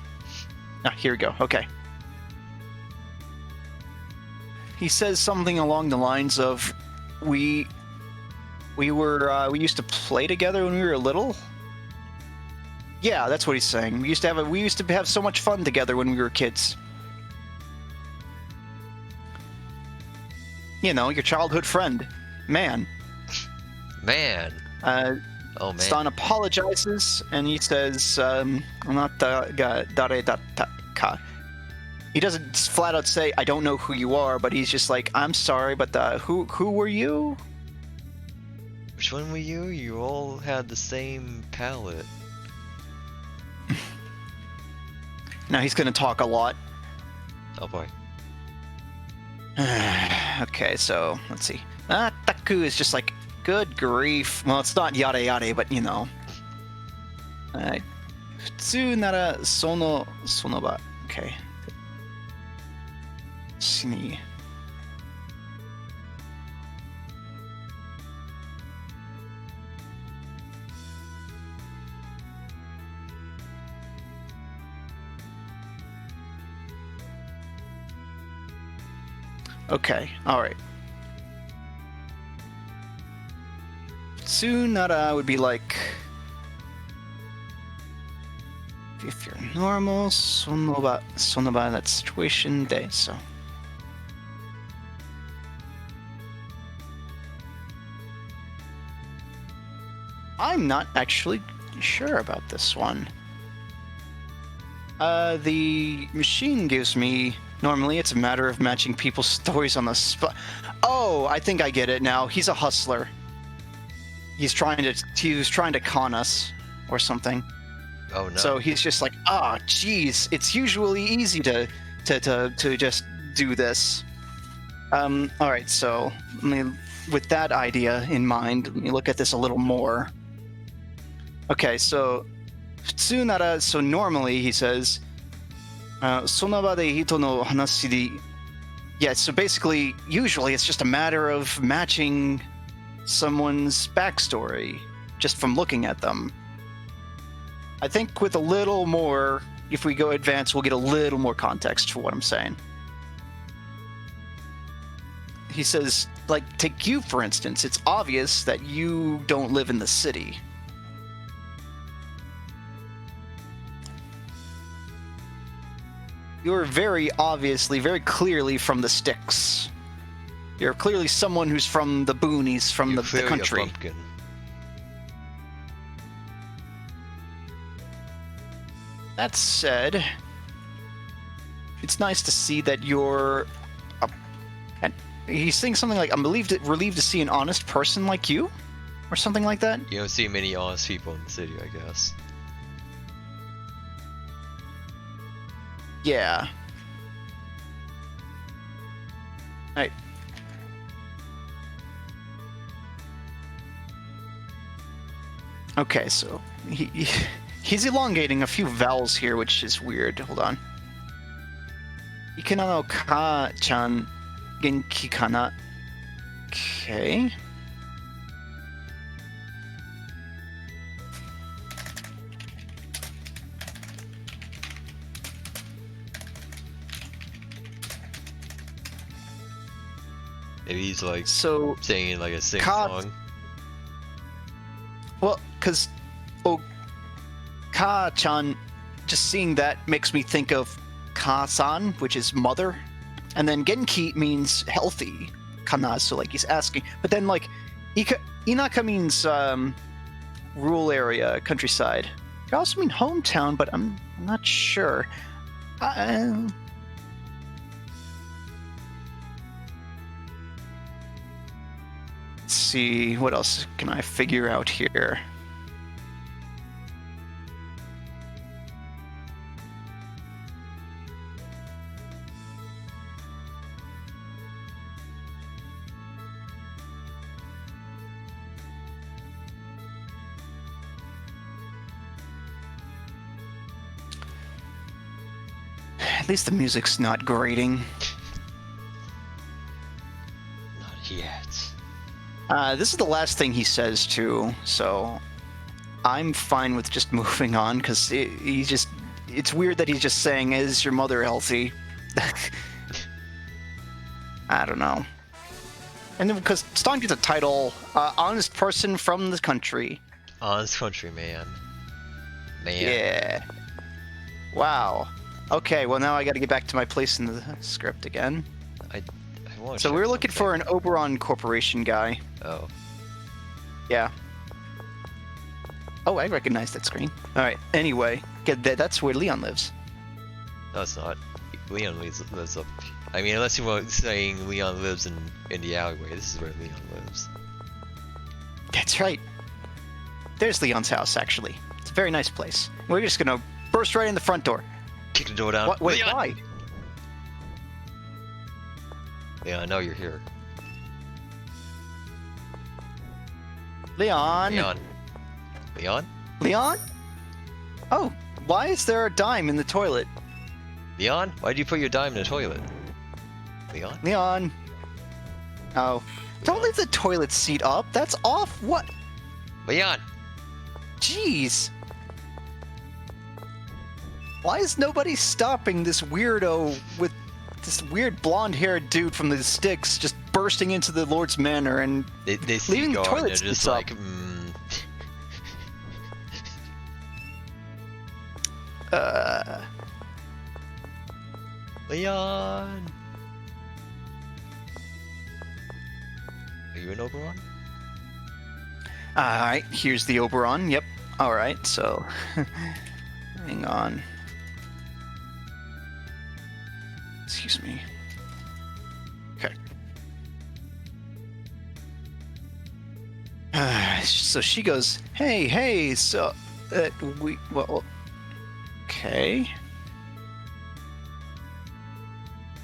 Ah, here we go. Okay. He says something along the lines of, we used to play together when we were little. Yeah, that's what he's saying. We used to have so much fun together when we were kids. You know, your childhood friend, man. man. Oh man. Stan apologizes and he says, "Anata ga dare datta ka." He doesn't flat out say, "I don't know who you are," but he's just like, "I'm sorry, but who were you?" Which one were you? You all had the same palette. Now he's gonna talk a lot. Oh boy. Okay, so let's see. Taku is just like, good grief. Well, it's not yada yada, but you know. Futsu nara sonoba. Okay. Shini. Okay, alright. Tsunara would be like... If you're normal, sonoba that situation day, so... I'm not actually sure about this one. The machine gives me... Normally, it's a matter of matching people's stories on the spot. Oh, I think I get it now. He's a hustler. He was trying to con us or something. Oh no. So he's just like, geez, it's usually easy to just do this. All right, so with that idea in mind, let me look at this a little more. Okay, so Tsunara, so normally he says, Sonaba de hito no hanashi de... Yeah, so basically, usually it's just a matter of matching someone's backstory just from looking at them. I think with a little more, if we go advanced, we'll get a little more context for what I'm saying. He says, like, take you, for instance. It's obvious that you don't live in the city. You're very obviously, very clearly from the sticks. You're clearly someone who's from the boonies, from the country. A bumpkin. That said, it's nice to see that you're... and he's saying something like, I'm relieved to see an honest person like you? Or something like that? You don't see many honest people in the city, I guess. Yeah. Alright. Okay, so he's elongating a few vowels here, which is weird. Hold on. Ikena no ka-chan genki kana. Okay. Maybe he's like So singing like a sing-song. Well, because Ka-chan, just seeing that makes me think of Ka-san, which is mother, and then Genki means healthy, kana, so like he's asking. But then like Inaka means rural area, countryside. It could also mean hometown, but I'm not sure. Let's see, what else can I figure out here? At least the music's not grating. Not yet. This is the last thing he says too, so I'm fine with just moving on, because it's weird that he's just saying, is your mother healthy? I don't know. And then because Stan gets a title, honest person from the country. Honest country man. Yeah. Wow. Okay, well now I gotta get back to my place in the script again. I want. So we're looking for an Oberon Corporation guy. Oh. Yeah. Oh, I recognize that screen. Alright, anyway, that's where Leon lives. No, it's not. Leon lives up. I mean, unless you want saying Leon lives in the alleyway, this is where Leon lives. That's right. There's Leon's house, actually. It's a very nice place. We're just gonna burst right in the front door. Kick the door down. What? Wait, Leon! why? Yeah, I know you're here. Leon? Leon. Leon? Leon? Oh, why is there a dime in the toilet? Leon? Why'd you put your dime in the toilet? Leon? Leon? Oh. Don't leave the toilet seat up. That's off. What? Leon! Jeez. Why is nobody stopping this weirdo with this weird blonde-haired dude from the sticks just bursting into the Lord's manor and They see leaving the Gar and toilet they're just seats up. like, Leon! Are you an Oberon? Alright, here's the Oberon. Yep. Alright, so... hang on. Excuse me. Okay. So she goes, hey, so... well... Okay...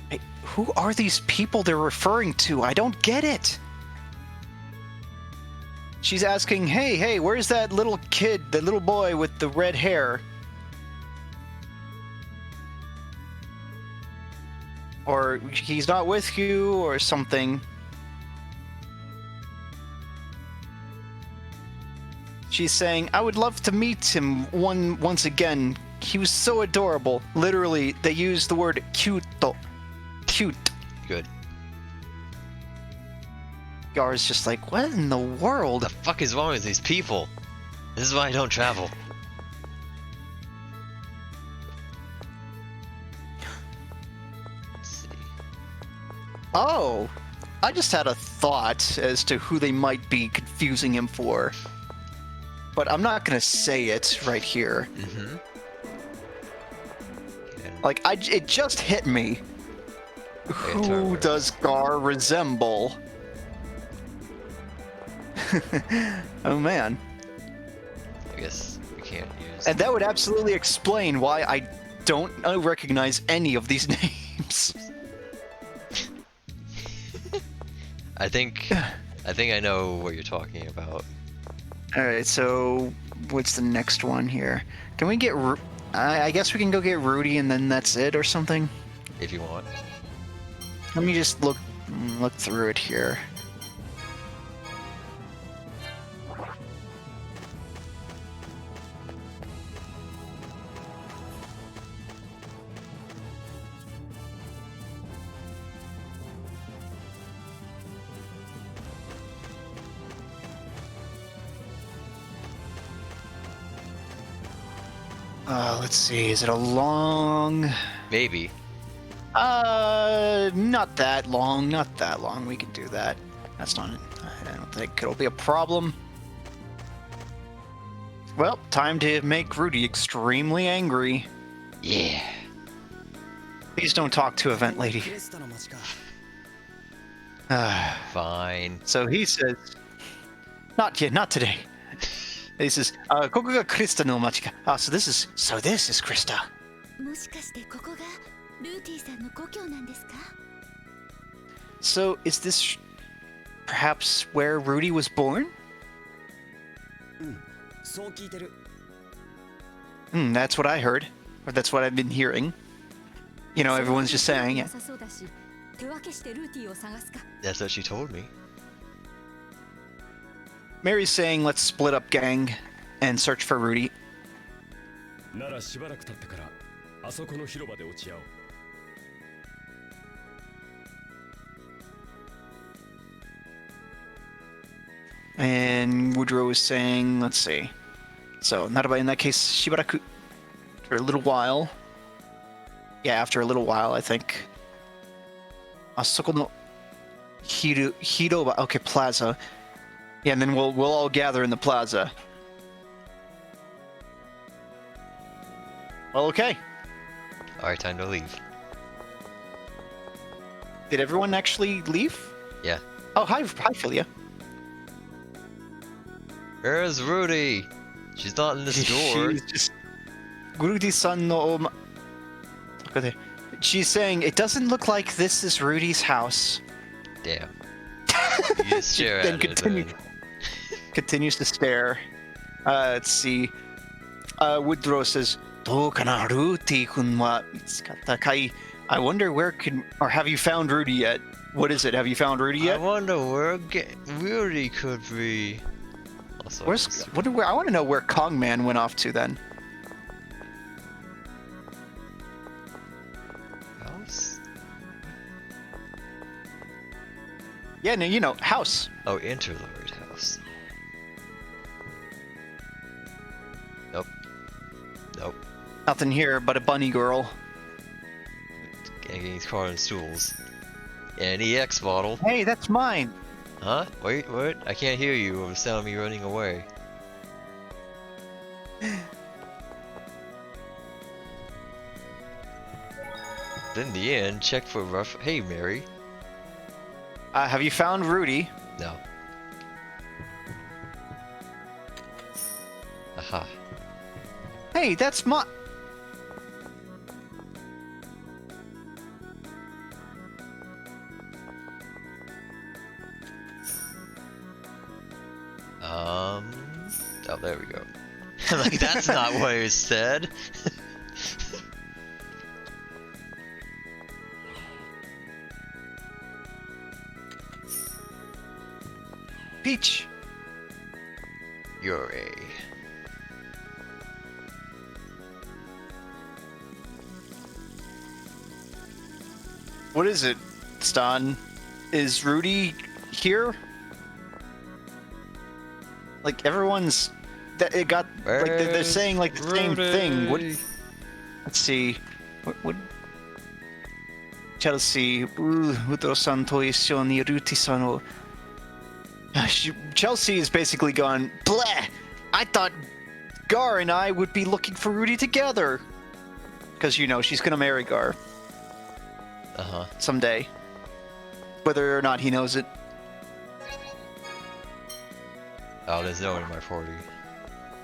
Hey, who are these people they're referring to? I don't get it! She's asking, hey, where's that little kid, the little boy with the red hair? Or he's not with you, or something. She's saying, I would love to meet him once again. He was so adorable. Literally, they use the word cute. Cute. Good. Gar's just like, what in the world? The fuck is wrong with these people? This is why I don't travel. Let's see. Oh, I just had a thought as to who they might be confusing him for. But I'm not gonna say it right here. Mm-hmm. Like, it just hit me. Who does Gar resemble? Oh man. I guess we can't use... And that would absolutely explain why I don't recognize any of these names. I think I know what you're talking about. Alright, so what's the next one here? Can we get... I guess we can go get Rudy and then that's it or something? If you want. Let me just look through it here. Let's see, is it a long... Maybe. Not that long, we can do that. That's not, I don't think it'll be a problem. Well, time to make Rudy extremely angry. Yeah. Please don't talk to Event Lady. クレスタの街か Fine. So he says, not yet, not today. He says, ここがクリスタの街か. So this is Krista. もしかしてここがルーティーさんの故郷なんですか So is this perhaps where Rudy was born? そう聞いてる That's what I heard. Or that's what I've been hearing. You know, everyone's just saying it. なさそうだし、手分けしてルーティーを探すか。 That's what she told me. Mary's saying, let's split up, gang, and search for Rudy. ならしばらく経ってからあそこの広場で落ち合おう And Woodrow is saying, let's see. So, Naraba, in that case, shibaraku, for a little while. Yeah, after a little while, I think. Asoko no Hiroba, okay, plaza. Yeah, and then we'll all gather in the plaza. Well, okay. Alright, time to leave. Did everyone actually leave? Yeah. Oh, hi Philia. Where's Rudy? She's not in this door. She's just... Rudy-san no... She's saying, it doesn't look like this is Rudy's house. Damn. You just stare Then at continue- it. Continues to stare. Let's see. Woodrow says, どうかな、Rudy君は見つかったかい? I wonder where can... Or have you found Rudy yet? What is it? Have you found Rudy I yet? wonder where Rudy could be. Also, Where's... Where, I want to know where Kongman went off to then. house? Yeah, no, you know, house. Oh, enter the right house. Nope. Nope. Nothing here but a bunny girl. Getting his car and stools. And an EX bottle. Hey, that's mine. Huh? Wait, what? I can't hear you over the sound of me running away. In the end, check for rough. Hey, Mary. Have you found Rudy? No. Aha. Hey, that's my. Oh, there we go. Like, that's not what it said. Peach. You're a. What is it, Stan? Is Rudy here? Like everyone's, that it got like they're saying like the same thing. What? Let's see. What? Chelsea, Udro-san to issho ni Ruti-san wo. Chelsea is basically gone. Bleh! I thought Gar and I would be looking for Rudy together, because you know she's gonna marry Gar. Someday. Whether or not he knows it. Oh, there's no one in my party.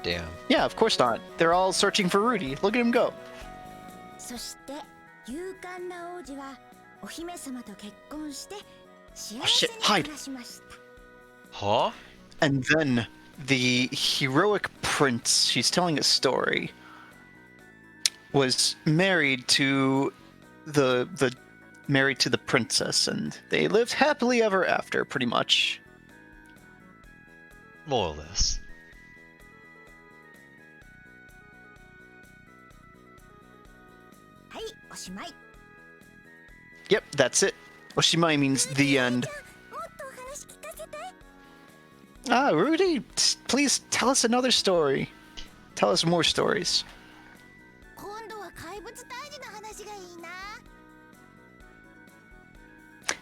Damn. Yeah, of course not. They're all searching for Rudy. Look at him go. そして勇敢な王子はお姫様と結婚して幸せに暮らしました。 Huh? And then the heroic prince, she's telling a story, was married to the princess, and they lived happily ever after, pretty much. More or less. Yep, that's it. Oshimai means the end. Ah, Rudy, please tell us another story. Tell us more stories. 今度は怪物退治の話がいいな。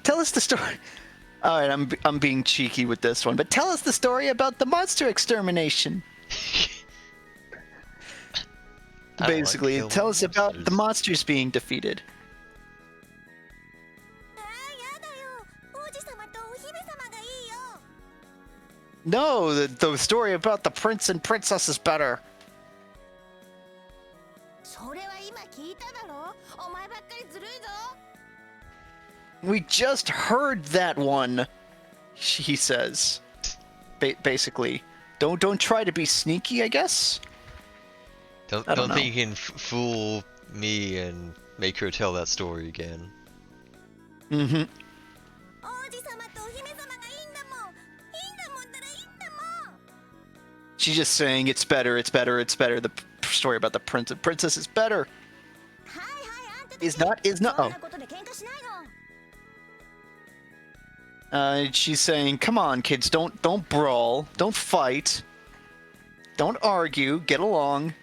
Tell us the story. All right, I'm being cheeky with this one, but tell us the story about the monster extermination. Basically, tell us about the monsters being defeated. ああ、やだよ。王子様とお姫様がいいよ。 No, the story about the prince and princess is better. それは今聞いただろ。お前ばっかりずるいぞ。 We just heard that one, he says. Basically, don't try to be sneaky, I guess. Don't think you can fool me and make her tell that story again. Mm-hmm. 王子様とお姫様がいいんだもん。いいんだもんだらいいんだもん。 She's just saying it's better, it's better, it's better. The story about the prince and princess is better. はいはい、あんたたち Is not. そん Oh. なことで喧嘩しないの。 She's saying, "Come on, kids, don't brawl, don't fight, don't argue, get along."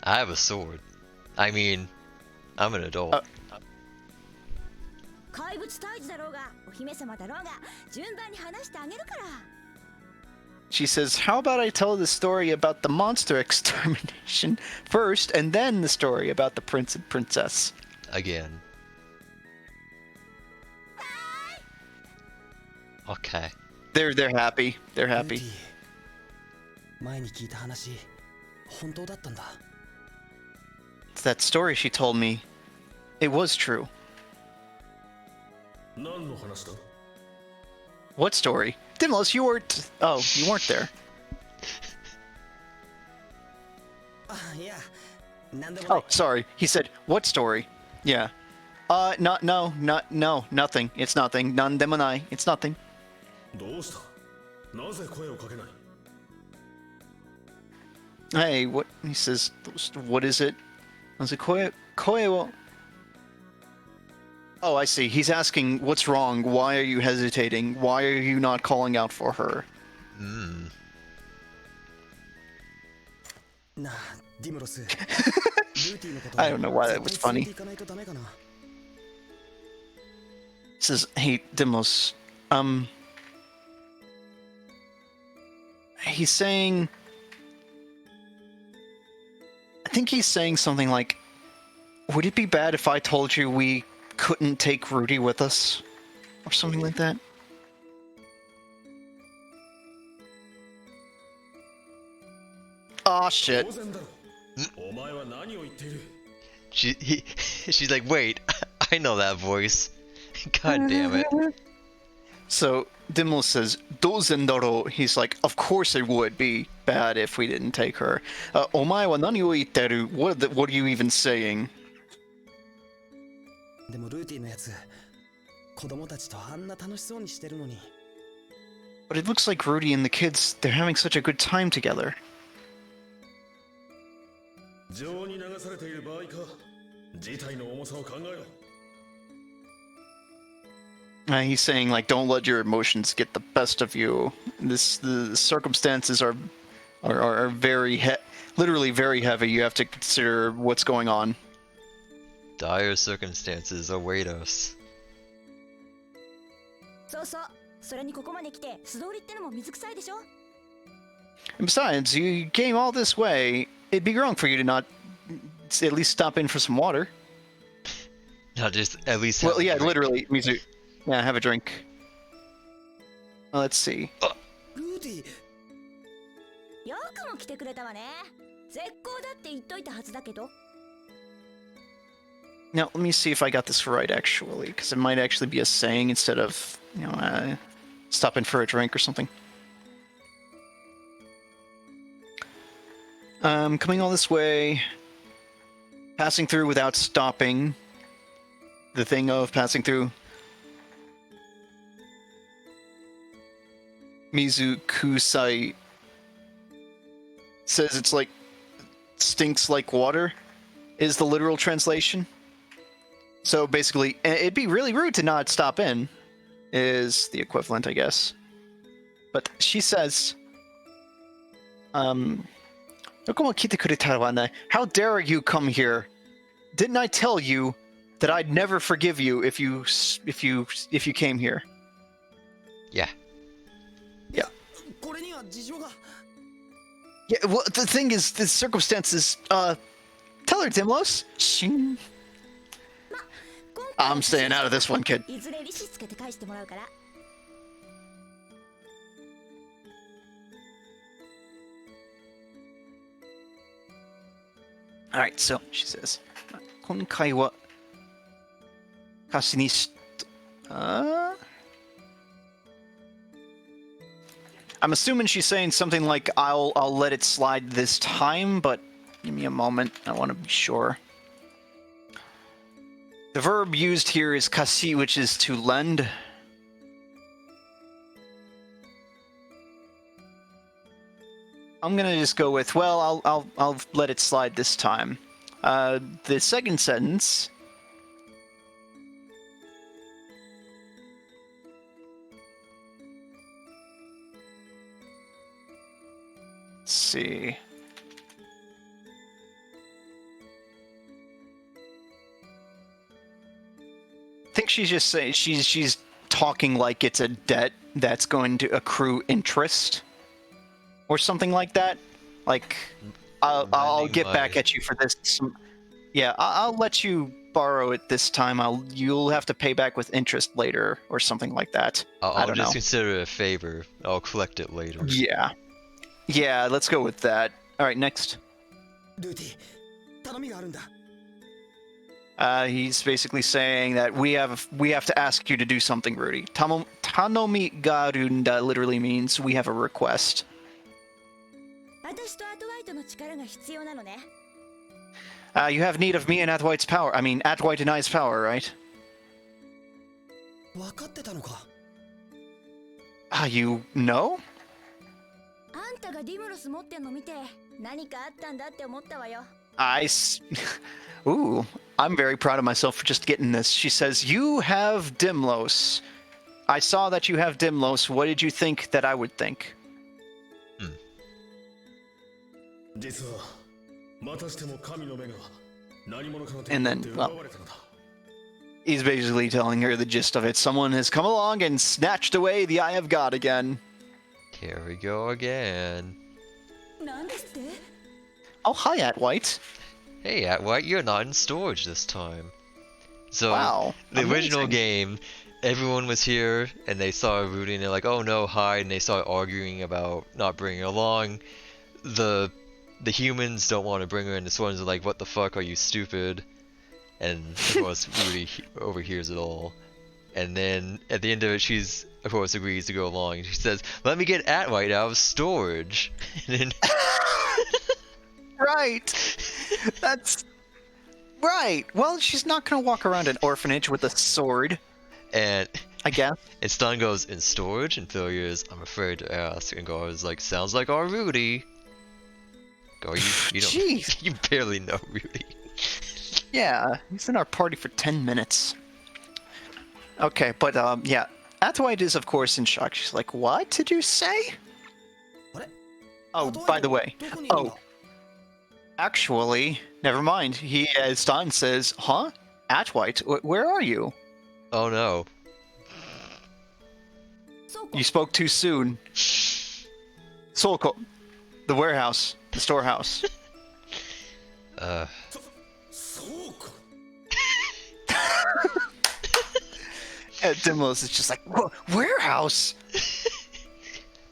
I have a sword. I mean, I'm an adult. 怪物退治だろうが、お姫様だろうが、順番に話してあげるから。 She says, "How about I tell the story about the monster extermination first, and then the story about the prince and princess?" Again. Okay. They're happy. They're happy. 前に聞いた話、本当だったんだ。 It's that story she told me. It was true. 何の話だ？ What story? Dimos, you weren't. Oh, you weren't there. あ、いや、なんでもない。 Oh, sorry. He said, "What story?" Yeah. No, nothing. It's nothing. None demonai. It's nothing. どうした？なぜ声をかけない？ Hey, what? He says, "What is it?" I was like, "Koe wo." Oh, I see. He's asking, what's wrong? Why are you hesitating? Why are you not calling out for her? なあディムロスルーティーのこと I don't know why that was 絶対連れ funny. て行かないとダメかな Says, hey, Dimos, he's saying, I think he's saying something like, would it be bad if I told you we couldn't take Rudy with us? Or something like that? Aw, shit. 当然だろお前は何を言っている She's like, wait, I know that voice. God damn it. So, Dimos says, Dozendaro. He's like, of course it would be bad if we didn't take her. Omae wa nani o itteru? What are you even saying? でもルーティーのやつ子供たちとあんな楽しそうにしてるのに But it looks like Rudy and the kids, they're having such a good time together. 情に流されている場合か事態の重さを考えろ He's saying, like, don't let your emotions get the best of you. The circumstances are very, literally very heavy. You have to consider what's going on. Dire circumstances await us. そうそうそれにここまで来て素通りってのも水臭いでしょ And besides, you came all this way. It'd be wrong for you to not at least stop in for some water. Not just at least. Well, have a yeah, drink. literally. Mizu. Yeah, have a drink. Let's see. ルーティーよくも来てくれたわね絶好だって言っといたはずだけど Now, let me see if I got this right, actually, because it might actually be a saying instead of, stop in for a drink or something. Coming all this way, passing through without stopping. The thing of passing through. Mizukusai says it's like stinks like water is the literal translation. So basically, it'd be really rude to not stop in, is the equivalent, I guess. But she says, how dare you come here? Didn't I tell you that I'd never forgive you if you came here? Yeah. Yeah. これには事情が Yeah, well, the thing is, the circumstances, tell her, Timlos. Shing. I'm staying out of this one, kid. いずれ利子つけて返してもらうから Alright, so, she says, 今回は貸しにし... I'm assuming she's saying something like, I'll let it slide this time, but give me a moment, I want to be sure. The verb used here is kasi, which is to lend. I'm gonna just go with, well, I'll let it slide this time. The second sentence. Let's see. I think she's just saying she's talking like it's a debt that's going to accrue interest or something like that. Like I'll get back at you for this. Yeah, I'll let you borrow it this time. You'll have to pay back with interest later or something like that. I I'll don't just know. consider it a favor. I'll collect it later. Yeah. Yeah, let's go with that. All right, next. ルーティー頼みがあるんだ He's basically saying that we have to ask you to do something, Rudy. Tanomi garunda literally means we have a request. 私とアトワイトの力が必要なのね You have need of me and Atwhite's power. I mean, Atwhite and I's power, right? 分かってたのか You know? あんたがディムロス持ってんの見て何かあったんだって思ったわよ Ooh, I'm very proud of myself for just getting this. She says, "You have Dimlos. I saw that you have Dimlos. What did you think that I would think?" 実はまたしても神の目が何者かの手 And によ then, って well, 奪われたのだ。 he's basically telling her the gist of it. Someone has come along and snatched away the Eye of God again. Here we go again. なんですって Oh, hi, Atwhite. Hey, Atwhite, you're not in storage this time. So, Wow, the original amazing. game, everyone was here, and they saw Rudy, and they're like, oh no, hide, and they started arguing about not bringing her along. The humans don't want to bring her, and the Swans are like, what the fuck, are you stupid? And, of course, Rudy overhears it all. And then, at the end of it, she's, of course, agrees to go along, and she says, let me get Atwhite out of storage. And then... Right. That's right. Well, she's not gonna walk around an orphanage with a sword, And I guess. and Stun goes, in storage? And Phil goes, I'm afraid to ask. And Gar is like, sounds like our Rudy. Gar, you don't, Jeez. you barely know Rudy. Yeah, he's in our party for 10 minutes. Okay, but yeah, Atwhite is of course in shock. She's like, "What did you say?" What? Oh, by the way, oh, actually, never mind. He, as Don says, "Huh? Atwhite, where are you? Oh no. そうか You spoke too soon." Solko, the warehouse, the storehouse. そうか。 And Dimlos is just like, warehouse?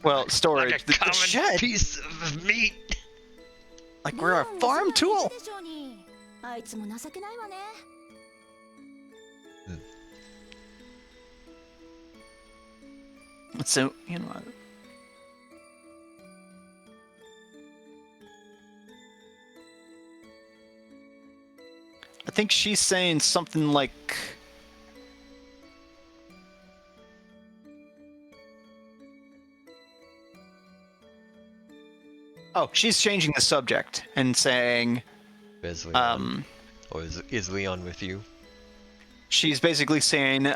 Well, storage, Like a the common shed, piece of meat. like we're a farm tool. でしょうにあいつも情けないわね So, you know. I think she's saying something like, oh, she's changing the subject and saying, Is Leon, or is Leon with you? she's basically saying,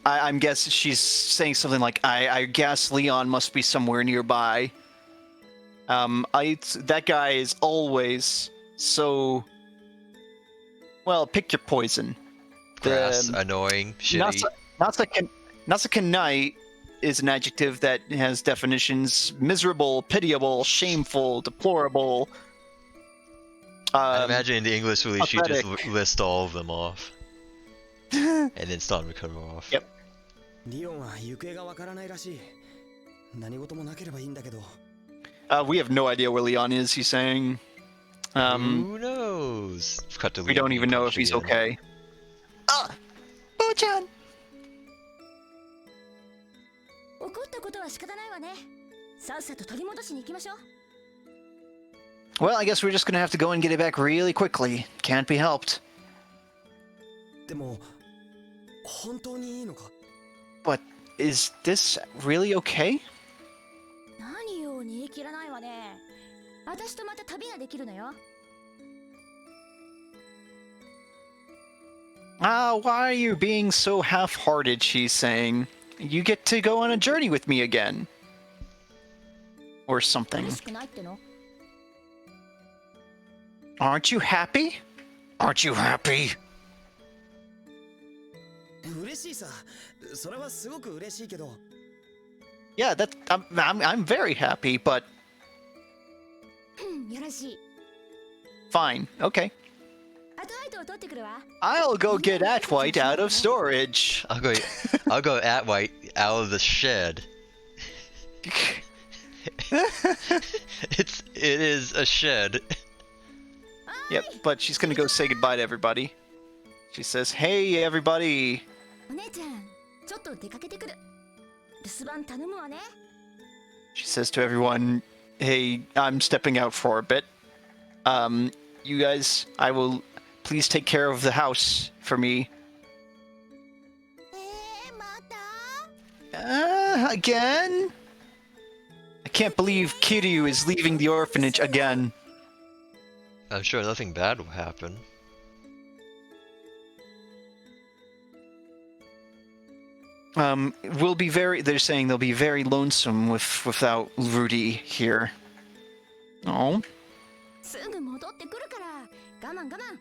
I'm guessing she's saying something like, I guess Leon must be somewhere nearby. That guy is always so, well, pick your poison. Grass, annoying, shitty. Nasakanai is an adjective that has definitions: miserable, pitiable, shameful, deplorable. I imagine in the English release she just pathetic. lists all of them off. And then start to cut her off. Yep. リオンは行方がわからないらしい。何事もなければいいんだけど。We have no idea where Leon is, he's saying. Who knows? Cut to We don't even know if he's okay. Ah! Bo-chan! 怒ったことは仕方ないわねさっさと取り戻しに行きましょう Well, I guess we're just gonna have to go and get it back really quickly. Can't be helped. でも、本当にいいのか But is this really okay? 何よ煮え切らないわね私とまた旅ができるのよ Why are you being so half-hearted, she's saying. You get to go on a journey with me again. Or something. 嬉しくないっての Aren't you happy? Aren't you happy? 嬉しいさ。それはすごく嬉しいけど。 Yeah, I'm very happy, but よろしい fine. Okay. あとアイトを取ってくるわ I'll go get Atwhite out of storage. I'll go Atwhite out of the shed. It is a shed. Yep, but she's gonna go say goodbye to everybody. She says, "Hey, everybody." お姉ちゃんちょっと出かけてくる留守番頼むわね She says to everyone, "Hey, I'm stepping out for a bit. You guys, I will please take care of the house for me." また Again? I can't believe Kiryu is leaving the orphanage again. I'm sure nothing bad will happen. will be very. They're saying they'll be very lonesome without Rudy here. Oh. すぐ戻ってくるから我慢我慢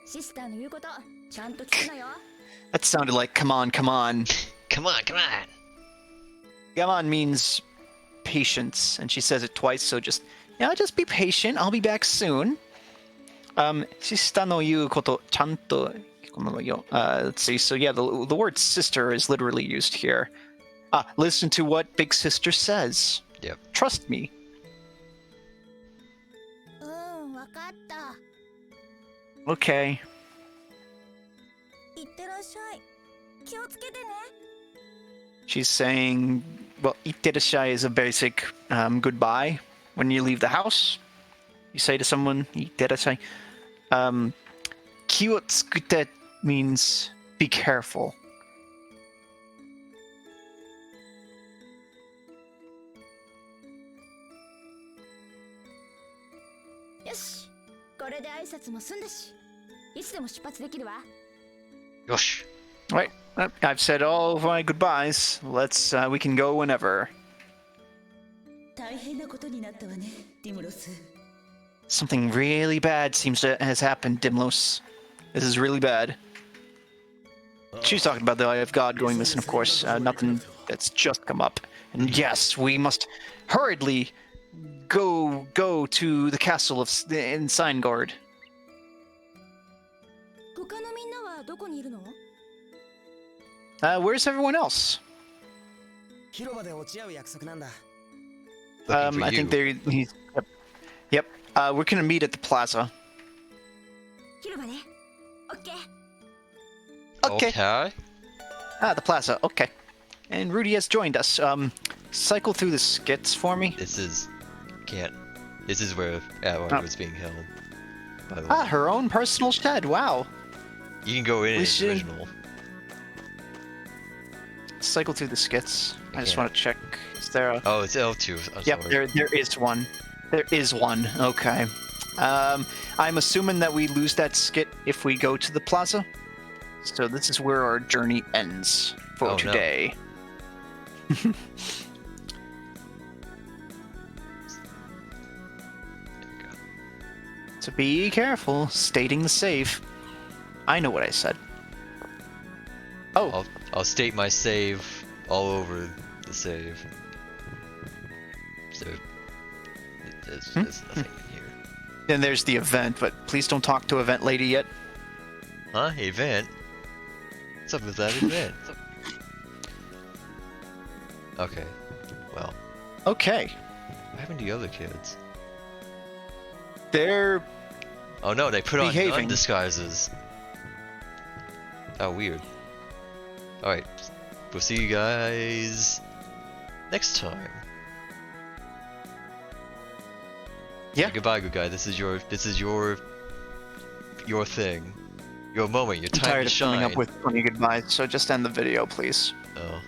シスターの言うことちゃんと聞くのよ That sounded like come on, come on. Come on, come on. Come on means patience, and she says it twice, so just be patient. I'll be back soon. シスターの言うことちゃんと聞くのよ。Let's see. So yeah, the word sister is literally used here. Listen to what Big Sister says. Yep. Trust me. わかった Okay. いってらっしゃい気をつけてね She's saying, well, itterashai is a basic goodbye when you leave the house. You say to someone, itterashai. Kiyotsukute means be careful. Yosh. これで挨拶も済んだしいつでも出発できるわ Yosh. Right. I've said all of my goodbyes. We can go whenever. 大変なことになったわねディムロス Something really bad has happened, Dimlos. This is really bad. She's talking about the Eye of God going missing, of course. Nothing that's just come up. And yes, we must hurriedly go to the castle in Seingard. 他のみんなはどこにいるの Where's everyone else? 広場で落ち合う約束なんだ Looking for I you. think Yep. We're gonna meet at the plaza. 広場ねオッケー Okay. Okay. The plaza. Okay. And Rudy has joined us. Cycle through the skits for me. This is where Atward was being held. By the way. Her own personal shed. Wow. You can go in We as should- original. Cycle through the skits. I just Yeah. want to check. Is there a... Oh, it's L2. I'm Yep, sorry. there is one. There is one. Okay. I'm assuming that we lose that skit if we go to the plaza. So this is where our journey ends for Oh, no. today. So be careful stating the save. I know what I said. Oh, I'll state my save all over the save. So there's nothing in here. then there's the event, but please don't talk to event lady yet. Huh? Event? What's up with that event? Okay. Well, Okay. what happened to the other kids? They're Oh no, they put on Behaving. nun disguises. Oh, weird. Alright, we'll see you guys next time. Yeah. Goodbye, good guy. This is your thing. Your moment, your I'm time tired to of shine. coming up with funny goodbyes, so just end the video, please. Oh.